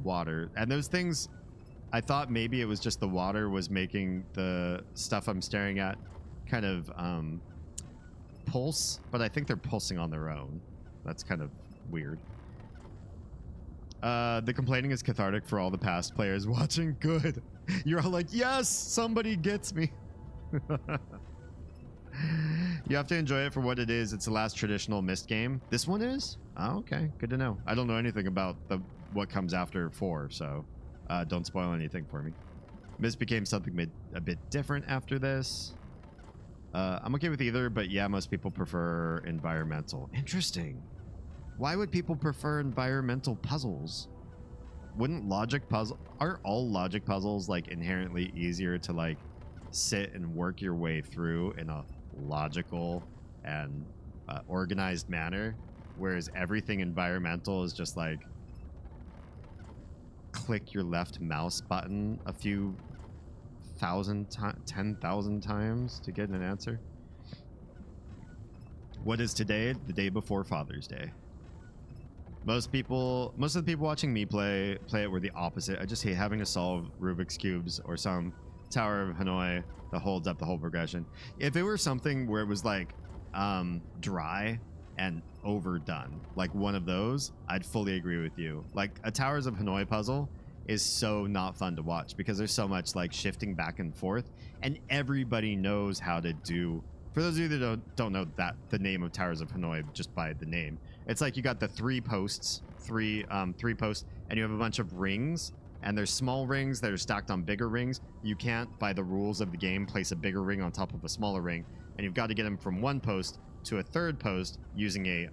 water. And those things, I thought maybe it was just the water was making the stuff I'm staring at kind of pulse, but I think they're pulsing on their own. That's kind of weird. The complaining is cathartic for all the past players watching. Good. You're all like, yes, somebody gets me. You have to enjoy it for what it is. It's the last traditional Myst game. This one is? Oh, okay. Good to know. I don't know anything about what comes after 4, so don't spoil anything for me. Myst became something a bit different after this. I'm okay with either, but yeah, most people prefer environmental. Interesting. Why would people prefer environmental puzzles? Aren't all logic puzzles like inherently easier to like sit and work your way through in a logical and organized manner, whereas everything environmental is just like click your left mouse button a few 10,000 times to get an answer? What is today? The day before Father's Day. Most of the people watching me play it were the opposite. I just hate having to solve Rubik's cubes or some Tower of Hanoi that holds up the whole progression. If it were something where it was like dry and overdone, like one of those, I'd fully agree with you. Like a Towers of Hanoi puzzle is so not fun to watch because there's so much like shifting back and forth, and everybody knows how to do. For those of you that don't know that the name of Towers of Hanoi just by the name, it's like you got the three posts, and you have a bunch of rings, and there's small rings that are stacked on bigger rings. You can't, by the rules of the game, place a bigger ring on top of a smaller ring, and you've got to get them from one post to a third post using a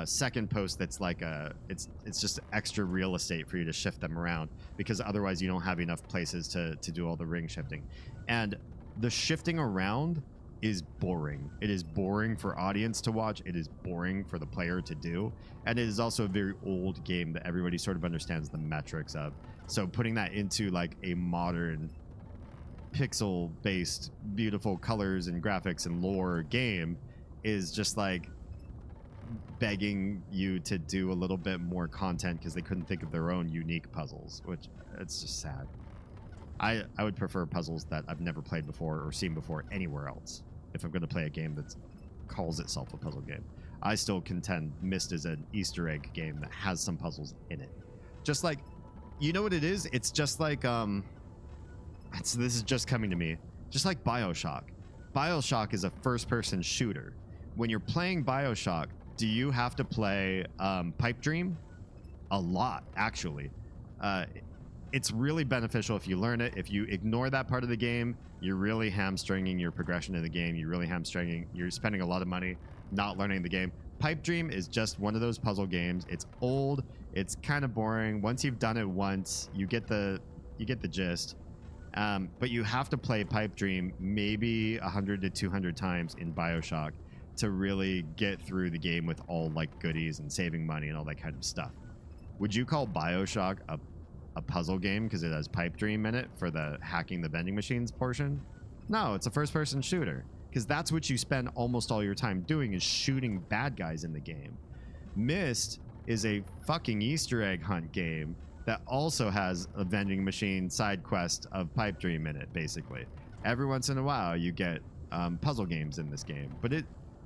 second post that's like it's just extra real estate for you to shift them around, because otherwise you don't have enough places to do all the ring shifting. And the shifting around is boring. It is boring for audience to watch. It is boring for the player to do. And it is also a very old game that everybody sort of understands the metrics of. So putting that into like a modern pixel-based, beautiful colors and graphics and lore game is just like begging you to do a little bit more content because they couldn't think of their own unique puzzles, which it's just sad. I would prefer puzzles that I've never played before or seen before anywhere else if I'm going to play a game that calls itself a puzzle game. I still contend Myst is an Easter egg game that has some puzzles in it. Just like, you know what it is? It's just like, this is just coming to me. Just like BioShock. BioShock is a first-person shooter. When you're playing BioShock, do you have to play Pipe Dream? A lot, actually. It's really beneficial if you learn it. If you ignore that part of the game, you're really hamstringing your progression in the game. You're spending a lot of money not learning the game. Pipe Dream is just one of those puzzle games. It's old. It's kind of boring. Once you've done it once, you get the gist. But you have to play Pipe Dream maybe 100 to 200 times in BioShock to really get through the game with all like goodies and saving money and all that kind of stuff. Would you call BioShock a puzzle game because it has Pipe Dream in it for the hacking the vending machines portion? No, it's a first-person shooter because that's what you spend almost all your time doing is shooting bad guys in the game. Myst is a fucking Easter egg hunt game that also has a vending machine side quest of Pipe Dream in it, basically. Every once in a while, you get puzzle games in this game. But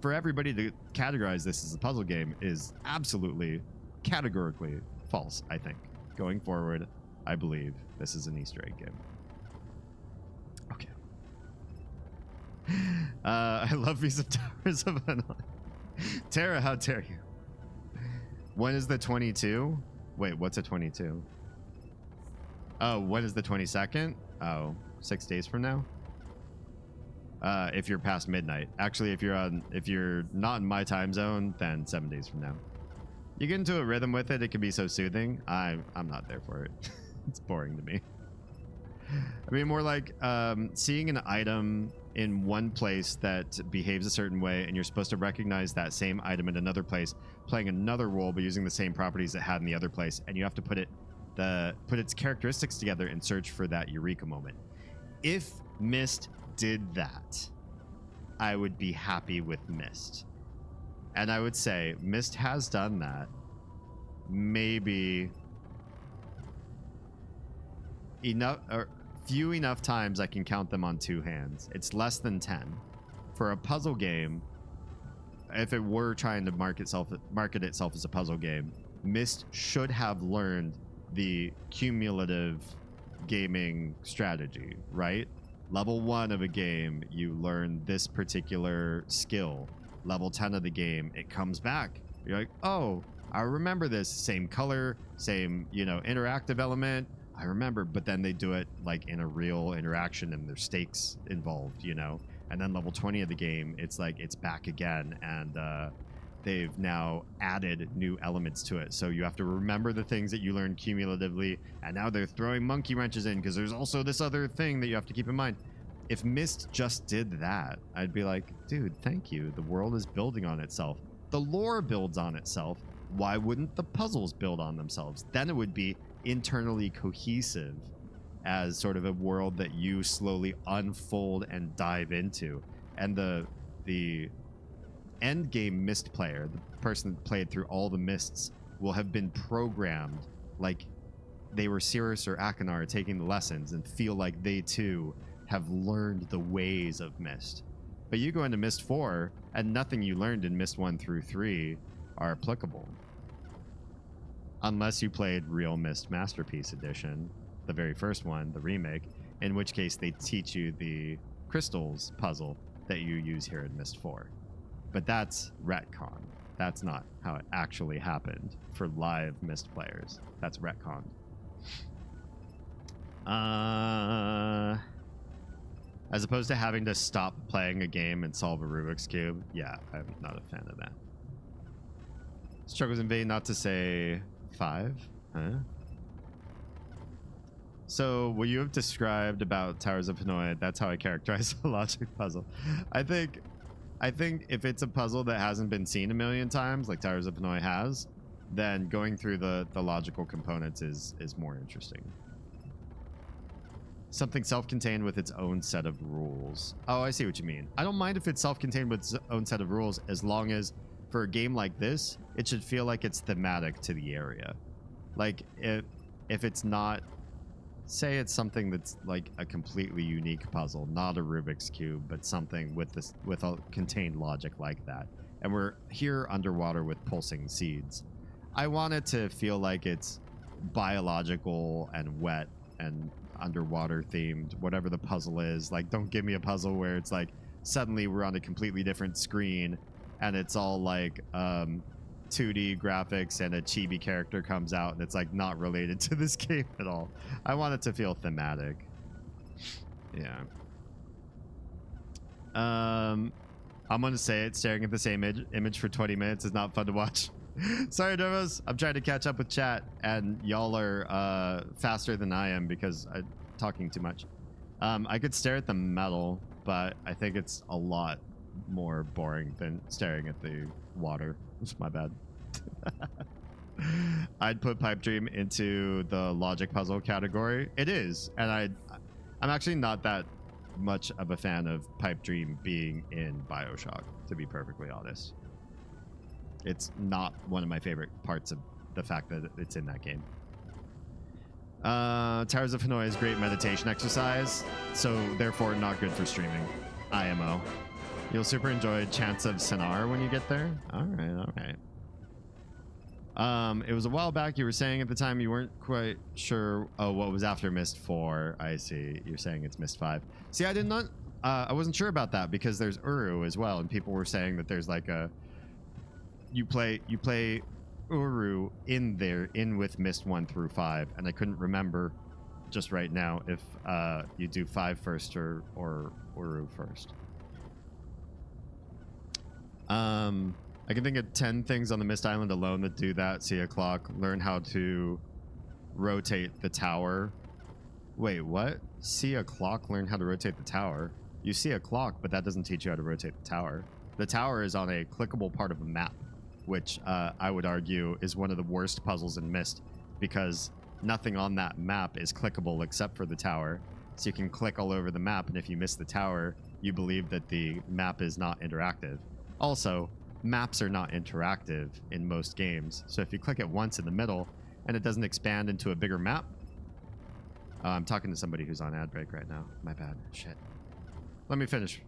for everybody to categorize this as a puzzle game is absolutely, categorically false, I think. Going forward, I believe this is an Easter egg game. Okay. I love me some Towers of Hanoi. Tara, how dare you? When is the 22? Wait, what's a 22? Oh, when is the 22nd? Oh, 6 days from now? If you're past midnight. Actually, if you're not in my time zone, then 7 days from now. You get into a rhythm with it, it can be so soothing. I'm not there for it. It's boring to me. I mean, more like seeing an item in one place that behaves a certain way, and you're supposed to recognize that same item in another place, playing another role but using the same properties it had in the other place, and you have to put its characteristics together and search for that eureka moment. If Myst did that, I would be happy with Myst. And I would say Myst has done that maybe enough or few enough times I can count them on two hands. It's less than 10. For a puzzle game, if it were trying to market itself as a puzzle game, Myst should have learned the cumulative gaming strategy, right? Level 1 of a game, you learn this particular skill. Level 10 of the game, it comes back. You're like, oh, I remember this. Same color, same, interactive element. I remember, but then they do it like in a real interaction and there's stakes involved, and then level 20 of the game, it's like it's back again, and they've now added new elements to it. So you have to remember the things that you learned cumulatively, and now they're throwing monkey wrenches in because there's also this other thing that you have to keep in mind. If Myst just did that, I'd be like, dude, thank you. The world is building on itself. The lore builds on itself. Why wouldn't the puzzles build on themselves? Then it would be internally cohesive as sort of a world that you slowly unfold and dive into. And the end game Myst player, the person that played through all the Mysts, will have been programmed like they were Cirrus or Akinar taking the lessons and feel like they too have learned the ways of Myst. But you go into Myst 4 and nothing you learned in Myst 1 through 3 are applicable. Unless you played Real Myst Masterpiece Edition, the very first one, the remake, in which case they teach you the crystals puzzle that you use here in Myst 4. But that's retcon. That's not how it actually happened for live Myst players. That's retcon. As opposed to having to stop playing a game and solve a Rubik's Cube, yeah, I'm not a fan of that. Struggles in vain, not to say 5, huh? So what you have described about Towers of Hanoi, that's how I characterize a logic puzzle. I think if it's a puzzle that hasn't been seen a million times, like Towers of Hanoi has, then going through the logical components is more interesting. Something self-contained with its own set of rules. Oh, I see what you mean. I don't mind if it's self-contained with its own set of rules, as long as for a game like this, it should feel like it's thematic to the area. Like if it's not, say it's something that's like a completely unique puzzle, not a Rubik's Cube, but something with a contained logic like that. And we're here underwater with pulsing seeds. I want it to feel like it's biological and wet and underwater themed, whatever the puzzle is. Like, don't give me a puzzle where it's like suddenly we're on a completely different screen and it's all like 2D graphics and a chibi character comes out and it's like not related to this game at all. I want it to feel thematic. Yeah. I'm gonna say it, staring at the same image for 20 minutes is not fun to watch. Sorry, Dervos. I'm trying to catch up with chat, and y'all are faster than I am because I'm talking too much. I could stare at the metal, but I think it's a lot more boring than staring at the water. It's my bad. I'd put Pipe Dream into the logic puzzle category. It is, and I'm actually not that much of a fan of Pipe Dream being in BioShock, to be perfectly honest. It's not one of my favorite parts of the fact that it's in that game. Towers of Hanoi is great meditation exercise, so therefore not good for streaming. IMO. You'll super enjoy Chants of Sinar when you get there. All right. It was a while back. You were saying at the time you weren't quite sure what was after Myst IV. I see. You're saying it's Myst V. See, I did not. I wasn't sure about that because there's Uru as well, and people were saying that there's like a you play Uru in with Myst 1 through 5, and I couldn't remember just right now if you do 5 first or Uru first. I can think of 10 things on the Myst Island alone that do that. See a clock. Learn how to rotate the tower. Wait, what? See a clock. Learn how to rotate the tower. You see a clock, but that doesn't teach you how to rotate the tower. The tower is on a clickable part of a map, which I would argue is one of the worst puzzles in Myst, because nothing on that map is clickable except for the tower. So you can click all over the map, and if you miss the tower, you believe that the map is not interactive. Also, maps are not interactive in most games, so if you click it once in the middle and it doesn't expand into a bigger map... I'm talking to somebody who's on ad break right now. My bad. Shit. Let me finish.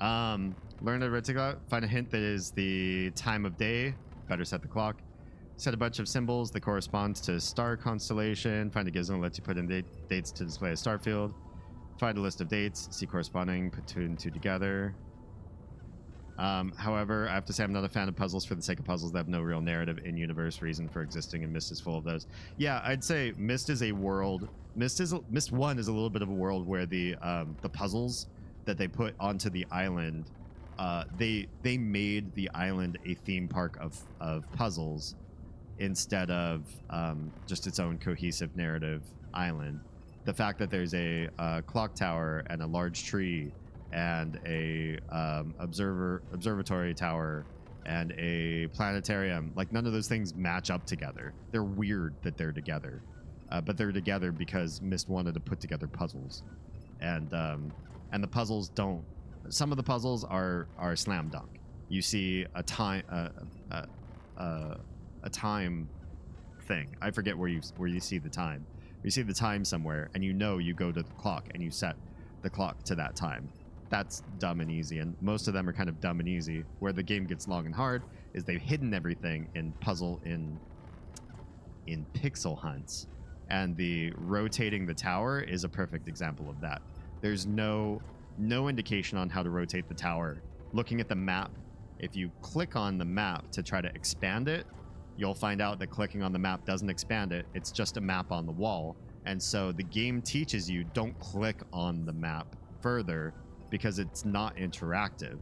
Learn to rotate. Find a hint that is the time of day. Better set the clock. Set a bunch of symbols that correspond to star constellation. Find a gizmo that lets you put in dates to display a star field. Find a list of dates. See corresponding. Put 2 and 2 together. However, I have to say I'm not a fan of puzzles for the sake of puzzles that have no real narrative in-universe reason for existing, and Myst is full of those. Yeah, I'd say Myst is a world. Myst 1 is a little bit of a world where the puzzles that they put onto the island, they made the island a theme park of puzzles instead of just its own cohesive narrative island. The fact that there's a clock tower and a large tree and a observatory tower and a planetarium, like none of those things match up together. They're weird that they're together, but they're together because Myst wanted to put together puzzles, and the puzzles don't. Some of the puzzles are slam dunk. You see a time a time thing. I forget where you see the time. You see the time somewhere, and you go to the clock and you set the clock to that time. That's dumb and easy, and most of them are kind of dumb and easy. Where the game gets long and hard is they've hidden everything in pixel hunts, and the rotating the tower is a perfect example of that. There's no indication on how to rotate the tower. Looking at the map, if you click on the map to try to expand it, you'll find out that clicking on the map doesn't expand it. It's just a map on the wall, and so the game teaches you don't click on the map further, because it's not interactive.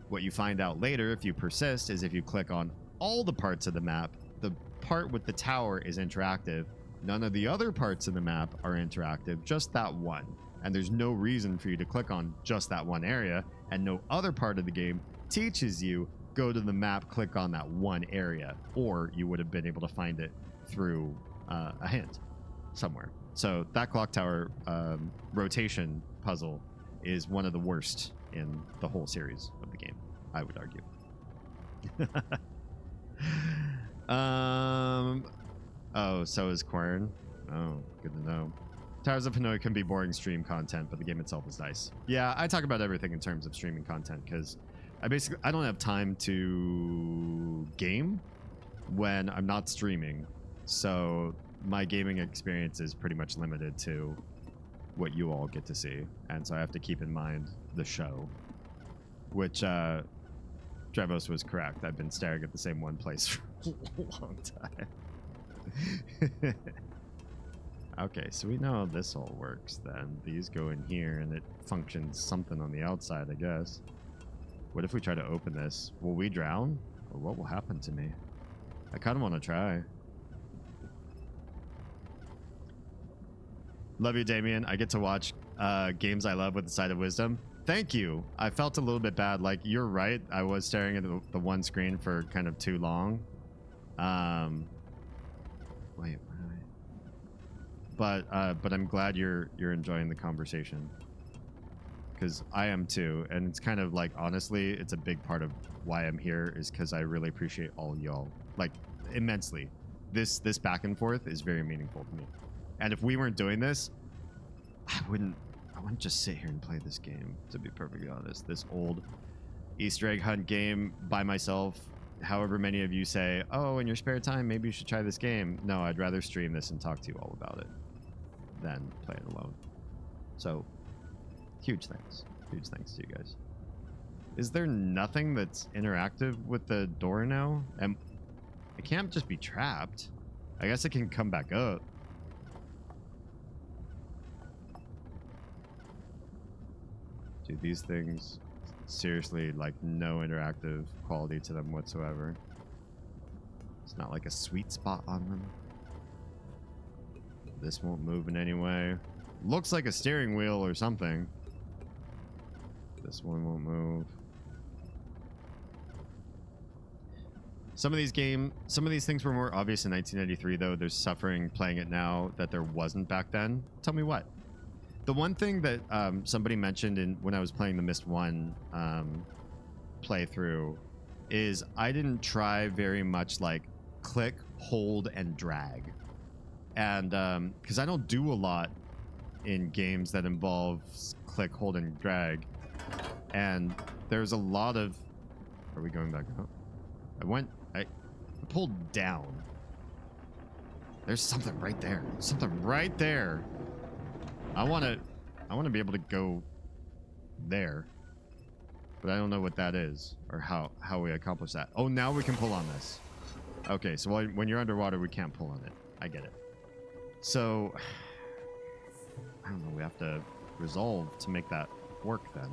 What you find out later, if you persist, is if you click on all the parts of the map, the part with the tower is interactive. None of the other parts of the map are interactive, just that one. And there's no reason for you to click on just that one area, and no other part of the game teaches you go to the map, click on that one area, or you would have been able to find it through a hint somewhere. So that clock tower rotation puzzle is one of the worst in the whole series of the game, I would argue. Oh, so is Quern. Oh, good to know. Towers of Hanoi can be boring stream content, but the game itself is nice. Yeah, I talk about everything in terms of streaming content because I don't have time to game when I'm not streaming. So my gaming experience is pretty much limited to what you all get to see, and so I have to keep in mind the show, which Drevos was correct. I've been staring at the same one place for a long time. Okay, so we know how this all works then. These go in here and it functions something on the outside, I guess. What if we try to open this? Will we drown? Or what will happen to me? I kind of want to try. Love you, Damien. I get to watch games I love with the side of wisdom. Thank you. I felt a little bit bad. Like, you're right. I was staring at the one screen for kind of too long. Wait, but I'm glad you're enjoying the conversation, because I am too. And it's kind of like, honestly, it's a big part of why I'm here, is because I really appreciate all y'all, like, immensely. This back and forth is very meaningful to me. And if we weren't doing this, I wouldn't just sit here and play this game, to be perfectly honest. This old Easter egg hunt game by myself. However many of you say, oh, in your spare time, maybe you should try this game. No, I'd rather stream this and talk to you all about it than play it alone. So, huge thanks. Huge thanks to you guys. Is there nothing that's interactive with the door now? And it can't just be trapped. I guess it can come back up. Dude, these things, seriously, like, no interactive quality to them whatsoever. It's not like a sweet spot on them. This won't move in any way. Looks like a steering wheel or something. This one won't move. Some of these things were more obvious in 1993, though. There's suffering playing it now that there wasn't back then. Tell me what. The one thing that somebody mentioned when I was playing the Myst 1 playthrough is I didn't try very much like click, hold, and drag. And because I don't do a lot in games that involve click, hold, and drag. And there's a lot of... Are we going back up? I pulled down. There's something right there. Something right there. I want to be able to go there, but I don't know what that is or how we accomplish that. Oh, now we can pull on this. Okay, so when you're underwater, we can't pull on it. I get it. So I don't know. We have to resolve to make that work then.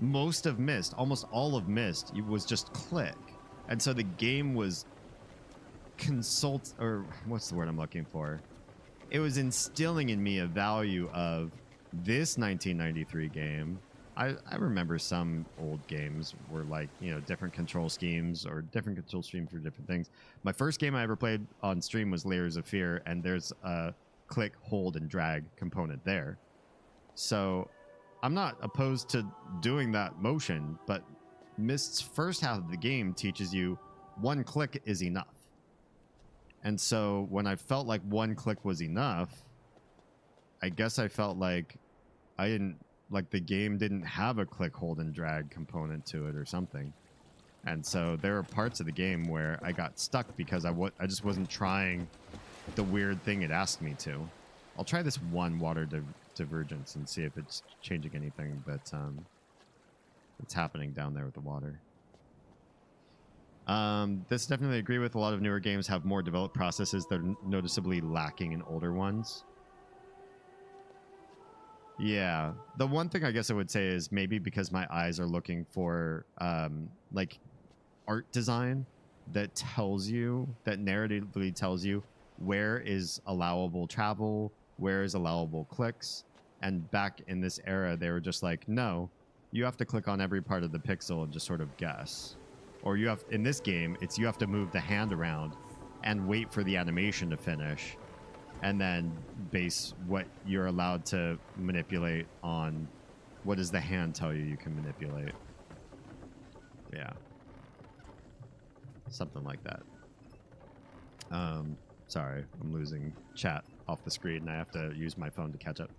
Most of Myst, almost all of Myst, it was just click, and so the game was what's the word I'm looking for? It was instilling in me a value of this 1993 game. I remember some old games were like, you know, different control schemes or different control schemes for different things. My first game I ever played on stream was Layers of Fear, and there's a click, hold, and drag component there. So I'm not opposed to doing that motion, but Myst's first half of the game teaches you one click is enough. And so when I felt like one click was enough, I guess I felt like the game didn't have a click, hold, and drag component to it or something. And so there were parts of the game where I got stuck because I just wasn't trying the weird thing it asked me to. I'll try this one water divergence and see if it's changing anything, but it's happening down there with the water. This definitely agree with. A lot of newer games have more developed processes that are noticeably lacking in older ones. Yeah, the one thing I guess I would say is maybe because my eyes are looking for like art design that narratively tells you where is allowable travel, where is allowable clicks. And back in this era, they were just like, no, you have to click on every part of the pixel and just sort of guess. Or you have, in this game, you have to move the hand around and wait for the animation to finish, and then base what you're allowed to manipulate on what does the hand tell you can manipulate. Yeah. Something like that. Sorry, I'm losing chat off the screen and I have to use my phone to catch up.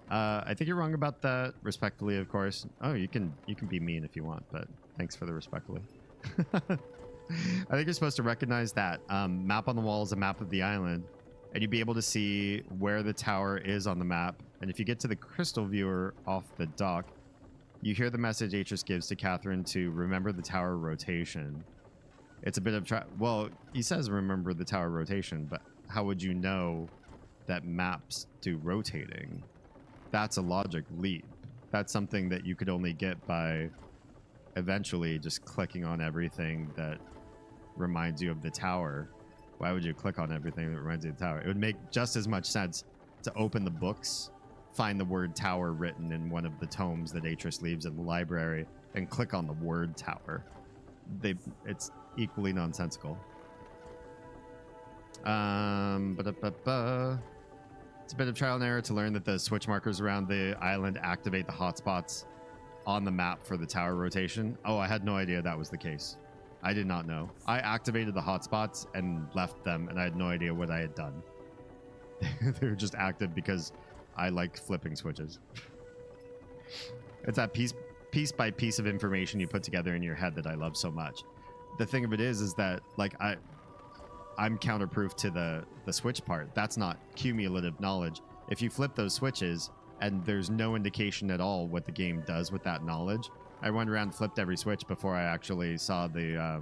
I think you're wrong about that, respectfully, of course. Oh, you can be mean if you want, but thanks for the respectfully. I think you're supposed to recognize that map on the wall is a map of the island, and you'd be able to see where the tower is on the map. And if you get to the crystal viewer off the dock, you hear the message Atris gives to Catherine to remember the tower rotation. It's a bit of well, he says remember the tower rotation, but how would you know that maps do rotating? That's a logic leap. That's something that you could only get by eventually just clicking on everything that reminds you of the tower, Why would you click on everything that reminds you of the tower? It would make just as much sense to open the books, find the word tower written in one of the tomes that Atris leaves in the library, and click on the word tower. It's equally nonsensical. It's a bit of trial and error to learn that the switch markers around the island activate the hotspots on the map for the tower rotation. Oh, I had no idea that was the case. I did not know. I activated the hotspots and left them, and I had no idea what I had done. They were just active because I like flipping switches. It's that piece by piece of information you put together in your head that I love so much. The thing of it is that like I'm counterproof to the switch part. That's not cumulative knowledge. If you flip those switches and there's no indication at all what the game does with that knowledge, I went around, flipped every switch before I actually saw the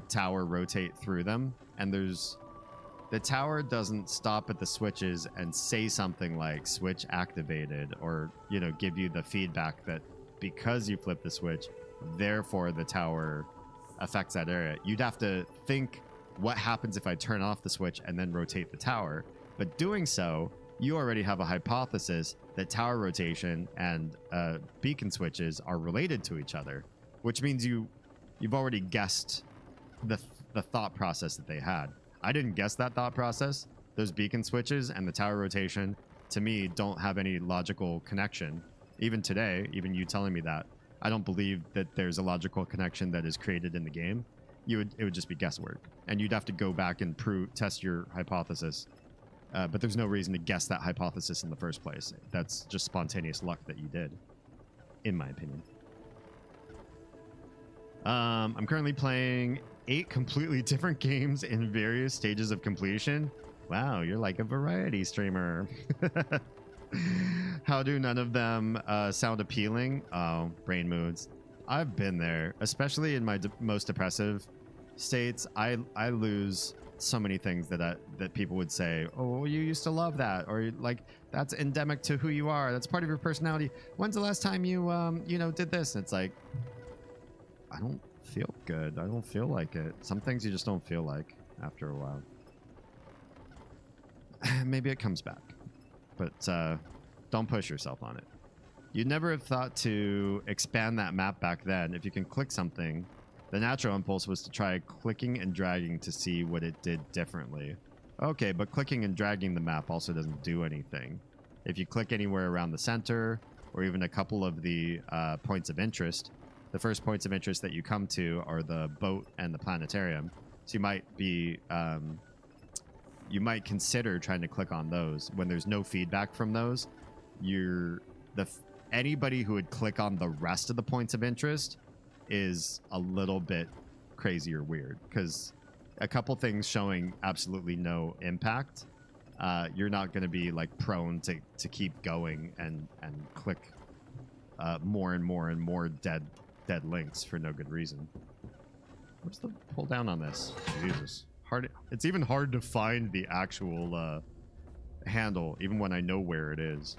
tower rotate through them. And the tower doesn't stop at the switches and say something like switch activated, or, you know, give you the feedback that because you flip the switch, therefore the tower affects that area. You'd have to think, what happens if I turn off the switch and then rotate the tower? But doing so, you already have a hypothesis that tower rotation and beacon switches are related to each other, which means you've already guessed the thought process that they had. I didn't guess that thought process. Those beacon switches and the tower rotation, to me, don't have any logical connection. Even today, even you telling me that, I don't believe that there's a logical connection that is created in the game. It would just be guesswork, and you'd have to go back and test your hypothesis. But there's no reason to guess that hypothesis in the first place. That's just spontaneous luck that you did, in my opinion. I'm currently playing 8 completely different games in various stages of completion. Wow, you're like a variety streamer. How do none of them sound appealing? Oh, brain moods. I've been there, especially in my most depressive states. I lose so many things that people would say, oh, you used to love that, or like that's endemic to who you are, that's part of your personality. When's the last time you did this? And it's like, I don't feel good. I don't feel like it. Some things you just don't feel like after a while. Maybe it comes back, but don't push yourself on it. You'd never have thought to expand that map back then. If you can click something, the natural impulse was to try clicking and dragging to see what it did differently. Okay, but clicking and dragging the map also doesn't do anything. If you click anywhere around the center, or even a couple of the points of interest, the first points of interest that you come to are the boat and the planetarium. So you might be, you might consider trying to click on those. When there's no feedback from those, anybody who would click on the rest of the points of interest is a little bit crazy or weird, because a couple things showing absolutely no impact, you're not going to be like prone to keep going and click more and more and more dead links for no good reason. Where's the pull down on this? Jesus, hard. It's even hard to find the actual handle, even when I know where it is.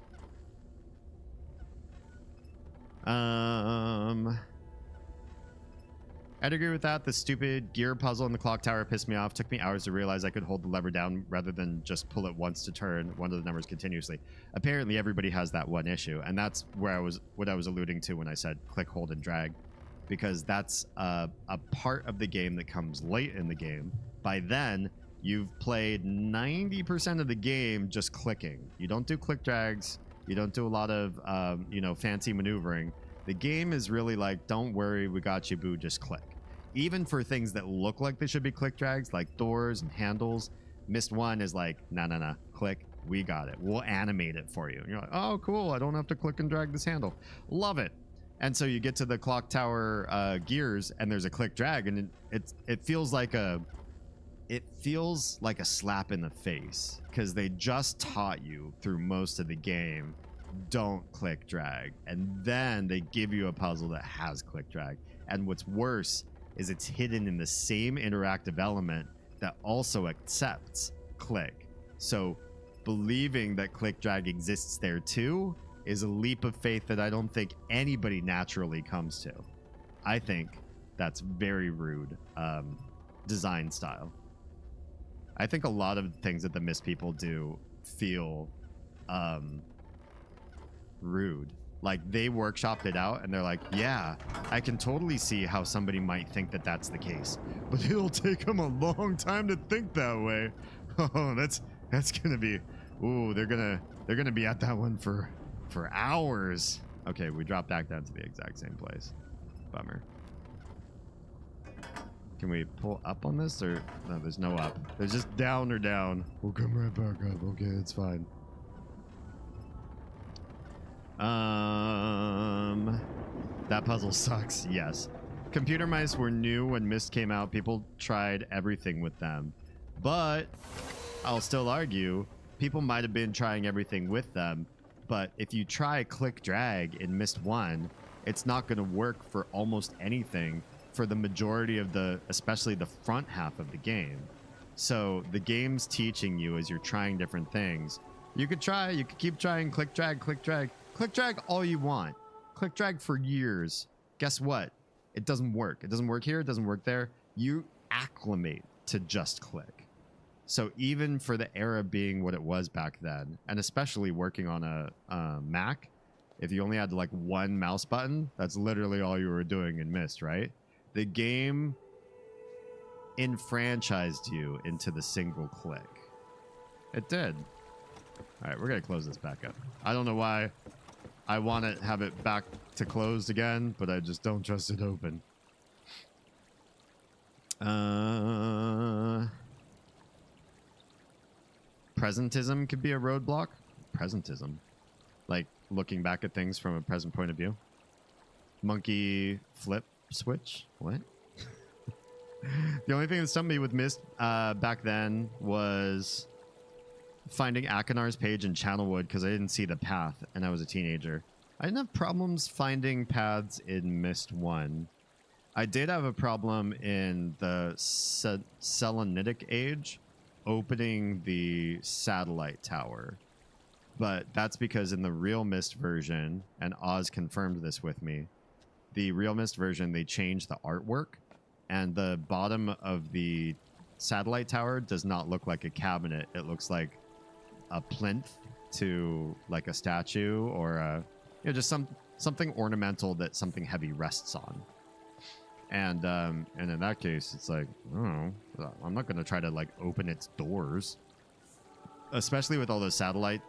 I'd agree with that. The stupid gear puzzle in the clock tower pissed me off. Took me hours to realize I could hold the lever down rather than just pull it once to turn one of the numbers continuously. Apparently everybody has that one issue, and that's what I was alluding to when I said click, hold, and drag, because that's a part of the game that comes late in the game. By then, you've played 90% of the game just clicking. You don't do click drags. You don't do a lot of fancy maneuvering. The game is really like, don't worry, we got you, boo, just click. Even for things that look like they should be click drags, like doors and handles, Myst 1 is like, nah, click, we got it. We'll animate it for you. And you're like, oh, cool, I don't have to click and drag this handle. Love it. And so you get to the clock tower gears, and there's a click drag, and it feels like a slap in the face, because they just taught you through most of the game, don't click drag, and then they give you a puzzle that has click drag. And what's worse is it's hidden in the same interactive element that also accepts click. So believing that click drag exists there too is a leap of faith that I don't think anybody naturally comes to. I think that's very rude design style. I think a lot of things that the Myst people do feel rude. Like, they workshopped it out and they're like, yeah, I can totally see how somebody might think that that's the case, but it'll take them a long time to think that way. Oh, that's gonna be, ooh, they're gonna be at that one for hours. Okay, we dropped back down to the exact same place. Bummer. Can we pull up on this, or no? There's no up. There's just down or down. We'll come right back up. Okay, it's fine. That puzzle sucks. Yes. Computer mice were new when Myst came out. People tried everything with them. But I'll still argue people might have been trying everything with them. But if you try click drag in Myst 1, it's not going to work for almost anything for the majority of especially the front half of the game. So the game's teaching you as you're trying different things. You could keep trying click drag all you want. Click drag for years. Guess what? It doesn't work. It doesn't work here. It doesn't work there. You acclimate to just click. So even for the era being what it was back then, and especially working on a Mac, if you only had like one mouse button, that's literally all you were doing in Myst, right? The game enfranchised you into the single click. It did. All right, we're going to close this back up. I don't know why I want to have it back to closed again, but I just don't trust it open. Presentism could be a roadblock. Presentism. Like looking back at things from a present point of view. Monkey flip switch. What? The only thing that stumped me with Myst back then was finding Akinar's page in Channelwood because I didn't see the path and I was a teenager. I didn't have problems finding paths in Myst 1. I did have a problem in the Selenitic Age opening the satellite tower. But that's because in the real Myst version, and Oz confirmed this with me, the real Myst version, they changed the artwork, and the bottom of the satellite tower does not look like a cabinet. It looks like a plinth to like a statue or a, just something ornamental that something heavy rests on. And in that case, it's like, oh, I'm not going to try to like open its doors, especially with all those satellite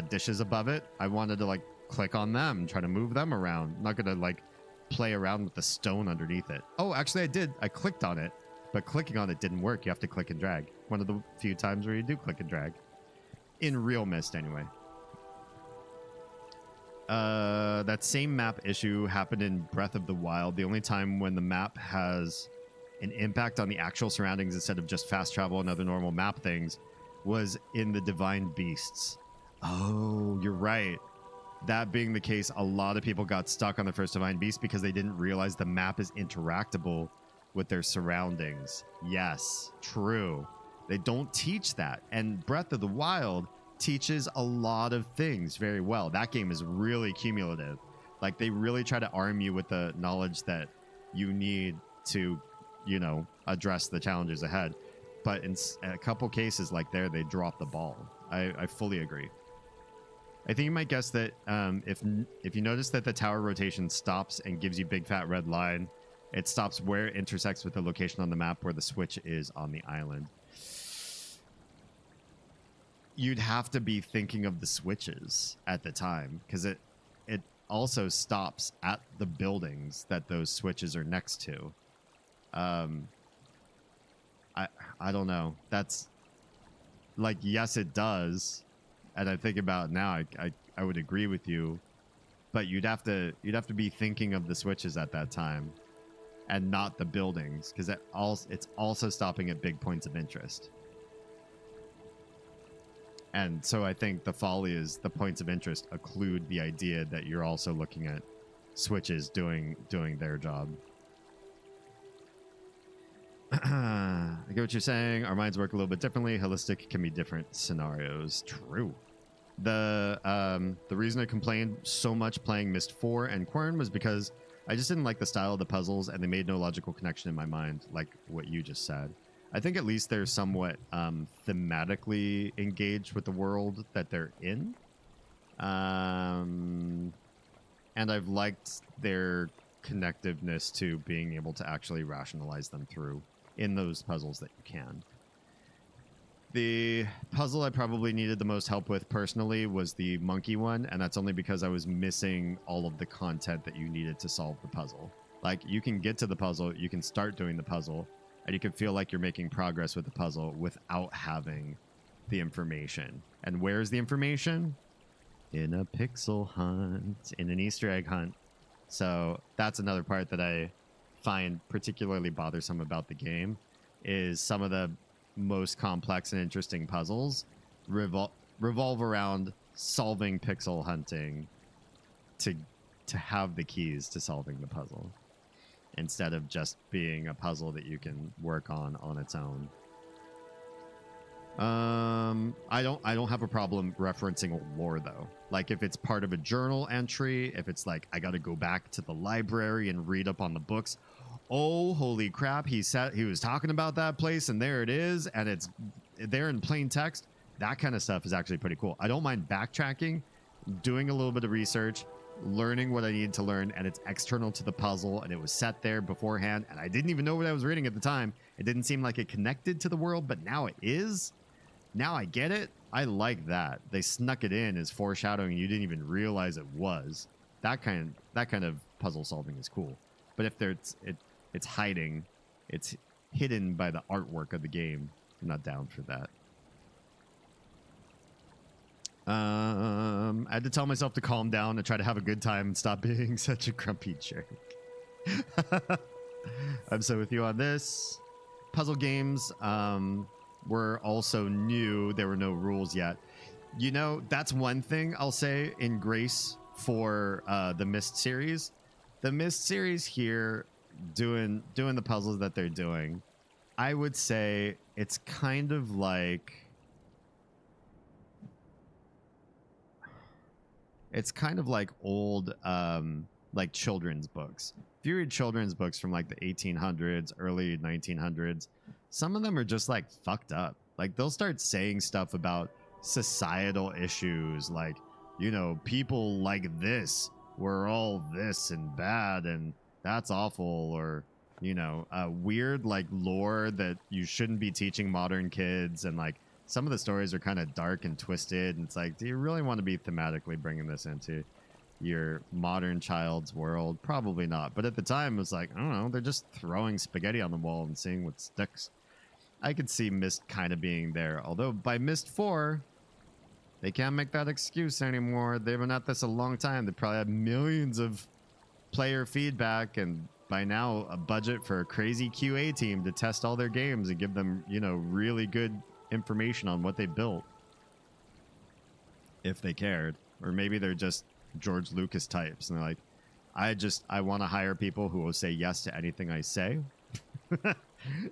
dishes above it. I wanted to like click on them, try to move them around. I'm not going to like play around with the stone underneath it. Oh, actually I did. I clicked on it, but clicking on it didn't work. You have to click and drag. One of the few times where you do click and drag. In real Myst, anyway. That same map issue happened in Breath of the Wild. The only time when the map has an impact on the actual surroundings instead of just fast travel and other normal map things was in the Divine Beasts. Oh, you're right. That being the case, a lot of people got stuck on the first Divine Beast because they didn't realize the map is interactable with their surroundings. Yes, true. They don't teach that. And Breath of the Wild teaches a lot of things very well. That game is really cumulative. Like, they really try to arm you with the knowledge that you need to, address the challenges ahead. But in a couple cases like there, they drop the ball. I fully agree. I think you might guess that if you notice that the tower rotation stops and gives you big fat red line, it stops where it intersects with the location on the map where the switch is on the island. You'd have to be thinking of the switches at the time because it also stops at the buildings that those switches are next to. I don't know. That's like, yes, it does. And I think about it now, I would agree with you, but you'd have to be thinking of the switches at that time and not the buildings because it's also stopping at big points of interest. And so I think the folly is the points of interest occlude the idea that you're also looking at switches doing their job. I get what you're saying. Our minds work a little bit differently. Holistic can be different scenarios. True. The reason I complained so much playing Myst 4 and Quern was because I just didn't like the style of the puzzles and they made no logical connection in my mind, like what you just said. I think at least they're somewhat thematically engaged with the world that they're in. And I've liked their connectiveness to being able to actually rationalize them through in those puzzles that you can. The puzzle I probably needed the most help with personally was the monkey one, and that's only because I was missing all of the content that you needed to solve the puzzle. Like, you can get to the puzzle, you can start doing the puzzle, and you can feel like you're making progress with the puzzle without having the information. And where's the information? In a pixel hunt, in an Easter egg hunt. So that's another part that I find particularly bothersome about the game, is some of the most complex and interesting puzzles revolve around solving pixel hunting to have the keys to solving the puzzle, instead of just being a puzzle that you can work on its own. I don't have a problem referencing lore though. Like, if it's part of a journal entry, if it's like I got to go back to the library and read up on the books. Oh, holy crap! He was talking about that place, and there it is, and it's there in plain text. That kind of stuff is actually pretty cool. I don't mind backtracking, doing a little bit of research, learning what I needed to learn, and it's external to the puzzle, and it was set there beforehand, and I didn't even know what I was reading at the time. It didn't seem like it connected to the world, but now it is. Now I get it. I like that. They snuck it in as foreshadowing, and you didn't even realize it was. That kind of puzzle solving is cool. But if it's hiding, it's hidden by the artwork of the game, I'm not down for that. I had to tell myself to calm down and try to have a good time and stop being such a grumpy jerk. I'm so with you on this. Puzzle games were also new. There were no rules yet. You know, that's one thing I'll say in grace for the Myst series. The Myst series here, doing the puzzles that they're doing, I would say it's kind of like old like children's books. If you read children's books from like the 1800s, early 1900s, some of them are just like fucked up. Like, they'll start saying stuff about societal issues, like, you know, people like this were all this and bad, and that's awful, or, you know, weird like lore that you shouldn't be teaching modern kids. And like, some of the stories are kind of dark and twisted, and it's like, do you really want to be thematically bringing this into your modern child's world? Probably not. But at the time, it was like, I don't know, they're just throwing spaghetti on the wall and seeing what sticks. I could see Myst kind of being there, although by Myst 4, they can't make that excuse anymore. They've been at this a long time. They probably have millions of player feedback, and by now a budget for a crazy QA team to test all their games and give them, you know, really good information on what they built, if they cared. Or maybe they're just George Lucas types, and they're like, I want to hire people who will say yes to anything I say.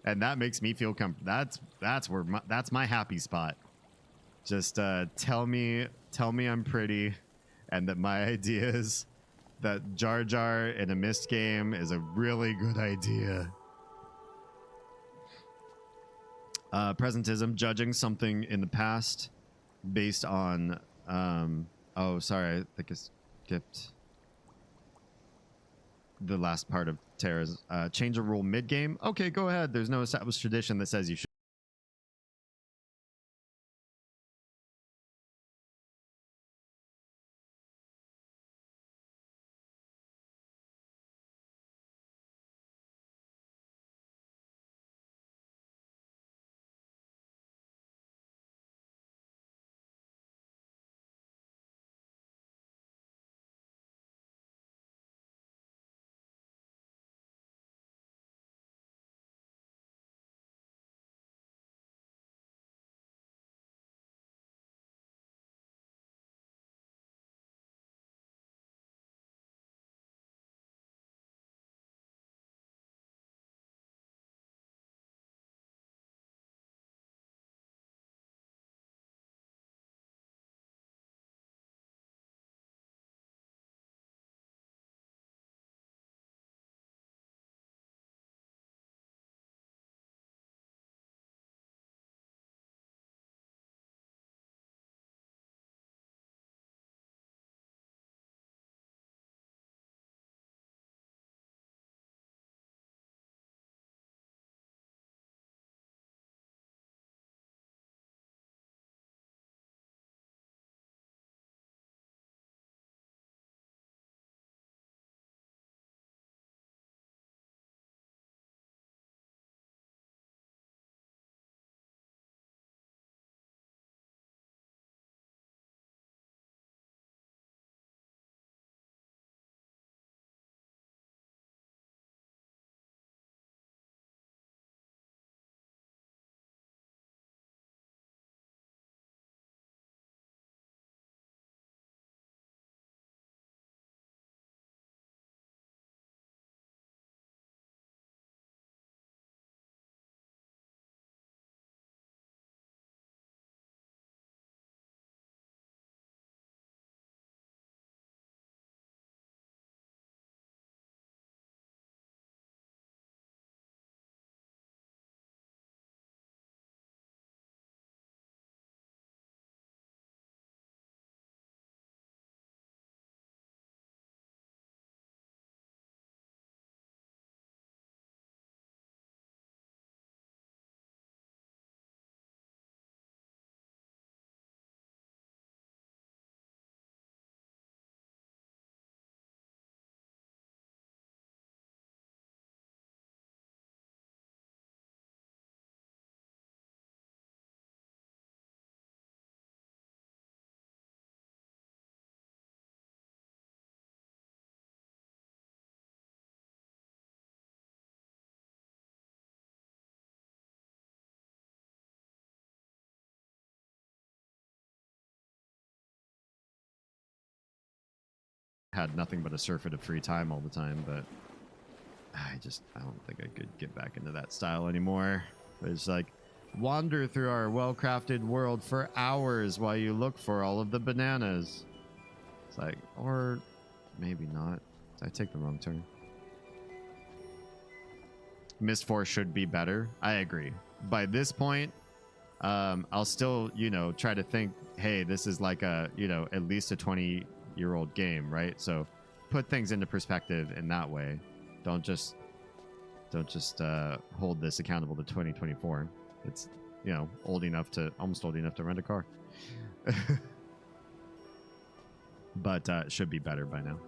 And that makes me feel comfortable. That's my happy spot. Just tell me I'm pretty, and that my ideas, that Jar Jar in a Myst game is a really good idea. Presentism, judging something in the past based on oh, sorry, I think I skipped the last part of Tara's change a rule mid-game. Okay, go ahead. There's no established tradition that says you should. had nothing but a surfeit of free time all the time, but I don't think I could get back into that style anymore. It's like, wander through our well-crafted world for hours while you look for all of the bananas. It's like, or maybe not. Did I take the wrong turn? Myst IV should be better. I agree. By this point, I'll still, try to think, hey, this is like a, at least a 20-year-old game, right? So put things into perspective in that way. Don't just hold this accountable to 2024. It's, almost old enough to rent a car. But it should be better by now.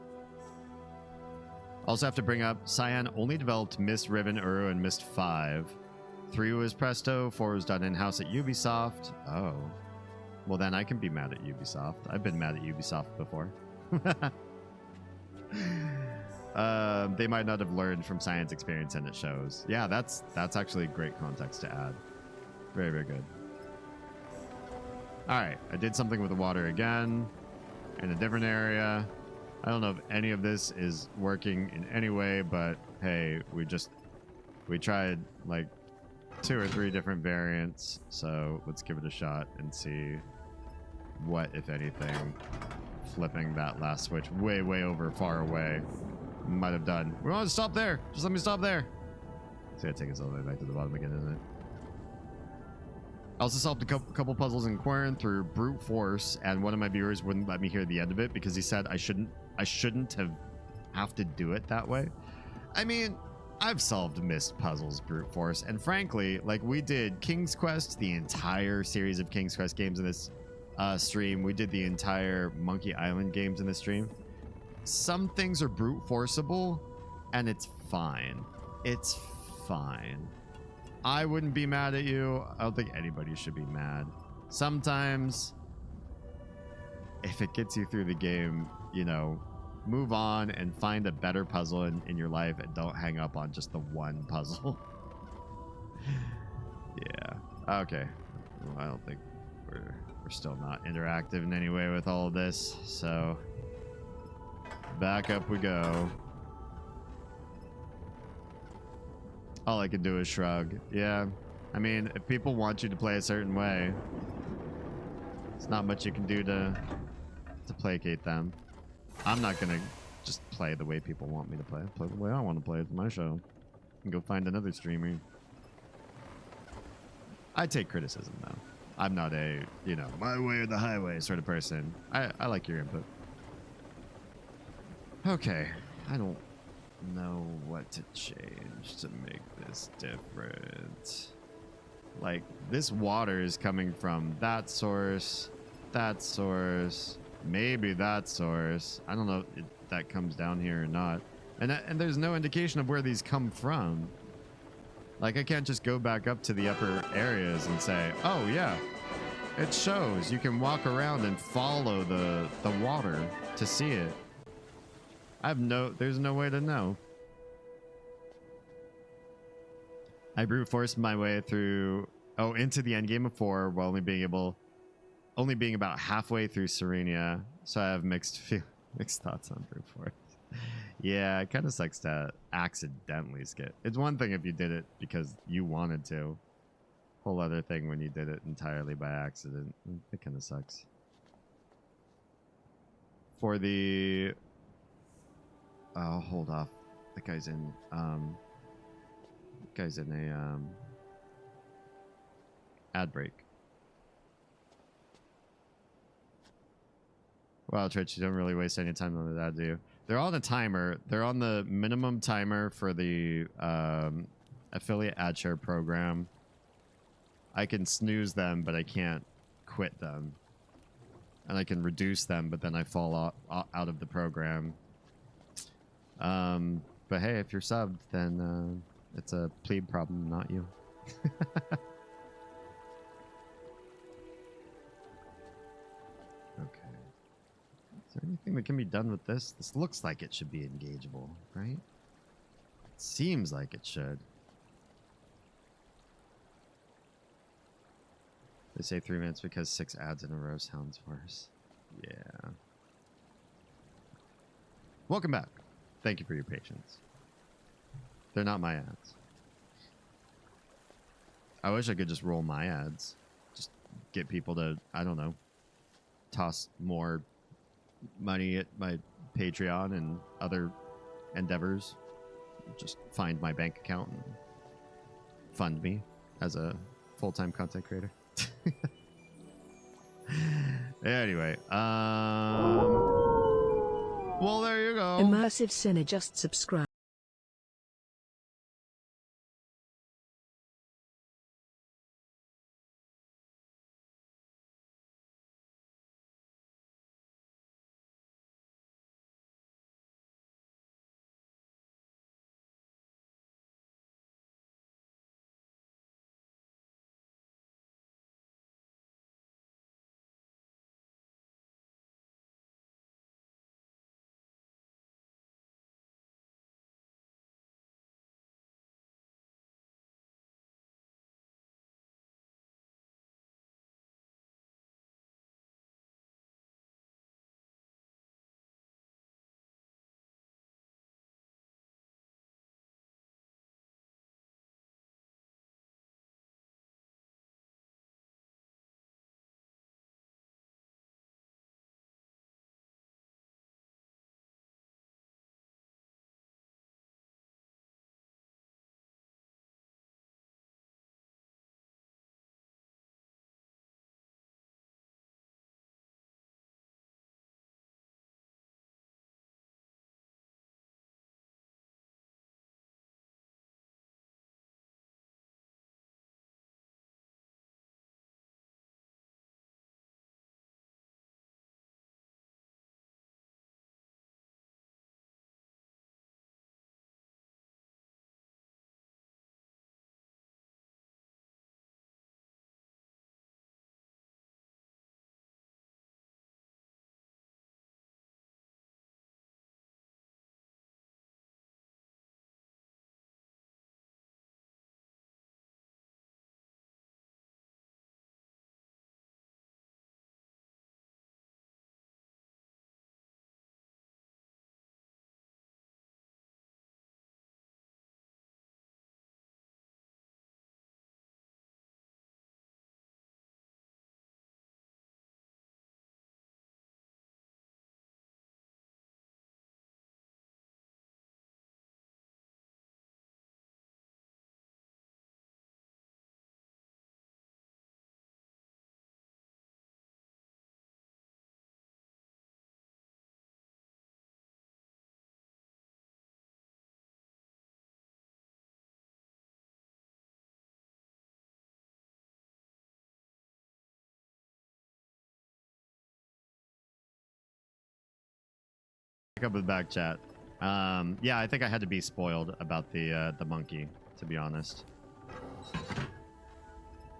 Also have to bring up, Cyan only developed Myst, Riven, Uru, and Myst 5. 3 was Presto, 4 was done in-house at Ubisoft. Oh. Well, then I can be mad at Ubisoft. I've been mad at Ubisoft before. They might not have learned from Cyan's experience, and it shows. Yeah, that's actually great context to add. Very, very good. All right, I did something with the water again in a different area. I don't know if any of this is working in any way, but hey, we tried like 2 or 3 different variants, so let's give it a shot and see what, if anything, flipping that last switch way over far away might have done. We want to stop there. Just let me stop there. It's gonna take us all the way back to the bottom again, isn't it? I also solved a couple puzzles in Quern through brute force, and one of my viewers wouldn't let me hear the end of it because he said I shouldn't have to do it that way. I mean, I've solved Myst puzzles brute force, and frankly, like, we did King's Quest, the entire series of King's Quest games in this stream. We did the entire Monkey Island games in this stream. Some things are brute forceable, and it's fine. It's fine. I wouldn't be mad at you. I don't think anybody should be mad. Sometimes, if it gets you through the game, move on and find a better puzzle in your life, and don't hang up on just the one puzzle. Yeah. Okay. Well, I don't think we're still not interactive in any way with all of this, so back up we go. All I can do is shrug. Yeah, I mean, if people want you to play a certain way, there's not much you can do to placate them. I'm not gonna just play the way people want me to play. Play the way I want to play. It's my show. And go find another streamer. I take criticism though. I'm not a, my way or the highway sort of person. I like your input. Okay, I don't know what to change to make this different. Like, this water is coming from that source, maybe that source. I don't know if that comes down here or not. And there's no indication of where these come from. Like, I can't just go back up to the upper areas and say, oh yeah, it shows. You can walk around and follow the water to see it. There's no way to know. I brute forced my way through, into the end game of 4 while only being about halfway through Serenia. So I have mixed thoughts on brute force. Yeah, it kind of sucks to accidentally skip. It's one thing if you did it because you wanted to. Whole other thing when you did it entirely by accident. It kind of sucks. For the... Oh, hold off. That guy's in... guy's in a ad break. Wow, Twitch, you don't really waste any time on that, do you? They're on a timer. They're on the minimum timer for the affiliate ad share program. I can snooze them, but I can't quit them. And I can reduce them, but then I fall out of the program. But hey, if you're subbed, then it's a plebe problem, not you. Okay. Is there anything that can be done with this? This looks like it should be engageable, right? It seems like it should. They say 3 minutes because 6 ads in a row sounds worse. Yeah. Welcome back. Thank you for your patience. They're not my ads. I wish I could just roll my ads. Just get people to, I don't know, toss more money at my Patreon and other endeavors. Just find my bank account and fund me as a full-time content creator. Anyway, well, there you go. Immersive Sinner just subscribed. Up with back chat. Yeah, I think I had to be spoiled about the monkey, to be honest.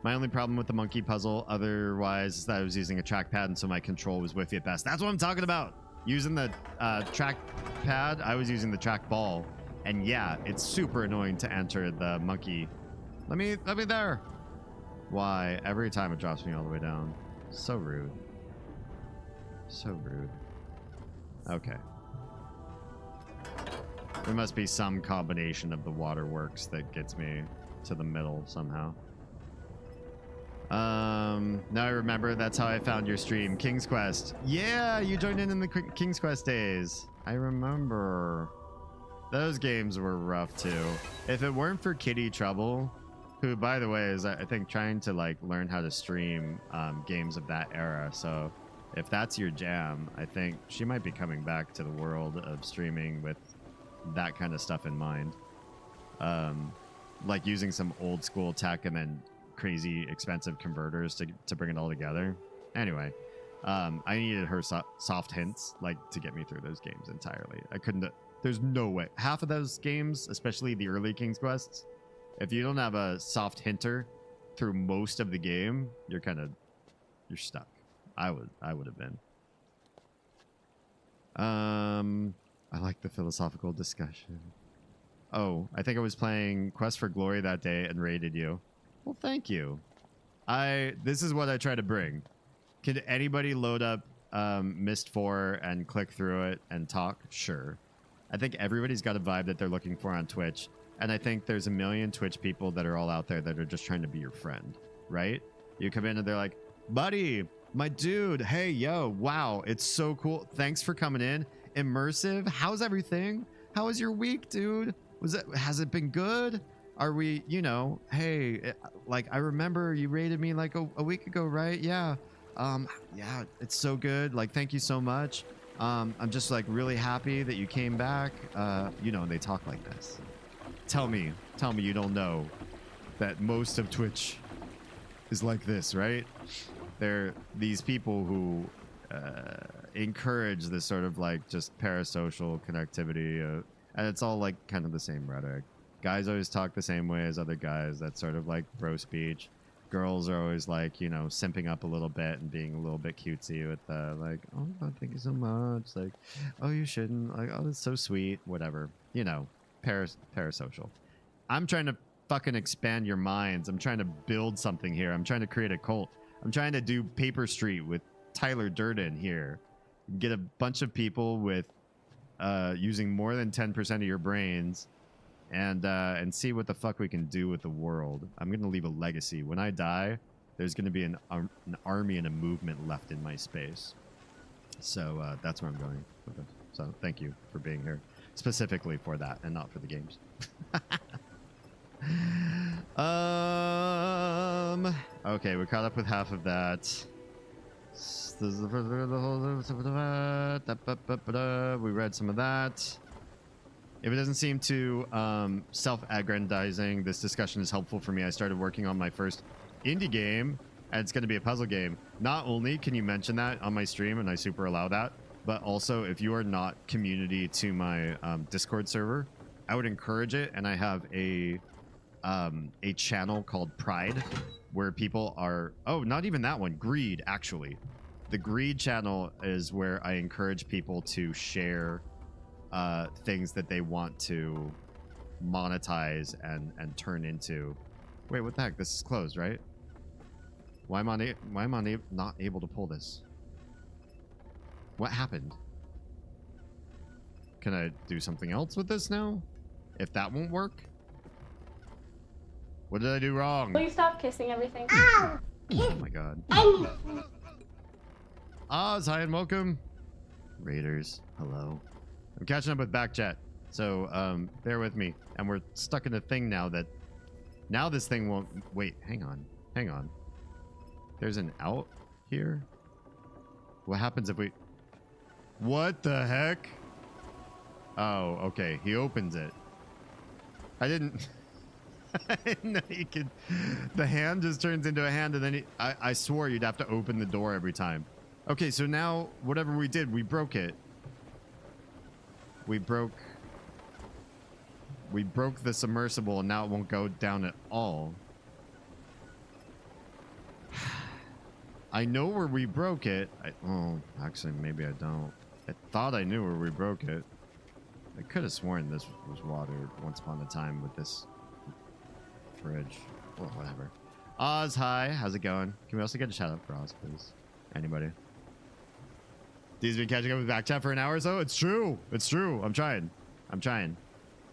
My only problem with the monkey puzzle, otherwise, is that I was using a trackpad, and so my control was whiffy at best. That's what I'm talking about. Using the trackpad, I was using the trackball, and yeah, it's super annoying to enter the monkey. Let me there. Why? Every time it drops me all the way down. So rude. So rude. Okay. There must be some combination of the waterworks that gets me to the middle somehow. Now I remember that's how I found your stream. King's Quest. Yeah, you joined in the King's Quest days. I remember. Those games were rough too. If it weren't for Kitty Trouble, who by the way is I think trying to like learn how to stream games of that era. So if that's your jam, I think she might be coming back to the world of streaming with that kind of stuff in mind. Like using some old school tech and then crazy expensive converters to bring it all together. Anyway, I needed her soft hints like to get me through those games entirely. I couldn't. There's no way. Half of those games, especially the early King's Quests, if you don't have a soft hinter through most of the game, you're stuck. I would have been. I like the philosophical discussion. Oh, I think I was playing Quest for Glory that day and raided you. Well, thank you. This is what I try to bring. Can anybody load up Myst IV and click through it and talk? Sure. I think everybody's got a vibe that they're looking for on Twitch. And I think there's a million Twitch people that are all out there that are just trying to be your friend, right? You come in and they're like, buddy, my dude, hey, yo, wow, it's so cool. Thanks for coming in. Immersive, how's everything? How was your week, dude? Has it been good? Are we, you know, hey, like, I remember you rated me like a week ago, right? Yeah. Yeah, it's so good. Like, thank you so much. I'm just like really happy that you came back. You know, and they talk like this. Tell me you don't know that most of Twitch is like this, right? They're these people who encourage this sort of like just parasocial connectivity, and it's all like kind of the same rhetoric. Guys always talk the same way as other guys. That's sort of like bro speech. Girls are always like, you know, simping up a little bit and being a little bit cutesy with like, oh, thank you so much. Like, oh, you shouldn't. Like, oh, that's so sweet. Whatever. You know, parasocial. I'm trying to fucking expand your minds. I'm trying to build something here. I'm trying to create a cult. I'm trying to do Paper Street with Tyler Durden here. Get a bunch of people with using more than 10% of your brains and see what the fuck we can do with the world. I'm going to leave a legacy. When I die, there's going to be an army and a movement left in my space. So that's where I'm going with it. So thank you for being here, specifically for that and not for the games. Okay, we caught up with half of that. We read some of that. If it doesn't seem too self-aggrandizing, this discussion is helpful for me. I started working on my first indie game, and it's going to be a puzzle game. Not only can you mention that on my stream, and I super allow that, but also if you are not community to my Discord server, I would encourage it. And I have a channel called Pride, where people are... Oh, not even that one. Greed, actually. The Greed channel is where I encourage people to share things that they want to monetize and turn into... Wait, what the heck? This is closed, right? Why am I not able to pull this? What happened? Can I do something else with this now? If that won't work? What did I do wrong? Will you stop kissing everything? Oh my god. Oz, hi and welcome. Raiders, hello. I'm catching up with back chat, so bear with me. And we're stuck in a thing now that... Now this thing won't... Wait, hang on. Hang on. There's an out here? What happens if we... What the heck? Oh, okay. He opens it. I didn't... I didn't know you could... The hand just turns into a hand, and then I swore you'd have to open the door every time. Okay, so now, whatever we did, we broke it. We broke the submersible, and now it won't go down at all. I know where we broke it. Oh, actually, maybe I don't. I thought I knew where we broke it. I could have sworn this was water once upon a time with this fridge. Well, whatever. Oz, hi. How's it going? Can we also get a shout out for Oz, please? Anybody? D's been catching up with back chat for an hour or so? It's true. It's true. I'm trying. I'm trying.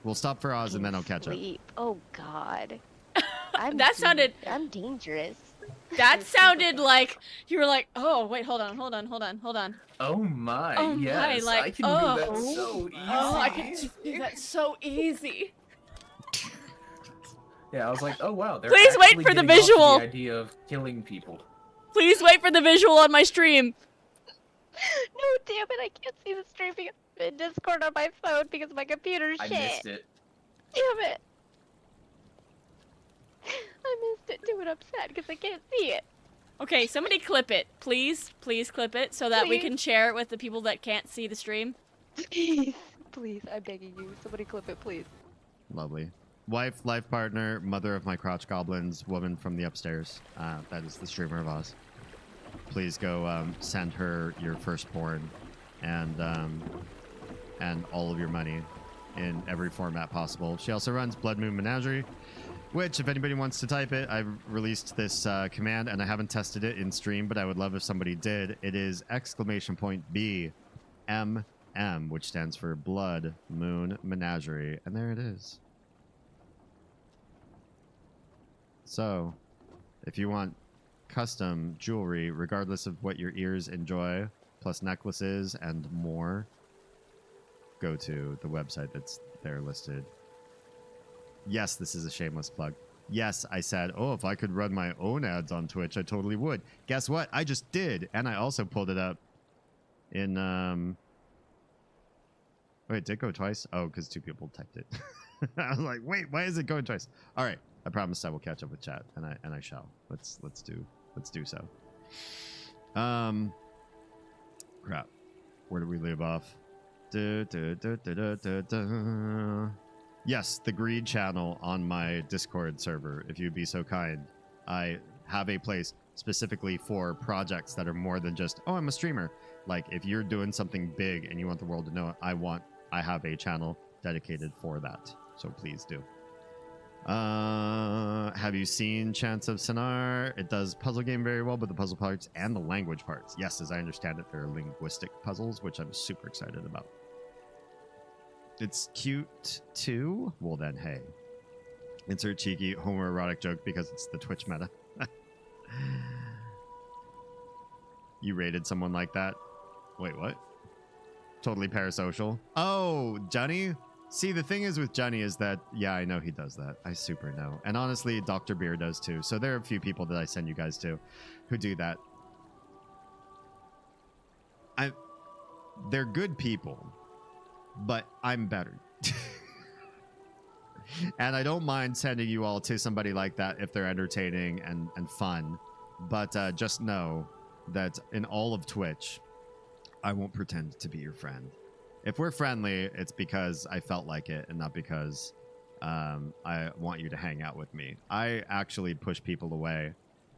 We'll stop for Oz and then I'll catch up. Oh, God. I'm dangerous. That sounded like you were like, oh wait, hold on. Oh my, Oh yes, my, like, I can oh. do that so easy. Oh, I can do that so easy. Yeah, I was like, oh wow, they're Please wait actually for the getting off to visual. The idea of killing people. Please wait for the visual on my stream. No, damn it, I can't see the streaming in Discord on my phone because my computer's shit. I missed it. Damn it. I missed it too, and I'm sad because I can't see it. Okay, somebody clip it. Please clip it so that we Please. can share it with the people that can't see the stream. Please, please, I'm begging you. Somebody clip it, please. Lovely. Wife, life partner, mother of my crotch goblins, woman from the upstairs. That is the streamer of Oz. Please go send her your firstborn and all of your money in every format possible. She also runs Blood Moon Menagerie, Which, if anybody wants to type it, I've released this command, and I haven't tested it in stream, but I would love if somebody did. It is !BMM, which stands for Blood Moon Menagerie. And there it is. So, if you want custom jewelry, regardless of what your ears enjoy, plus necklaces and more, go to the website that's there listed. Yes, this is a shameless plug. Yes, I said, oh, if I could run my own ads on Twitch, I totally would. Guess what? I just did. And I also pulled it up in... Wait, it did go twice? Oh, because 2 people typed it. I was like, wait, why is it going twice? All right. I promised I will catch up with chat, and I shall. Let's do so. Crap. Where did we leave off? Yes, the Greed channel on my Discord server, if you'd be so kind. I have a place specifically for projects that are more than just, oh, I'm a streamer. Like, if you're doing something big and you want the world to know it, I have a channel dedicated for that. So please do. Have you seen Chants of Sonar? It does puzzle game very well, but the puzzle parts and the language parts. Yes, as I understand it, they're linguistic puzzles, which I'm super excited about. It's cute too. Well then, hey. Insert cheeky homoerotic joke because it's the Twitch meta. You rated someone like that? Wait, what? Totally parasocial. Oh, Johnny? See, the thing is with Johnny is that, yeah, I know he does that. I super know. And honestly, Dr. Beer does too. So there are a few people that I send you guys to who do that. They're good people, but I'm better. And I don't mind sending you all to somebody like that if they're entertaining and fun. But just know that in all of Twitch, I won't pretend to be your friend. If we're friendly, it's because I felt like it and not because I want you to hang out with me. I actually push people away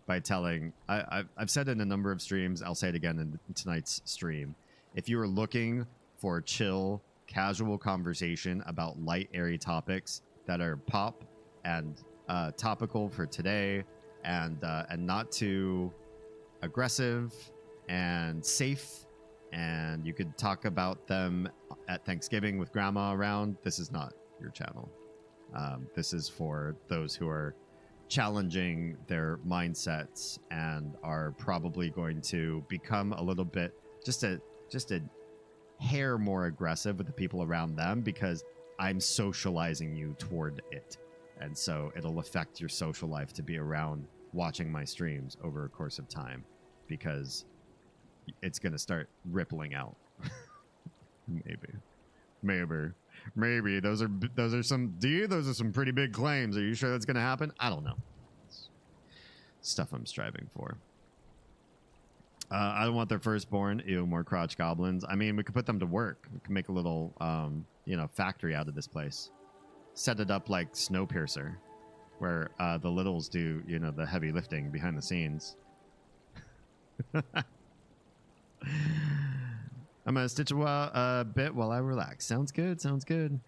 by telling... I've said it in a number of streams. I'll say it again in tonight's stream. If you are looking for chill, casual conversation about light, airy topics that are pop and topical for today and not too aggressive and safe, and you could talk about them at Thanksgiving with grandma around, this is not your channel. This is for those who are challenging their mindsets and are probably going to become a little bit, just a hair more aggressive with the people around them because I'm socializing you toward it. And so it'll affect your social life to be around watching my streams over a course of time because it's going to start rippling out. Maybe those are some pretty big claims. Are you sure that's going to happen? I don't know. It's stuff I'm striving for. I don't want their firstborn. Ew, more crotch goblins. I mean, we could put them to work. We could make a little factory out of this place. Set it up like Snowpiercer, where the littles do the heavy lifting behind the scenes. I'm gonna stitch a bit while I relax. Sounds good.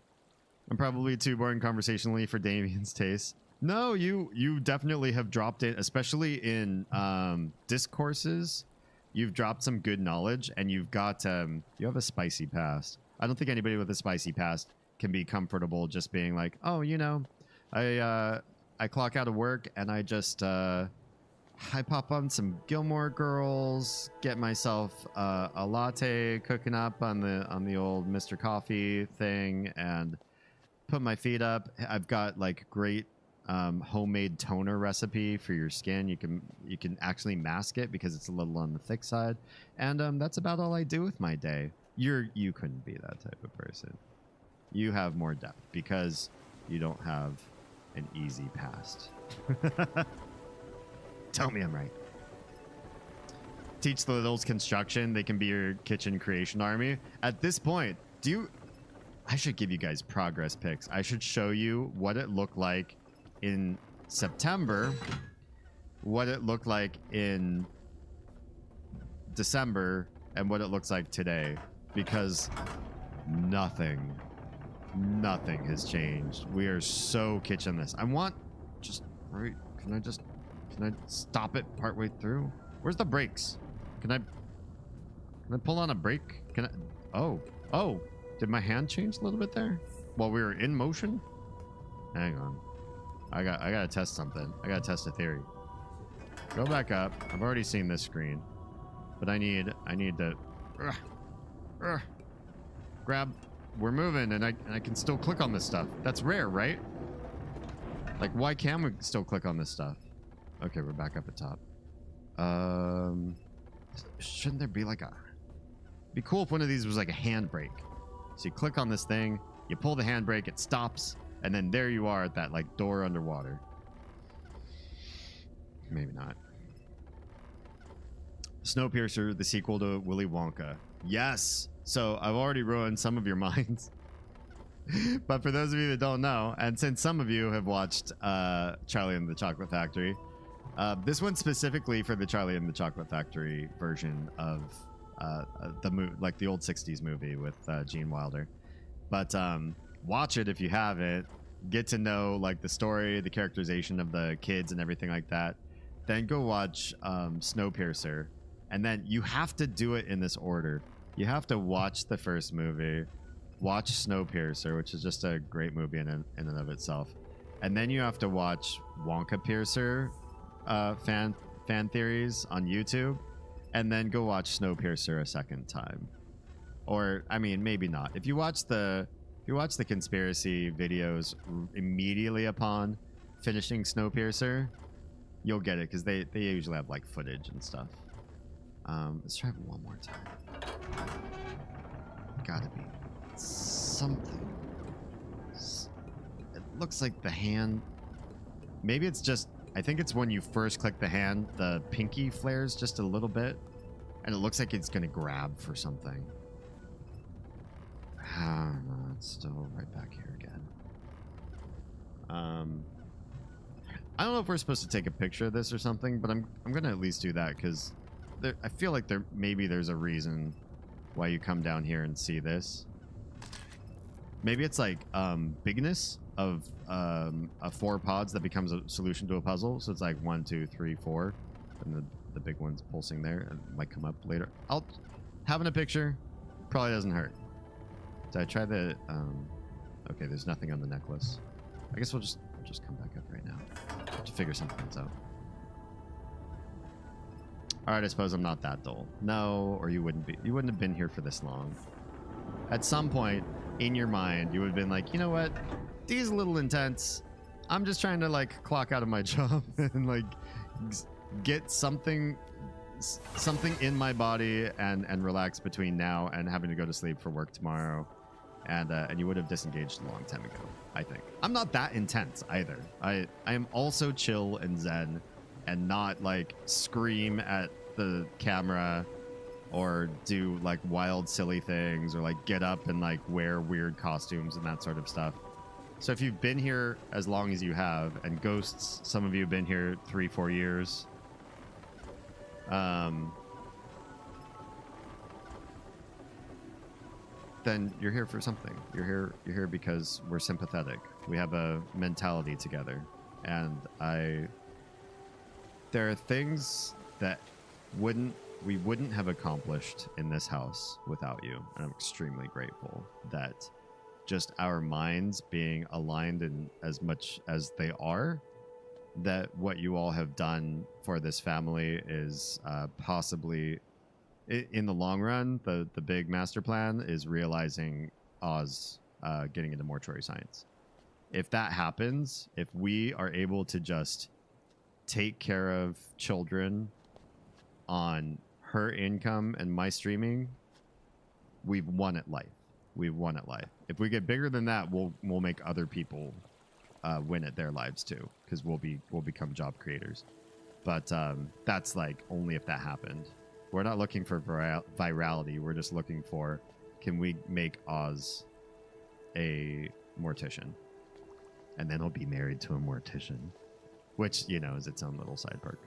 I'm probably too boring conversationally for Damien's taste. No, you definitely have dropped it, especially in discourses. You've dropped some good knowledge, and you've got you have a spicy past. I don't think anybody with a spicy past can be comfortable just being like, oh, I clock out of work and I just I pop on some Gilmore Girls, get myself a latte cooking up on the old Mr. Coffee thing, and put my feet up. I've got like great homemade toner recipe for your skin. You can actually mask it because it's a little on the thick side, and that's about all I do with my day. You couldn't be that type of person. You have more depth because you don't have an easy past. Tell me I'm right. Teach the littles construction. They can be your kitchen creation army. At this point, I should give you guys progress pics. I should show you what it looked like in September, what it looked like in December, and what it looks like today. Because nothing has changed. We are so kitchen-less. I want just right? Can I stop it partway through? Where's the brakes? Can I pull on a brake? Can I? Oh, did my hand change a little bit there while we were in motion? Hang on. I gotta test something. I gotta test a theory. Go back up. I've already seen this screen, but I need to grab. We're moving, and I can still click on this stuff. That's rare, right? Like, why can we still click on this stuff? Okay, we're back up at top. Shouldn't there be like a? Be cool if one of these was like a handbrake. So you click on this thing, you pull the handbrake, it stops, and then there you are at that like door underwater. Maybe not. Snowpiercer, the sequel to Willy Wonka. Yes. So I've already ruined some of your minds. But for those of you that don't know, and since some of you have watched Charlie and the Chocolate Factory, this one's specifically for the Charlie and the Chocolate Factory version of the movie, like the old 60s movie with Gene Wilder. But watch it if you haven't. Get to know like the story, the characterization of the kids and everything like that. Then go watch Snowpiercer. And then you have to do it in this order. You have to watch the first movie, watch Snowpiercer, which is just a great movie in and of itself. And then you have to watch Wonka Piercer fan theories on YouTube, and then go watch Snowpiercer a second time. Or I mean, maybe not. If you watch the conspiracy videos immediately upon finishing Snowpiercer, you'll get it because they usually have like footage and stuff. Let's try it one more time. Gotta be something. It looks like the hand. Maybe it's just. I think it's when you first click the hand, the pinky flares just a little bit, and it looks like it's gonna grab for something. I don't know. It's still right back here again. I don't know if we're supposed to take a picture of this or something, but I'm gonna at least do that because I feel like there's a reason why you come down here and see this. Maybe it's like bigness of 4 pods that becomes a solution to a puzzle. So it's like 1, 2, 3, 4, and the big one's pulsing there. It might come up later. Having a picture probably doesn't hurt. Did I try the? Okay, there's nothing on the necklace. I guess we'll just come back up right now. Have to figure some things out. All right, I suppose I'm not that dull. No, or you wouldn't be. You wouldn't have been here for this long. At some point in your mind, you would have been like, you know what? These are a little intense. I'm just trying to like clock out of my job and like get something in my body and relax between now and having to go to sleep for work tomorrow. And you would have disengaged a long time ago, I think. I'm not that intense either. I am also chill and zen and not like scream at the camera or do like wild silly things or like get up and like wear weird costumes and that sort of stuff. So if you've been here as long as you have, and ghosts, some of you have been here 3-4 years, then you're here for something. You're here because we're sympathetic. We have a mentality together, and there are things that we wouldn't have accomplished in this house without you, and I'm extremely grateful that just our minds being aligned in as much as they are, that what you all have done for this family is possibly, in the long run, the big master plan is realizing Oz getting into mortuary science. If that happens, if we are able to just take care of children on her income and my streaming, we've won at life. We've won at life. If we get bigger than that, we'll make other people win at their lives too, because we'll become job creators. But that's like only if that happened. We're not looking for virality. We're just looking for, can we make Oz a mortician? And then he'll be married to a mortician, which, you know, is its own little side perk.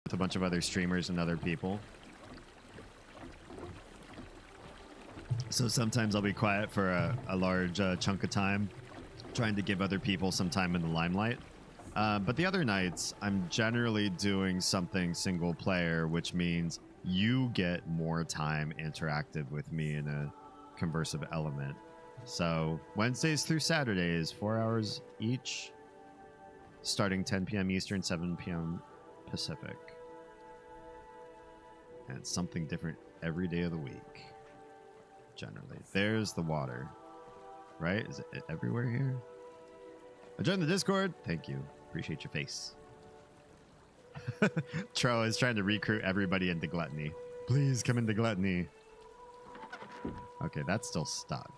with a bunch of other streamers and other people. So sometimes I'll be quiet for a large chunk of time, trying to give other people some time in the limelight. But the other nights, I'm generally doing something single player, which means you get more time interactive with me in a conversive element. So Wednesdays through Saturdays, 4 hours each, starting 10 p.m. Eastern, 7 p.m. Pacific. And it's something different every day of the week, generally. There's the water, right? Is it everywhere here? I joined the Discord. Thank you. Appreciate your face. Tro is trying to recruit everybody into Gluttony. Please come into Gluttony. Okay, that's still stuck.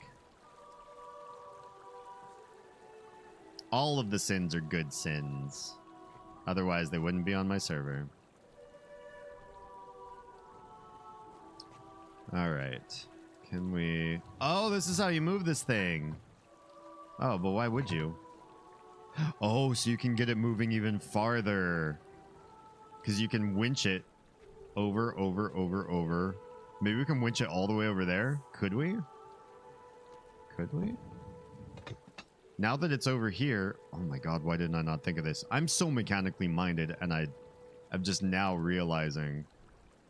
All of the sins are good sins. Otherwise, they wouldn't be on my server. All right. Can we... Oh, this is how you move this thing. Oh, but why would you? Oh, so you can get it moving even farther. Because you can winch it over. Maybe we can winch it all the way over there. Could we? Could we? Now that it's over here... Oh my god, why didn't I not think of this? I'm so mechanically minded, and I'm just now realizing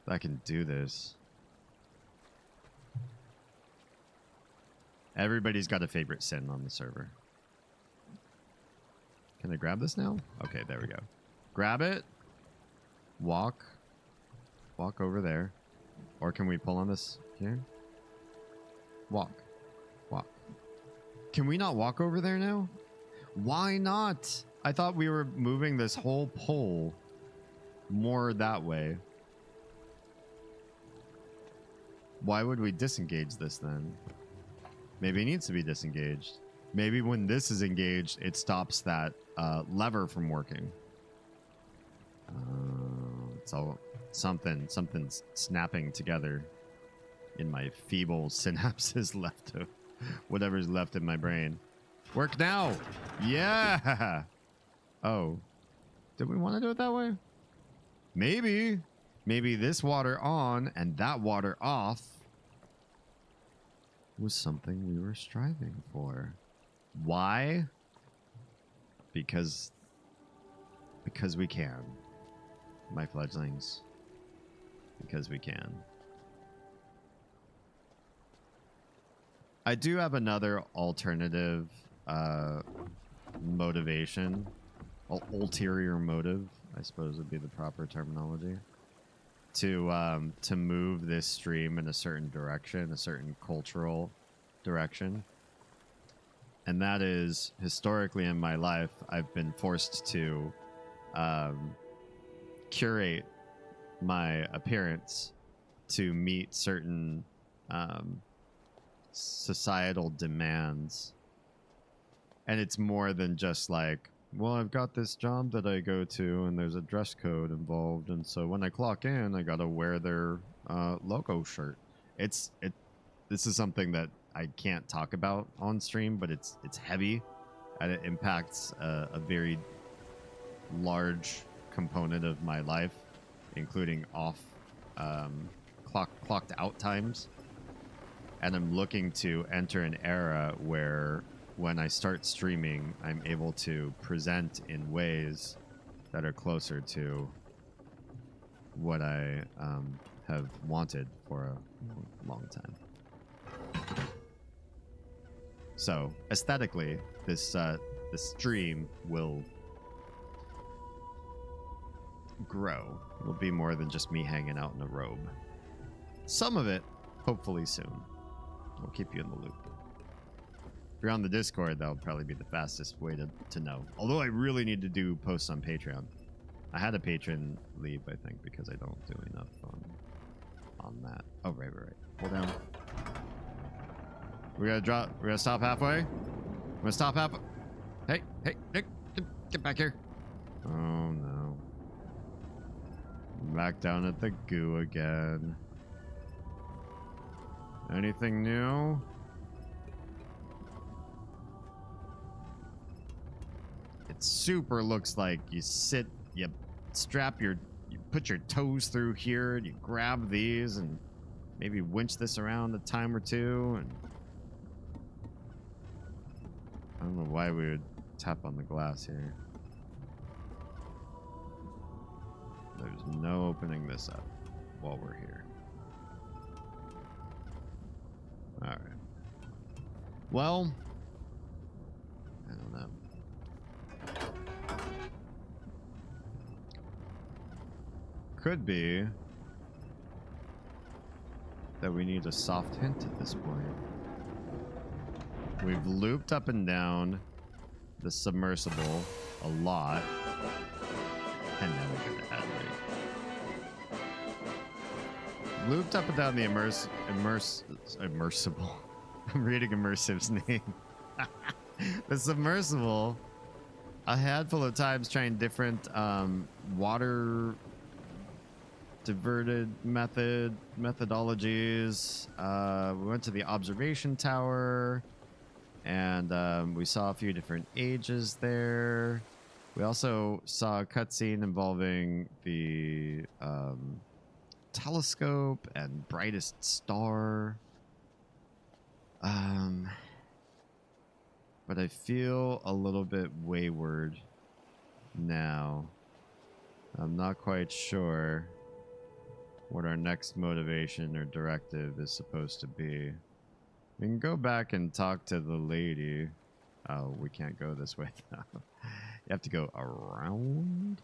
that I can do this. Everybody's got a favorite sin on the server. Can I grab this now? Okay, there we go. Grab it. Walk. Walk over there. Or can we pull on this here? Walk. Walk. Can we not walk over there now? Why not? I thought we were moving this whole pole more that way. Why would we disengage this then? Maybe it needs to be disengaged. Maybe when this is engaged, it stops that lever from working. It's all something's snapping together in my feeble synapses left of whatever's left in my brain. Work now. Yeah. Oh, did we want to do it that way? Maybe this water on and that water off was something we were striving for. Why? Because we can, my fledglings. Because we can. I do have another alternative motivation. Ulterior motive, I suppose would be the proper terminology. To move this stream in a certain direction, a certain cultural direction. And that is, historically in my life, I've been forced to curate my appearance to meet certain societal demands. And it's more than just like, well, I've got this job that I go to and there's a dress code involved. And so when I clock in, I got to wear their logo shirt. This is something that I can't talk about on stream, but it's heavy and it impacts a very large component of my life, including off clocked out times. And I'm looking to enter an era where when I start streaming, I'm able to present in ways that are closer to what I have wanted for a long time. So aesthetically, this stream will grow. It'll be more than just me hanging out in a robe. Some of it, hopefully soon. We'll keep you in the loop. If you're on the Discord, that'll probably be the fastest way to know. Although I really need to do posts on Patreon. I had a patron leave, I think, because I don't do enough on that. Oh, right. Hold down. We gotta stop halfway. We're gonna stop halfway. Hey, Nick, get back here. Oh no. Back down at the goo again. Anything new? It super looks like you strap your put your toes through here and you grab these and maybe winch this around a time or two. And I don't know why we would tap on the glass here. There's no opening this up while we're here. All right. Well, I don't know. Could be that we need a soft hint at this point. We've looped up and down the submersible a lot. And now we go to ad break. Looped up and down the immersible. I'm reading immersive's name. The submersible a handful of times, trying different water diverted methodologies. We went to the observation tower, and we saw a few different ages there. We also saw a cutscene involving the telescope and brightest star. But I feel a little bit wayward now. I'm not quite sure what our next motivation or directive is supposed to be. We can go back and talk to the lady. Oh, we can't go this way now. You have to go around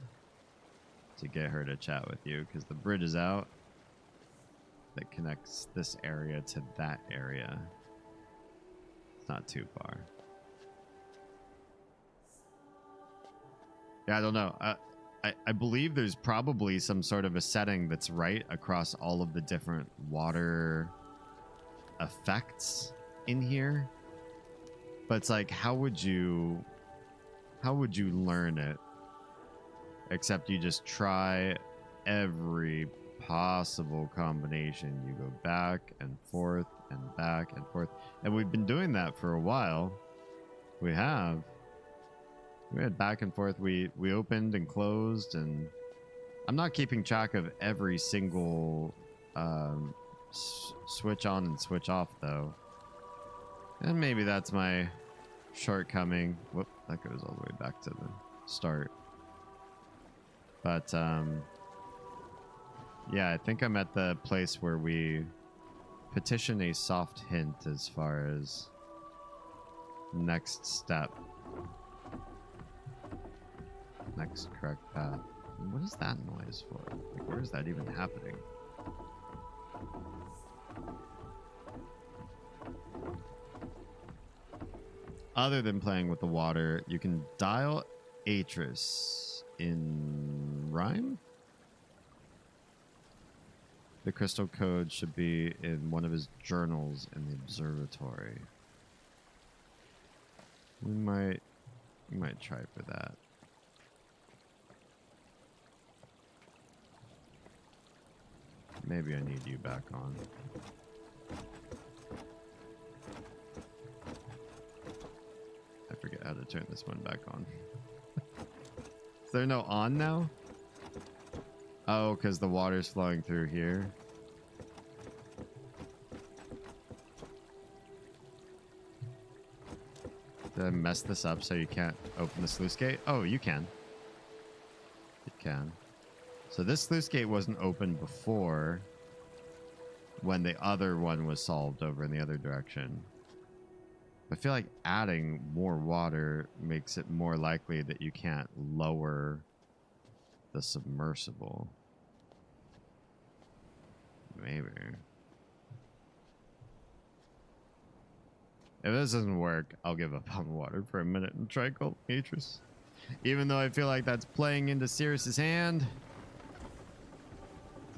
to get her to chat with you, because the bridge is out that connects this area to that area. It's not too far. Yeah, I don't know. I believe there's probably some sort of a setting that's right across all of the different water effects in here. But it's like, how would you learn it? Except you just try every possible combination. You go back and forth and back and forth. And we've been doing that for a while. We had back and forth. We opened and closed, and I'm not keeping track of every single switch on and switch off, though. And maybe that's my shortcoming. Whoop, that goes all the way back to the start. But yeah, I think I'm at the place where we petition a soft hint as far as next step. Next correct path. What is that noise for? Like, where is that even happening? Other than playing with the water, you can dial Atris in Rhyme. The crystal code should be in one of his journals in the observatory. We might try for that. Maybe I need you back on. I forget how to turn this one back on. Is there no on now? Oh, because the water's flowing through here. Did I mess this up so you can't open the sluice gate? Oh, you can. You can. So this sluice gate wasn't open before when the other one was solved over in the other direction. I feel like adding more water makes it more likely that you can't lower the submersible. Maybe. If this doesn't work, I'll give up on water for a minute and try Cult Atris. Even though I feel like that's playing into Sirius's hand.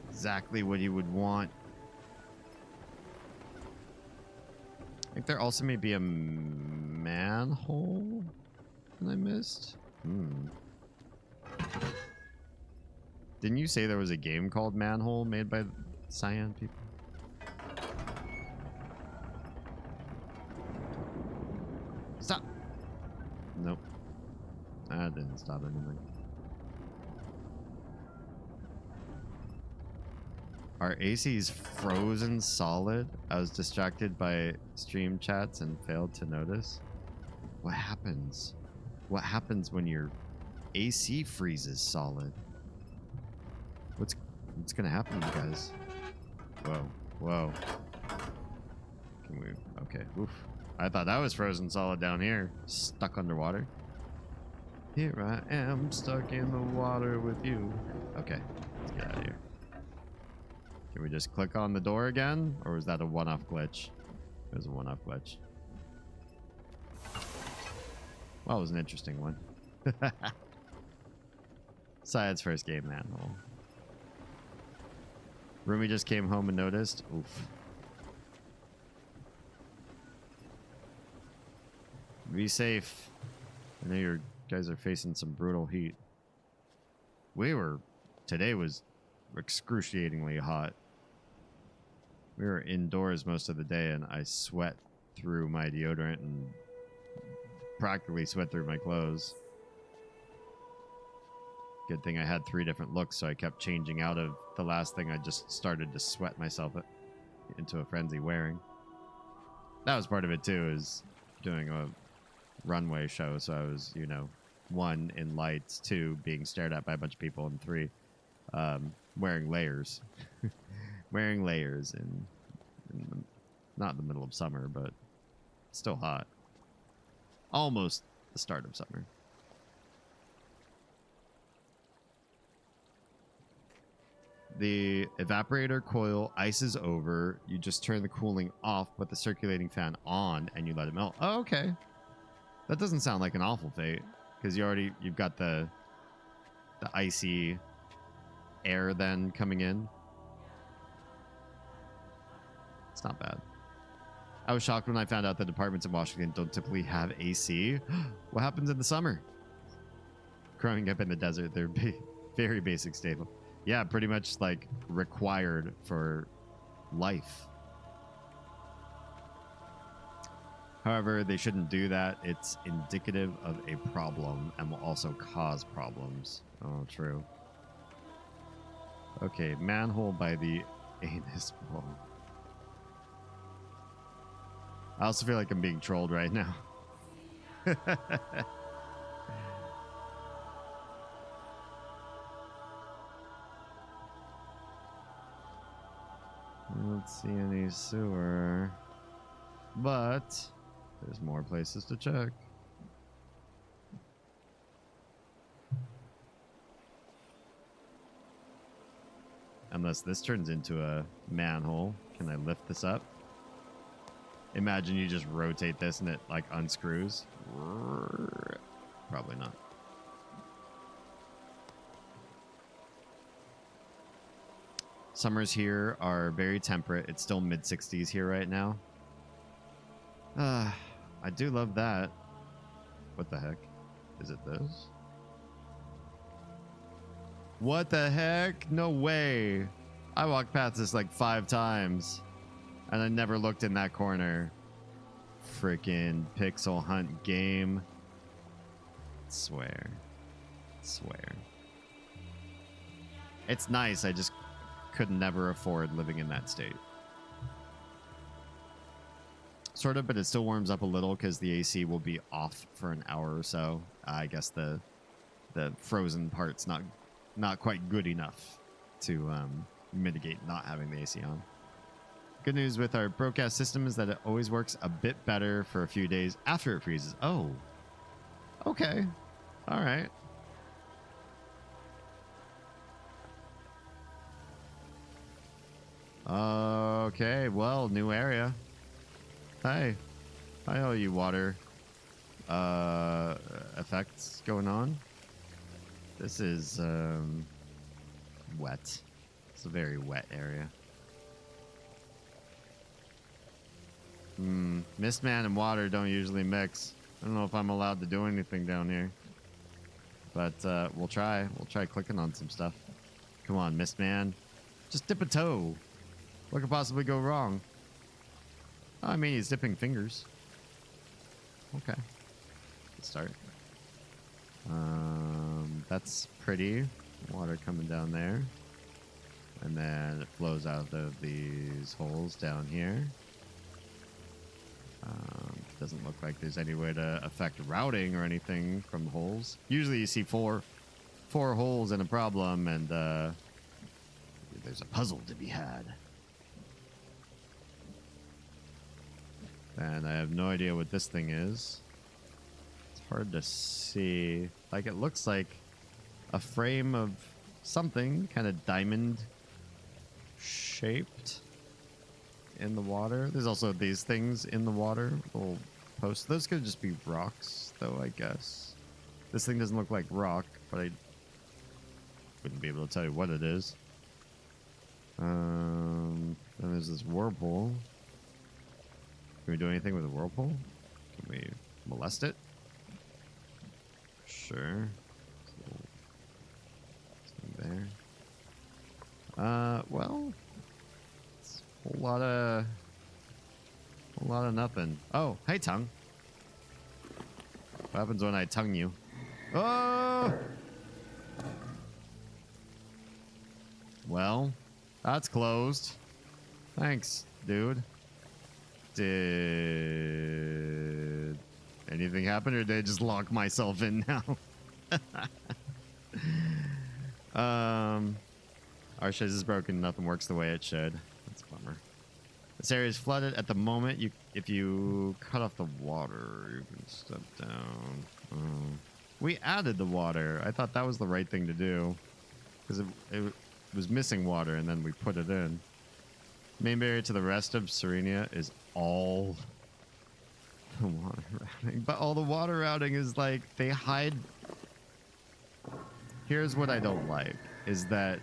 Exactly what he would want. I think there also may be a manhole that I missed. Didn't you say there was a game called Manhole made by Cyan people? Stop! Nope. That didn't stop anything. Our AC's frozen solid. I was distracted by stream chats and failed to notice. What happens? What happens when your AC freezes solid? What's gonna happen, you guys? Whoa, whoa. Can we? Okay, oof. I thought that was frozen solid down here, stuck underwater. Here I am, stuck in the water with you. Okay, let's get out of here. Can we just click on the door again? Or was that a one-off glitch? It was a one-off glitch. Well, it was an interesting one. Syed's first game, manhole. Rumi just came home and noticed. Oof. Be safe. I know you guys are facing some brutal heat. Today was excruciatingly hot. We were indoors most of the day, and I sweat through my deodorant and practically sweat through my clothes. Good thing I had 3 different looks, so I kept changing out of the last thing I just started to sweat myself into a frenzy wearing. That was part of it, too, is doing a runway show, so I was, 1, in lights, 2, being stared at by a bunch of people, and 3, wearing layers. Wearing layers not in the middle of summer, but still hot. Almost the start of summer. The evaporator coil ices over. You just turn the cooling off, put the circulating fan on, and you let it melt. Oh, okay. That doesn't sound like an awful fate, because you've got the icy air then coming in. It's not bad. I was shocked when I found out that apartments in Washington don't typically have AC. What happens in the summer? Growing up in the desert, they're very basic staple. Yeah, pretty much like required for life. However, they shouldn't do that. It's indicative of a problem and will also cause problems. Oh, true. Okay, manhole by the anus bowl. I also feel like I'm being trolled right now. I don't see any sewer, but there's more places to check. Unless this turns into a manhole. Can I lift this up? Imagine you just rotate this and it like unscrews. Probably not. Summers here are very temperate. It's still mid-60s here right now. I do love that. What the heck? Is it this? What the heck? No way. I walked past this like 5 times. And I never looked in that corner. Freaking pixel hunt game. Swear. It's nice. I just could never afford living in that state. Sort of, but it still warms up a little because the AC will be off for an hour or so. I guess the frozen part's not quite good enough to mitigate not having the AC on. Good news with our broadcast system is that it always works a bit better for a few days after it freezes. Oh, okay, all right. Okay, well, new area. Hi, all you water effects going on. This is wet. It's a very wet area. Mistman and water don't usually mix. I don't know if I'm allowed to do anything down here. But we'll try. We'll try clicking on some stuff. Come on, Mistman. Just dip a toe. What could possibly go wrong? Oh, I mean, he's dipping fingers. Okay. Let's start. That's pretty. Water coming down there. And then it flows out of these holes down here. Doesn't look like there's any way to affect routing or anything from the holes. Usually you see four holes in a problem, and there's a puzzle to be had. And I have no idea what this thing is. It's hard to see. Like, it looks like a frame of something, kind of diamond shaped in the water. There's also these things in the water, little posts. Those could just be rocks, though, I guess. This thing doesn't look like rock, but I wouldn't be able to tell you what it is. Then there's this whirlpool. Can we do anything with a whirlpool? Can we molest it? Sure. There. Well, it's a whole lot of nothing. Oh, hey, tongue. What happens when I tongue you? Oh! Well, that's closed. Thanks, dude. Did anything happen, or did I just lock myself in now? Our shiz is broken. Nothing works the way it should. That's a bummer. This area is flooded at the moment. If you cut off the water, you can step down. We added the water. I thought that was the right thing to do, because it was missing water, and then we put it in. Main barrier to the rest of Serenia is all the water routing. But all the water routing is like, they hide. Here's what I don't like, is that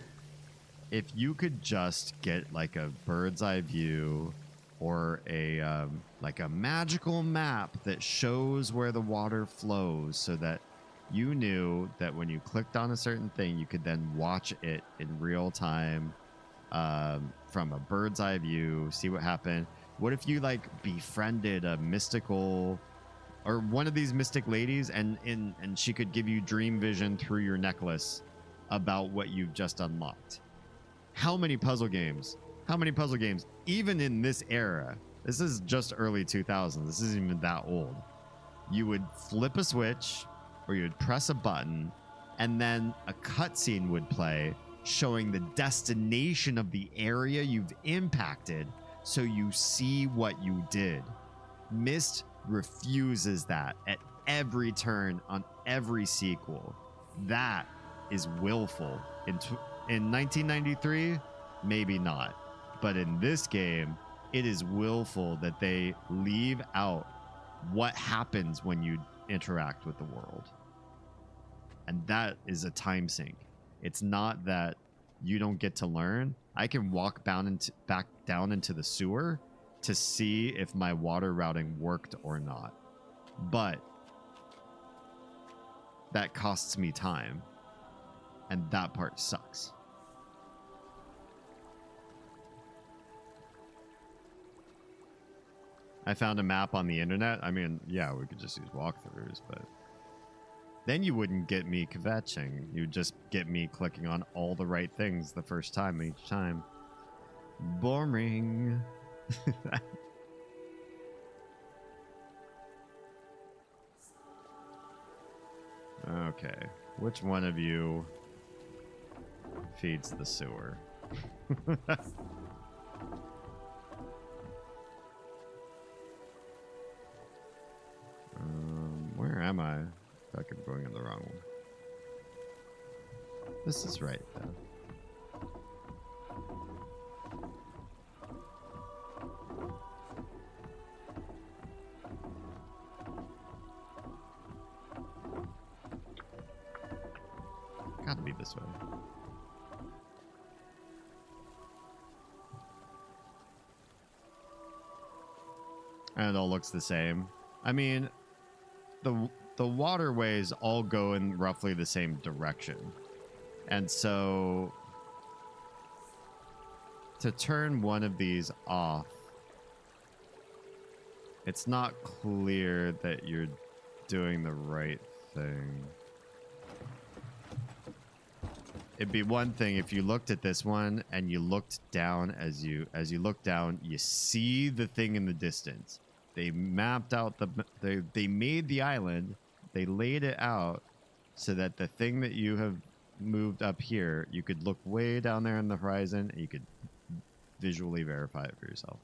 if you could just get like a bird's eye view or a like a magical map that shows where the water flows, so that you knew that when you clicked on a certain thing, you could then watch it in real time from a bird's eye view, see what happened. What if you like befriended a mystical or one of these mystic ladies, and she could give you dream vision through your necklace about what you've just unlocked? How many puzzle games? How many puzzle games, even in this era? This is just early 2000s. This isn't even that old. You would flip a switch, or you would press a button, and then a cutscene would play showing the destination of the area you've impacted, so you see what you did. Myst refuses that at every turn on every sequel. That is willful. In 1993, maybe not. But in this game, it is willful that they leave out what happens when you interact with the world. And that is a time sink. It's not that you don't get to learn. I can walk back down into the sewer to see if my water routing worked or not. But that costs me time. And that part sucks. I found a map on the internet. I mean, yeah, we could just use walkthroughs, but then you wouldn't get me kvetching. You'd just get me clicking on all the right things the first time each time. Boring. Okay. Which one of you feeds the sewer? Where am I? I feel like I'm going in the wrong one. This is right, though. Gotta be this way. And it all looks the same. I mean, the waterways all go in roughly the same direction. And so to turn one of these off, it's not clear that you're doing the right thing. it'd be one thing if you looked at this one and you looked down. As you look down, you see the thing in the distance. They mapped out they made the island. They laid it out so that the thing that you have moved up here, you could look way down there on the horizon and you could visually verify it for yourself.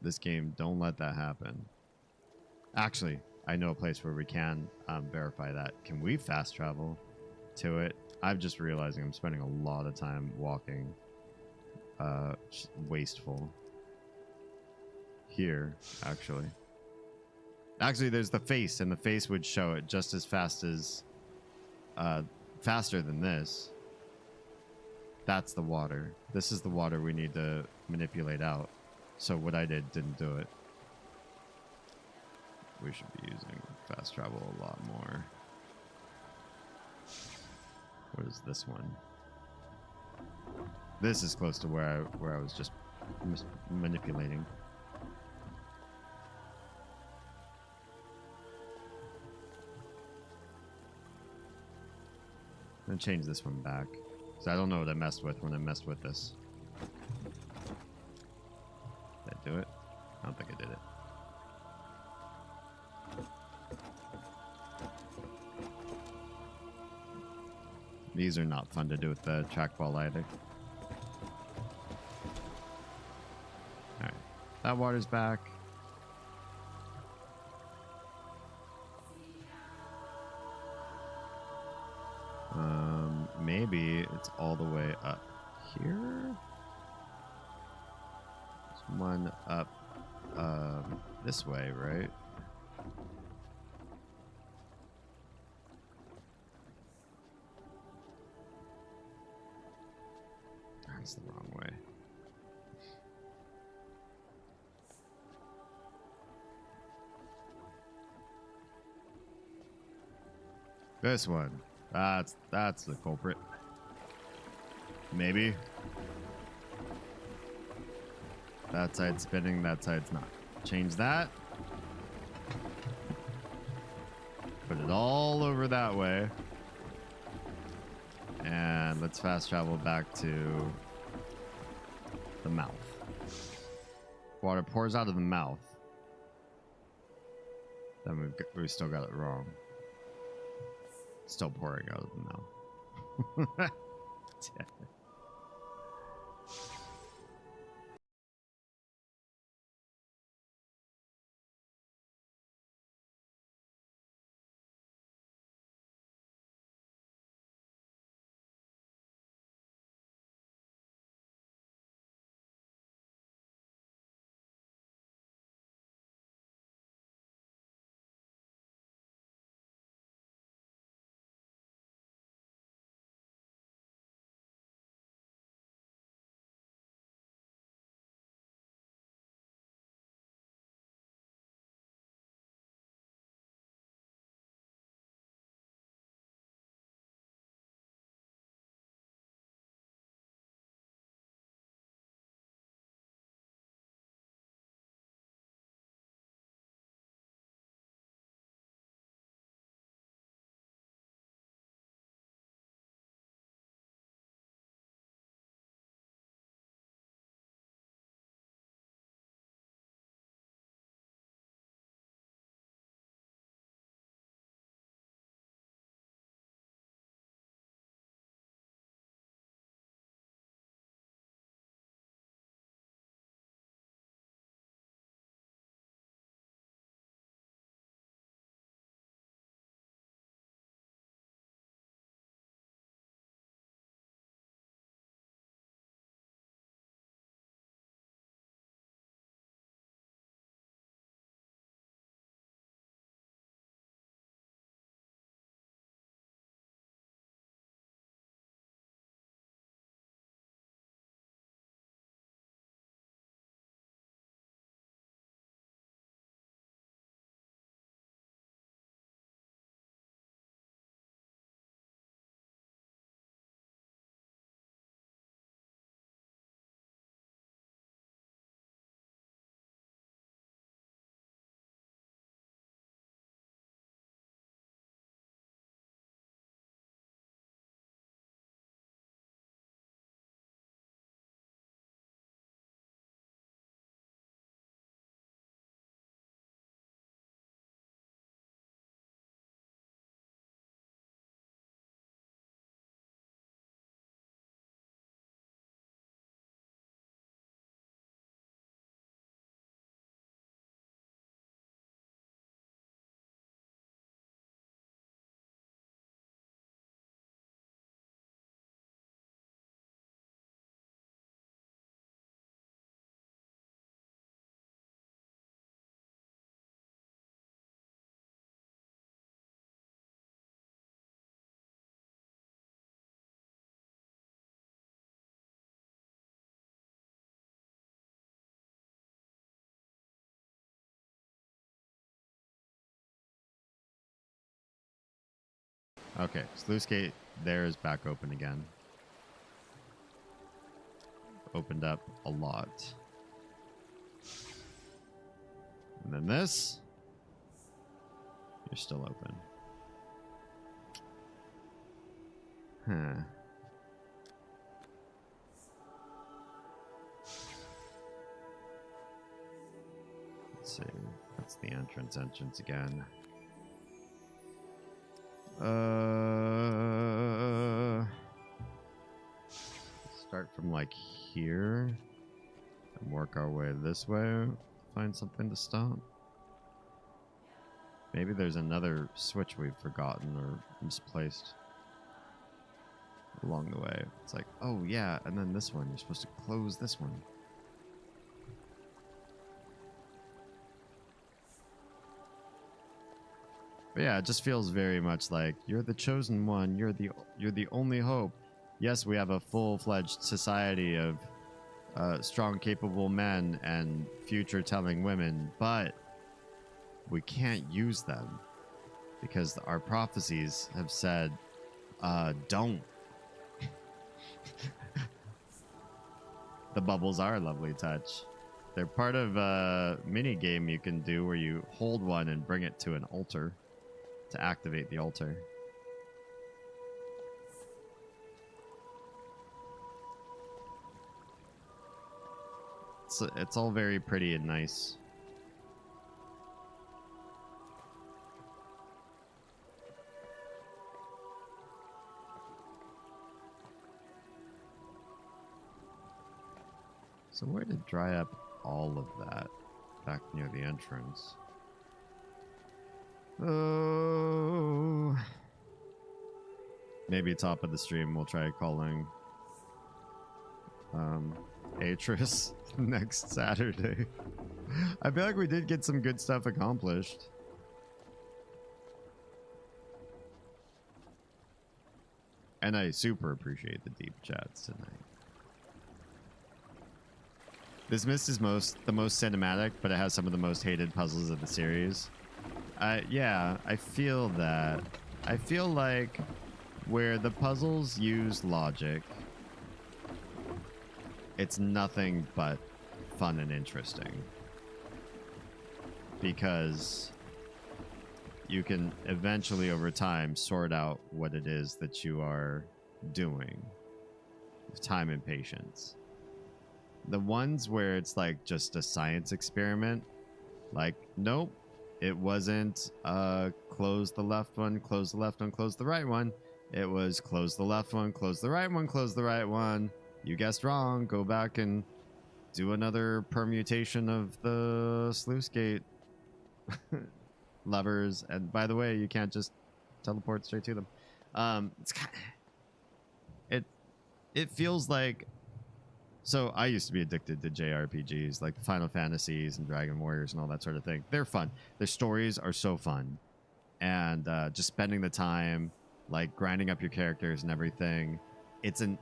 This game, don't let that happen. Actually, I know a place where we can verify that. Can we fast travel to it? I'm just realizing I'm spending a lot of time walking. Wasteful. Here, actually. Actually, there's the face, and the face would show it just as fast as... faster than this. That's the water. This is the water we need to manipulate out. So what I did didn't do it. We should be using fast travel a lot more. What is this one? This is close to where I was just manipulating. I'm gonna change this one back. So I don't know what I messed with when I messed with this. Did I do it? I don't think I did it. These are not fun to do with the trackball either. Alright. That water's back. Maybe it's all the way up here. There's one up this way, right? That's the wrong way. This one. That's the culprit. Maybe. That side's spinning, that side's not. Change that. Put it all over that way. And let's fast travel back to the mouth. Water pours out of the mouth. Then we've still got it wrong. Still pouring out of the mouth. Damn it. Okay, sluice gate there is back open again. Opened up a lot. And then this, you're still open. Huh. Let's see. That's the entrance again. Start from like here and work our way this way. Find something to stop. Maybe there's another switch we've forgotten or misplaced along the way. It's like, oh yeah, and then this one, you're supposed to close this one. But yeah, it just feels very much like you're the chosen one. You're the only hope. Yes, we have a full-fledged society of strong, capable men and future-telling women, but we can't use them because our prophecies have said, don't. The bubbles are a lovely touch. They're part of a mini game you can do where you hold one and bring it to an altar to activate the altar. It's all very pretty and nice. So where did dry up all of that? Back near the entrance. Oh. Maybe top of the stream we'll try calling Atris next Saturday. I feel like we did get some good stuff accomplished. And I super appreciate the deep chats tonight. This Myst is the most cinematic, but it has some of the most hated puzzles of the series. Yeah, I feel that. I feel like where the puzzles use logic, it's nothing but fun and interesting. Because you can eventually, over time, sort out what it is that you are doing with time and patience. The ones where it's like just a science experiment, like, nope, it wasn't close the left one, close the left one, close the right one. It was close the left one, close the right one, close the right one. You guessed wrong. Go back and do another permutation of the sluice gate levers. And by the way, you can't just teleport straight to them. It's kind of, it feels like. So I used to be addicted to JRPGs like Final Fantasies and Dragon Warriors and all that sort of thing. They're fun. Their stories are so fun. And just spending the time, like grinding up your characters and everything. It's a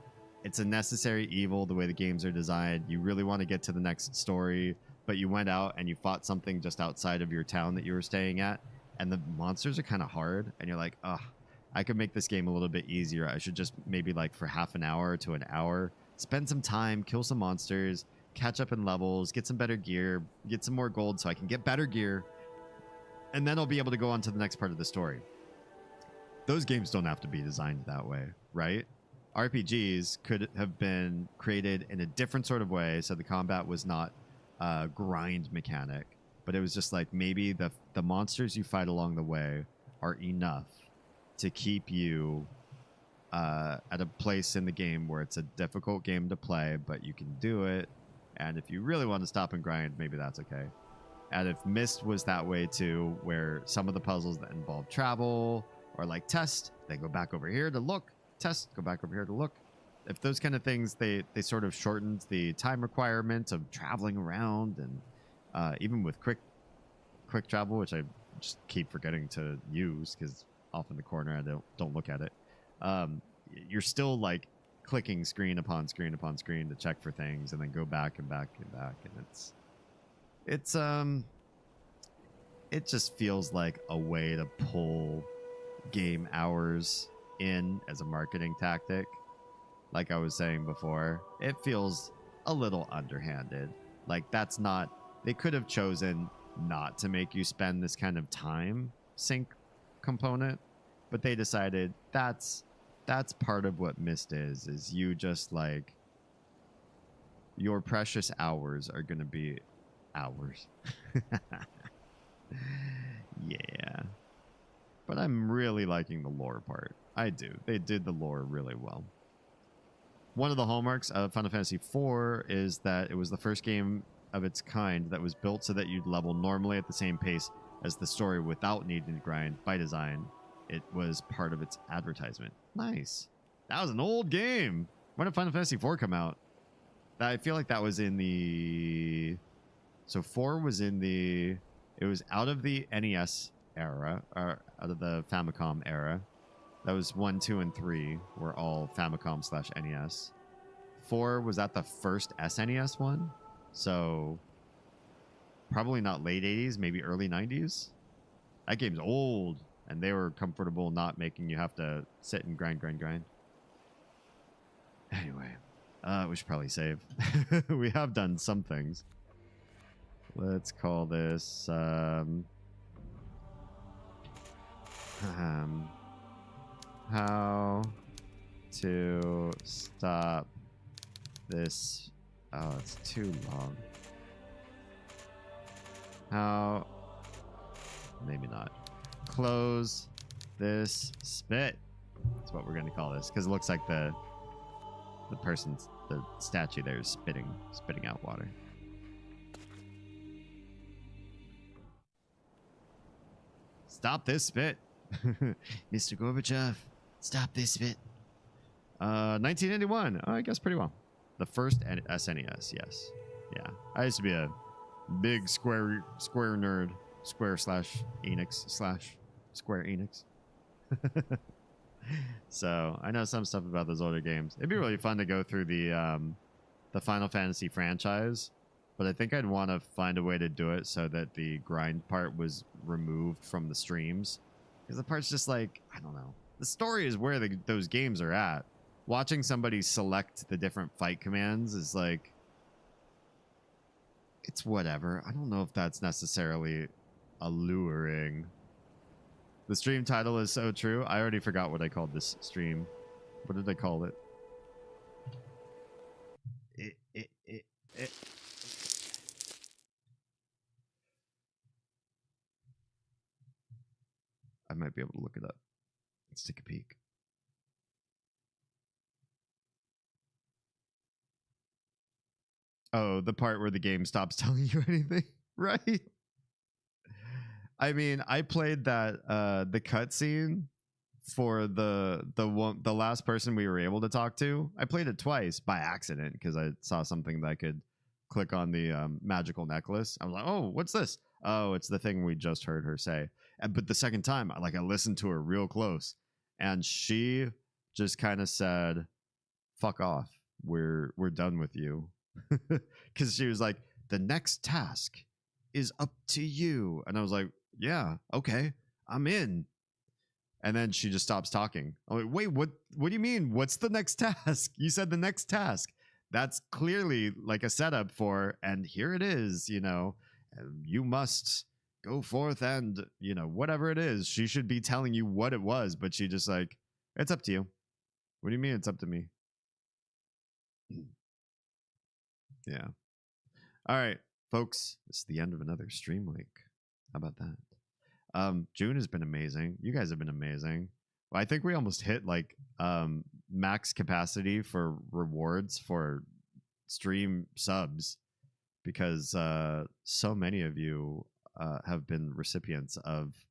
necessary evil the way the games are designed. You really want to get to the next story, but you went out and you fought something just outside of your town that you were staying at. And the monsters are kind of hard. And you're like, ugh, I could make this game a little bit easier. I should just maybe like for half an hour to an hour spend some time, kill some monsters, catch up in levels, get some better gear, get some more gold so I can get better gear, and then I'll be able to go on to the next part of the story. Those games don't have to be designed that way, right? RPGs could have been created in a different sort of way, so the combat was not a grind mechanic, but it was just like maybe the monsters you fight along the way are enough to keep you at a place in the game where it's a difficult game to play, but you can do it. And if you really want to stop and grind, maybe that's okay. And if Myst was that way too, where some of the puzzles that involve travel or like test, then go back over here to look, test, go back over here to look. If those kind of things, they sort of shortened the time requirement of traveling around, and even with quick travel, which I just keep forgetting to use because off in the corner I don't look at it. You're still like clicking screen upon screen upon screen to check for things and then go back and back and back, and it just feels like a way to pull game hours in as a marketing tactic. Like I was saying before, it feels a little underhanded. Like that's not, they could have chosen not to make you spend this kind of time sync component, but they decided that's part of what Myst is you just like, your precious hours are going to be hours. Yeah. But I'm really liking the lore part. I do. They did the lore really well. One of the hallmarks of Final Fantasy IV is that it was the first game of its kind that was built so that you'd level normally at the same pace as the story without needing to grind by design. It was part of its advertisement. Nice. That was an old game. When did Final Fantasy IV come out? I feel like that was in the... So 4 was in the... It was out of the NES era, or out of the Famicom era. That was 1, 2, and 3 were all Famicom/NES. 4 was that the first SNES one? So probably not late 80s, maybe early 90s. That game's old, and they were comfortable not making you have to sit and grind. Anyway, we should probably save. We have done some things. Let's call this how to stop this. Oh, it's too long. How, maybe not. Close this spit. That's what we're going to call this, because it looks like the statue there is spitting out water. Stop this spit. Mr. Gorbachev, stop this spit. 1981. Oh, I guess pretty well. The first SNES, yes. Yeah. I used to be a big Square nerd. Square/Enix/Square Enix. So I know some stuff about those older games. It'd be really fun to go through the Final Fantasy franchise, but I think I'd want to find a way to do it so that the grind part was removed from the streams, because the part's just like, I don't know. The story is where those games are at. Watching somebody select the different fight commands is like, it's whatever. I don't know if that's necessarily alluring. The stream title is so true. I already forgot what I called this stream. What did I call it? I might be able to look it up. Let's take a peek. Oh, the part where the game stops telling you anything, right? I mean, I played that the cutscene for the last person we were able to talk to. I played it twice by accident because I saw something that I could click on the magical necklace. I was like, "Oh, what's this?" Oh, it's the thing we just heard her say. But the second time, I listened to her real close, and she just kind of said, "Fuck off. We're done with you," because she was like, "The next task is up to you," and I was like, "Yeah, okay, I'm in." And then she just stops talking. I'm like, "Wait, what do you mean? What's the next task? You said the next task. That's clearly like a setup for, and here it is, you must go forth and, whatever it is." She should be telling you what it was, but she just like, "It's up to you." What do you mean it's up to me? Yeah. All right, folks, it's the end of another stream week. How about that? June has been amazing. You guys have been amazing. Well, I think we almost hit max capacity for rewards for stream subs, because so many of you have been recipients of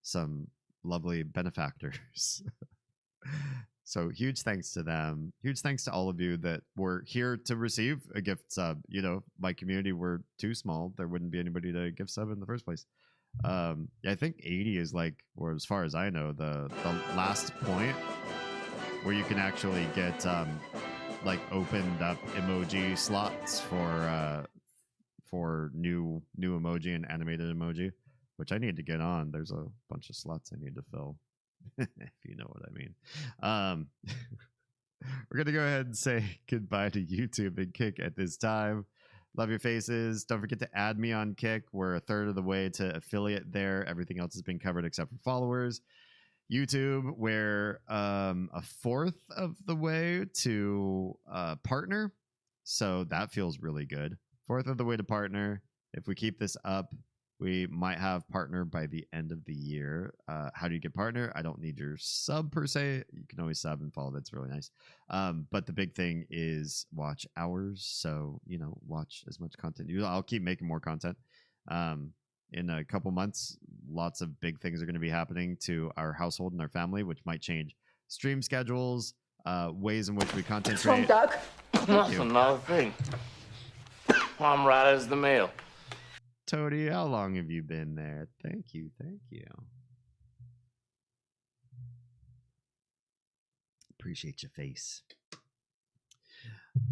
some lovely benefactors. So huge thanks to them. Huge thanks to all of you that were here to receive a gift sub. My community were too small. There wouldn't be anybody to gift sub in the first place. I think 80 is or as far as I know, the last point where you can actually get opened up emoji slots for new emoji and animated emoji, which I need to get on. There's a bunch of slots I need to fill. if you know what I mean. We're going to go ahead and say goodbye to YouTube and Kick at this time. Love your faces. Don't forget to add me on Kick. We're a third of the way to affiliate there. Everything else has been covered except for followers. YouTube, we're a fourth of the way to partner. So that feels really good. Fourth of the way to partner. If we keep this up, we might have partner by the end of the year. How do you get partner? I don't need your sub per se. You can always sub and follow. That's really nice. But the big thing is watch hours. So, watch as much content. I'll keep making more content. In a couple months, lots of big things are going to be happening to our household and our family, which might change stream schedules, ways in which we content create. Doug? That's another thing. I'm right as the mail. Toady, how long have you been there? Thank you. Appreciate your face.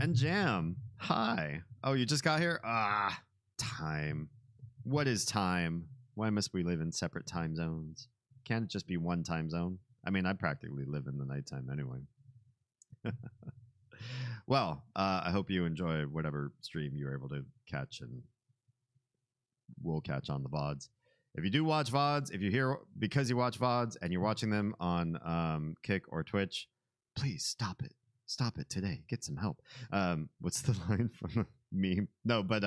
And Jam, hi. Oh, you just got here? Time. What is time? Why must we live in separate time zones? Can't it just be one time zone? I mean, I practically live in the nighttime anyway. Well, I hope you enjoy whatever stream you were able to catch, and we'll catch on the VODs. If you do watch VODs, if you're here because you watch VODs and you're watching them on Kick or Twitch, please stop it. Stop it today. Get some help. What's the line from the meme? No, but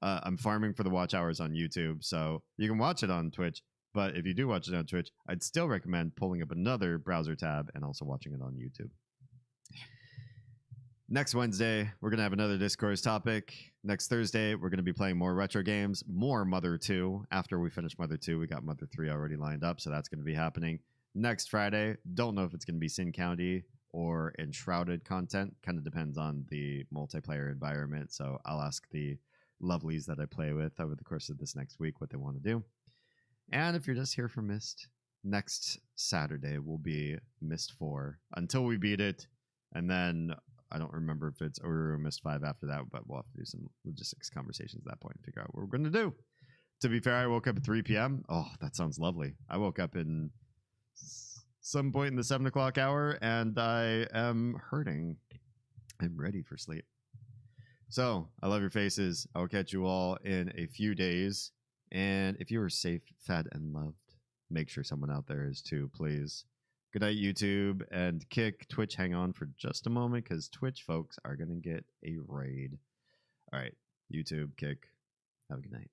I'm farming for the watch hours on YouTube, so you can watch it on Twitch. But if you do watch it on Twitch, I'd still recommend pulling up another browser tab and also watching it on YouTube. Next Wednesday, we're going to have another Discourse topic. Next Thursday, we're going to be playing more retro games, more Mother 2. After we finish Mother 2, we got Mother 3 already lined up, so that's going to be happening. Next Friday, don't know if it's going to be Sin County or Enshrouded content. Kind of depends on the multiplayer environment, so I'll ask the lovelies that I play with over the course of this next week what they want to do. And if you're just here for Myst, next Saturday will be Myst 4 until we beat it, and then I don't remember if it's or Myst 5 after that, but we'll have to do some logistics conversations at that point and figure out what we're going to do. To be fair, I woke up at 3 p.m. Oh, that sounds lovely. I woke up in some point in the 7 o'clock hour, and I am hurting. I'm ready for sleep. So, I love your faces. I will catch you all in a few days. And if you are safe, fed, and loved, make sure someone out there is too, please. Good night, YouTube and Kick. Twitch, hang on for just a moment because Twitch folks are going to get a raid. All right, YouTube, Kick, have a good night.